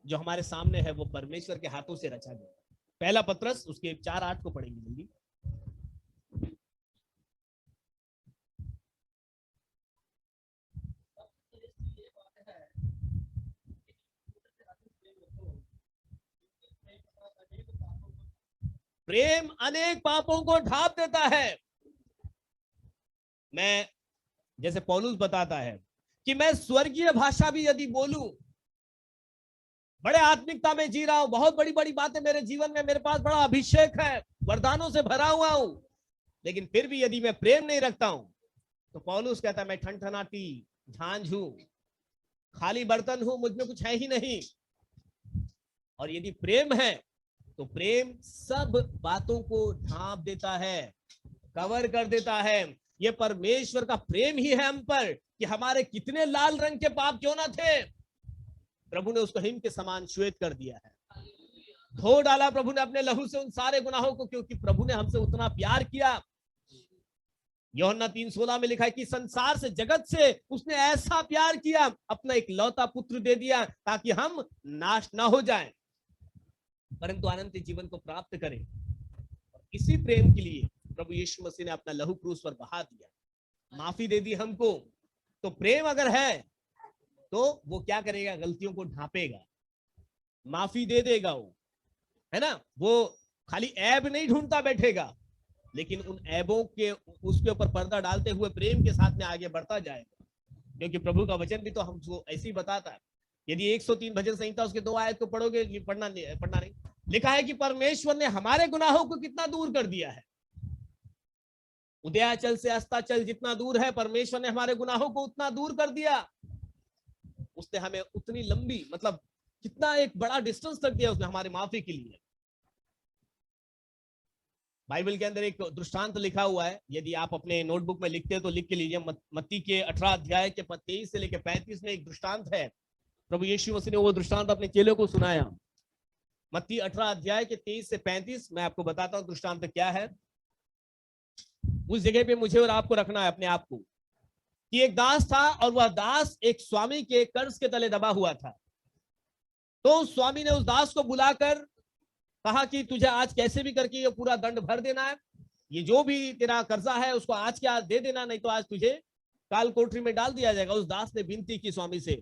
जो हमारे सामने है, वो परमेश्वर के हाथों से रचा गया है। 1 पतरस उसके 4:8 को पढ़ेंगे जल्दी। प्रेम अनेक पापों को ढांप देता है। मैं जैसे पौलुस बताता है कि मैं स्वर्गीय भाषा भी यदि बोलूं, बड़े आत्मिकता में जी रहा हूं, बहुत बड़ी बड़ी बातें मेरे जीवन में, मेरे पास बड़ा अभिषेक है, वरदानों से भरा हुआ हूं, लेकिन फिर भी यदि मैं प्रेम नहीं रखता हूं, तो पौलुस कहता है मैं ठनठनाती झांझ हूं, खाली बर्तन हूं, मुझ में कुछ है ही नहीं। और यदि प्रेम है तो प्रेम सब बातों को ढांप देता है, कवर कर देता है। ये परमेश्वर का प्रेम ही है हम पर कि हमारे कितने लाल रंग के पाप क्यों ना थे, प्रभु ने उसको हिम के समान श्वेत कर दिया है, धो डाला प्रभु ने अपने लहू से उन सारे गुनाहों को, क्योंकि प्रभु ने हमसे उतना प्यार किया। यूहन्ना 3:16 में लिखा है कि संसार से, जगत से उसने ऐसा प्यार किया, अपना एक लौता पुत्र दे दिया ताकि हम नाश ना हो जाएं परंतु अनंत जीवन को प्राप्त करें। और इसी प्रेम के लिए प्रभु यीशु मसीह ने अपना लहू क्रूस पर बहा दिया, माफी दे दी हमको। तो प्रेम अगर है तो वो क्या करेगा, गलतियों को ढांपेगा, माफी दे देगा, वो है ना, वो खाली ऐब नहीं ढूंढता बैठेगा, लेकिन उन ऐबों के उसके ऊपर पर्दा डालते हुए प्रेम के साथ में आगे बढ़ता जाएगा। क्योंकि प्रभु का वचन भी तो हमको ऐसे ही बताता है। यदि 103 भजन संहिता उसके 2 आयत को पढ़ोगे, पढ़ना नहीं, लिखा है कि परमेश्वर ने हमारे गुनाहों को कितना दूर कर दिया है। उदयाचल से अस्ताचल जितना दूर है, परमेश्वर ने हमारे गुनाहों को उतना दूर कर दिया। उसने हमें उतनी लंबी, मतलब कितना एक बड़ा डिस्टेंस तक दिया उसने हमारी माफी के लिए। बाइबल के अंदर एक दृष्टांत लिखा हुआ है, यदि आप अपने नोटबुक में लिखते हैं तो लिख के लीजिए। मत्ती के 18 अध्याय के 23 से लेकर 35 में एक दृष्टांत है। प्रभु यीशु मसीह ने वो दृष्टांत अपने चेलों को सुनाया। मत्ती 18 अध्याय के 23 से 35 मैं आपको बताता हूँ दृष्टांत क्या है। उस जगह पे मुझे और आपको रखना है अपने आप को, कि एक दास था और वह दास एक स्वामी के कर्ज के तले दबा हुआ था। तो उस स्वामी ने उस दास को बुलाकर कहा कि तुझे आज कैसे भी करके ये पूरा दंड भर देना है, ये जो भी तेरा कर्जा है उसको आज के आज दे देना, नहीं तो आज तुझे काल कोठरी में डाल दिया जाएगा। उस दास ने विनती की स्वामी से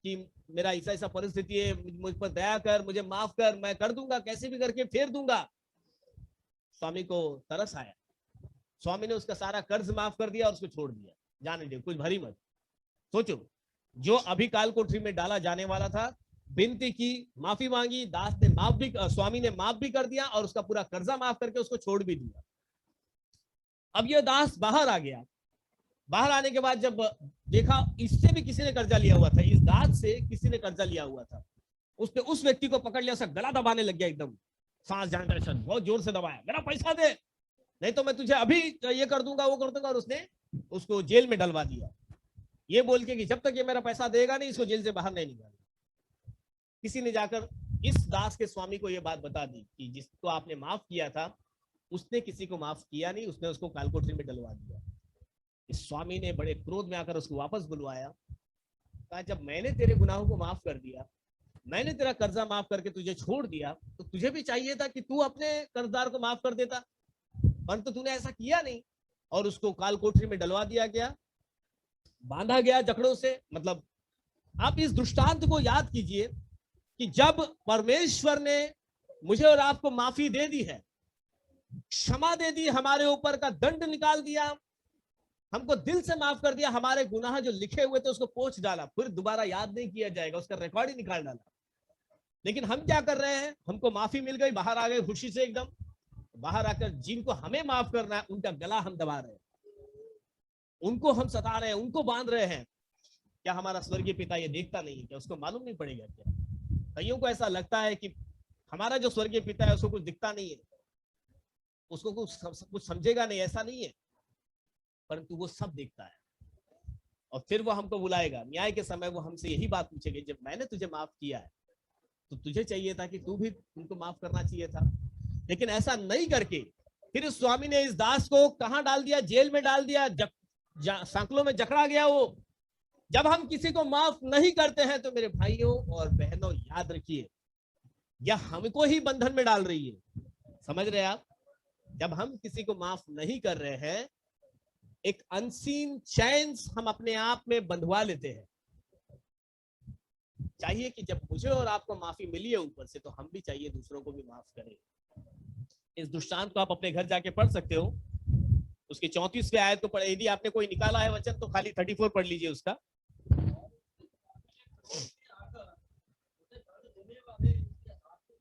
कि मेरा ऐसा ऐसा परिस्थिति है, मुझ पर दया कर, मुझे माफ कर, मैं कर दूंगा, कैसे भी करके फेर दूंगा। स्वामी को तरस आया, स्वामी ने उसका सारा कर्ज माफ कर दिया और उसको छोड़ दिया, जाने दे, कुछ भरी मत। सोचो, जो अभी काल कोठरी में डाला जाने वाला था, विनती की, माफी मांगी, दास ने माफ भी, स्वामी ने माफ भी कर दिया और उसका पूरा कर्जा माफ करके उसको छोड़ भी दिया। अब यह दास बाहर आ गया। बाहर आने के बाद जब देखा इससे भी किसी ने कर्जा लिया हुआ था, इस दास से किसी ने कर्जा लिया हुआ था, उसने उस व्यक्ति को पकड़ लिया, उसका गला दबाने लग गया, एकदम सांस जाने दर्शन बहुत जोर से दबाया, मेरा पैसा दे नहीं तो मैं तुझे अभी ये कर दूंगा, वो कर दूंगा। और उसने उसको जेल में डलवा दिया, ये बोल के कि जब तक ये मेरा पैसा देगा नहीं, इसको जेल से बाहर नहीं निकालना। किसी ने जाकर इस दास के स्वामी को ये बात बता दी कि जिसको आपने माफ किया था उसने किसी को माफ किया नहीं, उसने उसको काल कोठरी में डलवा दिया। इस स्वामी ने बड़े क्रोध में आकर उसको वापस बुलवाया, कहा जब मैंने तेरे गुनाहों को माफ कर दिया, मैंने तेरा कर्जा माफ करके तुझे छोड़ दिया, तो तुझे भी चाहिए था कि तू अपने कर्जदार को माफ कर देता, परंतु तूने ऐसा किया नहीं और उसको काल कोठरी में डलवा दिया गया, बांधा गया जकड़ों से। मतलब आप इस दृष्टांत को याद कीजिए कि जब परमेश्वर ने मुझे और आपको माफी दे दी है, क्षमा दे दी, हमारे ऊपर का दंड निकाल दिया, हमको दिल से माफ कर दिया, हमारे गुनाह जो लिखे हुए थे उसको पोंछ डाला, फिर दोबारा याद नहीं किया जाएगा, उसका रिकॉर्ड ही निकाल डाला। लेकिन हम क्या कर रहे हैं, हमको माफी मिल गई, बाहर आ गए खुशी से एकदम, बाहर आकर जिनको हमें माफ करना है उनका गला हम दबा रहे हैं, उनको हम सता रहे हैं, उनको बांध रहे हैं। क्या हमारा स्वर्गीय पिता ये देखता नहीं है क्या? उसको मालूम नहीं पड़ेगा क्या? कईयों को ऐसा लगता है कि हमारा जो स्वर्गीय पिता है उसको कुछ दिखता नहीं है, उसको कुछ समझेगा नहीं, ऐसा नहीं है, परंतु वो सब देखता है। और फिर वो हमको बुलाएगा न्याय के समय, वो हमसे यही बात पूछेगा, जब मैंने तुझे माफ किया है तो तुझे चाहिए था कि तू भी उनको माफ करना चाहिए था। लेकिन ऐसा नहीं करके फिर इस स्वामी ने इस दास को कहां डाल दिया, जेल में डाल दिया, सांकलों में जकड़ा गया वो। जब हम किसी को माफ नहीं करते हैं तो मेरे भाइयों और बहनों याद रखिए, यह हमको ही बंधन में डाल रही है। समझ रहे आप? जब हम किसी को माफ नहीं कर रहे हैं, एक अनसीन चैन्स हम अपने आप में बंधवा लेते हैं। चाहिए कि जब मुझे और आपको माफी मिली है ऊपर से, तो हम भी चाहिए दूसरों को भी माफ करें। इस दृष्टांत को आप अपने घर जाके पढ़ सकते हो। उसकी 34वीं आयत को पढ़े। यदि आपने कोई निकाला है वचन तो खाली 34 पढ़ लीजिए उसका।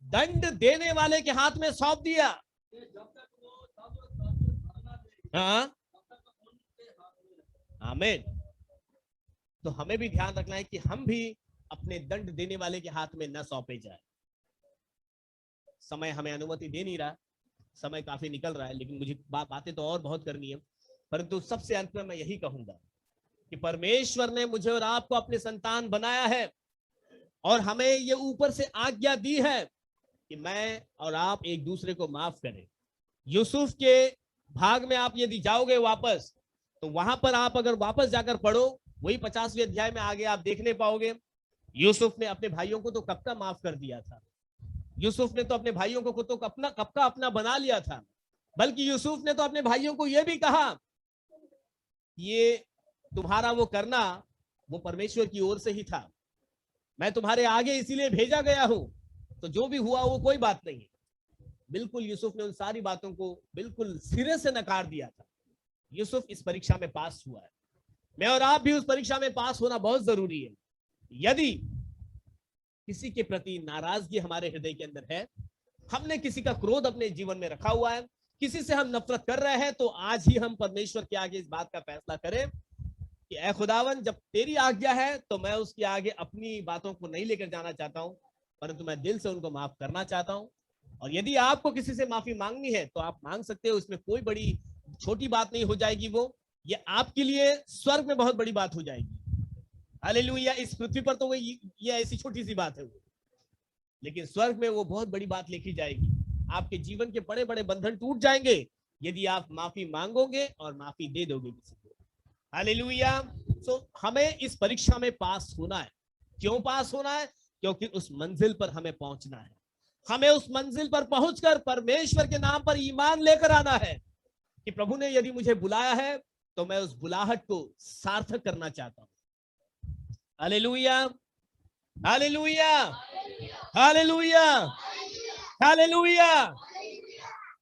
दंड देने वाले के हाथ में सौंप दिया। हाँ, आमीन। तो हमें भी ध्यान रखना है कि हम भी अपने दंड देने वाले के हाथ में न सौंपे जाए। समय हमें अनुमति दे नहीं रहा, समय काफी निकल रहा है, लेकिन मुझे बातें तो और बहुत करनी है, परंतु सबसे अंत में मैं यही कहूंगा कि परमेश्वर ने मुझे और आपको अपने संतान बनाया है और हमें ये ऊपर से आज्ञा दी है कि मैं और आप एक दूसरे को माफ करें। यूसुफ के भाग में आप यदि जाओगे वापस, तो वहां पर आप अगर वापस जाकर पढ़ो, वही 50वें अध्याय में आगे आप देखने पाओगे, यूसुफ ने अपने भाइयों को तो कब का माफ कर दिया था। यूसुफ ने तो अपने भाइयों को तो कब का अपना बना लिया था। बल्कि यूसुफ ने तो अपने भाइयों को यह भी कहा, ये तुम्हारा वो करना वो परमेश्वर की ओर से ही था, मैं तुम्हारे आगे इसीलिए भेजा गया हूं, तो जो भी हुआ वो कोई बात नहीं है। बिल्कुल यूसुफ ने उन सारी बातों को बिल्कुल सिरे से नकार दिया था। यूसुफ इस परीक्षा में पास हुआ है। मैं और आप भी उस परीक्षा में पास होना बहुत जरूरी है। यदि किसी के प्रति नाराजगी हमारे हृदय के अंदर है, हमने किसी का क्रोध अपने जीवन में रखा हुआ है, किसी से हम नफरत कर रहे हैं, तो आज ही हम परमेश्वर के आगे इस बात का फैसला करें कि ऐ खुदावन, जब तेरी आज्ञा है तो मैं उसके आगे अपनी बातों को नहीं लेकर जाना चाहता हूं, परंतु मैं दिल से उनको माफ करना चाहता हूं। और यदि आपको किसी से माफी मांगनी है तो आप मांग सकते हो, इसमें कोई बड़ी छोटी बात नहीं हो जाएगी। वो ये आपके लिए स्वर्ग में बहुत बड़ी बात हो जाएगी। हालेलुया। इस पृथ्वी पर तो ये ऐसी छोटी सी बात है वो, लेकिन स्वर्ग में वो बहुत बड़ी बात लिखी जाएगी। आपके जीवन के बड़े बड़े बंधन टूट जाएंगे यदि आप माफी मांगोगे और माफी दे दोगे किसी को। हालेलुया। सो हमें इस परीक्षा में पास होना है। क्यों पास होना है? क्योंकि उस मंजिल पर हमें पहुंचना है। हमें उस मंजिल पर पहुंचकर परमेश्वर के नाम पर ईमान लेकर आना है कि प्रभु ने यदि मुझे बुलाया है तो मैं उस बुलाहट को सार्थक करना चाहता हूं। Hallelujah, hallelujah, hallelujah, hallelujah.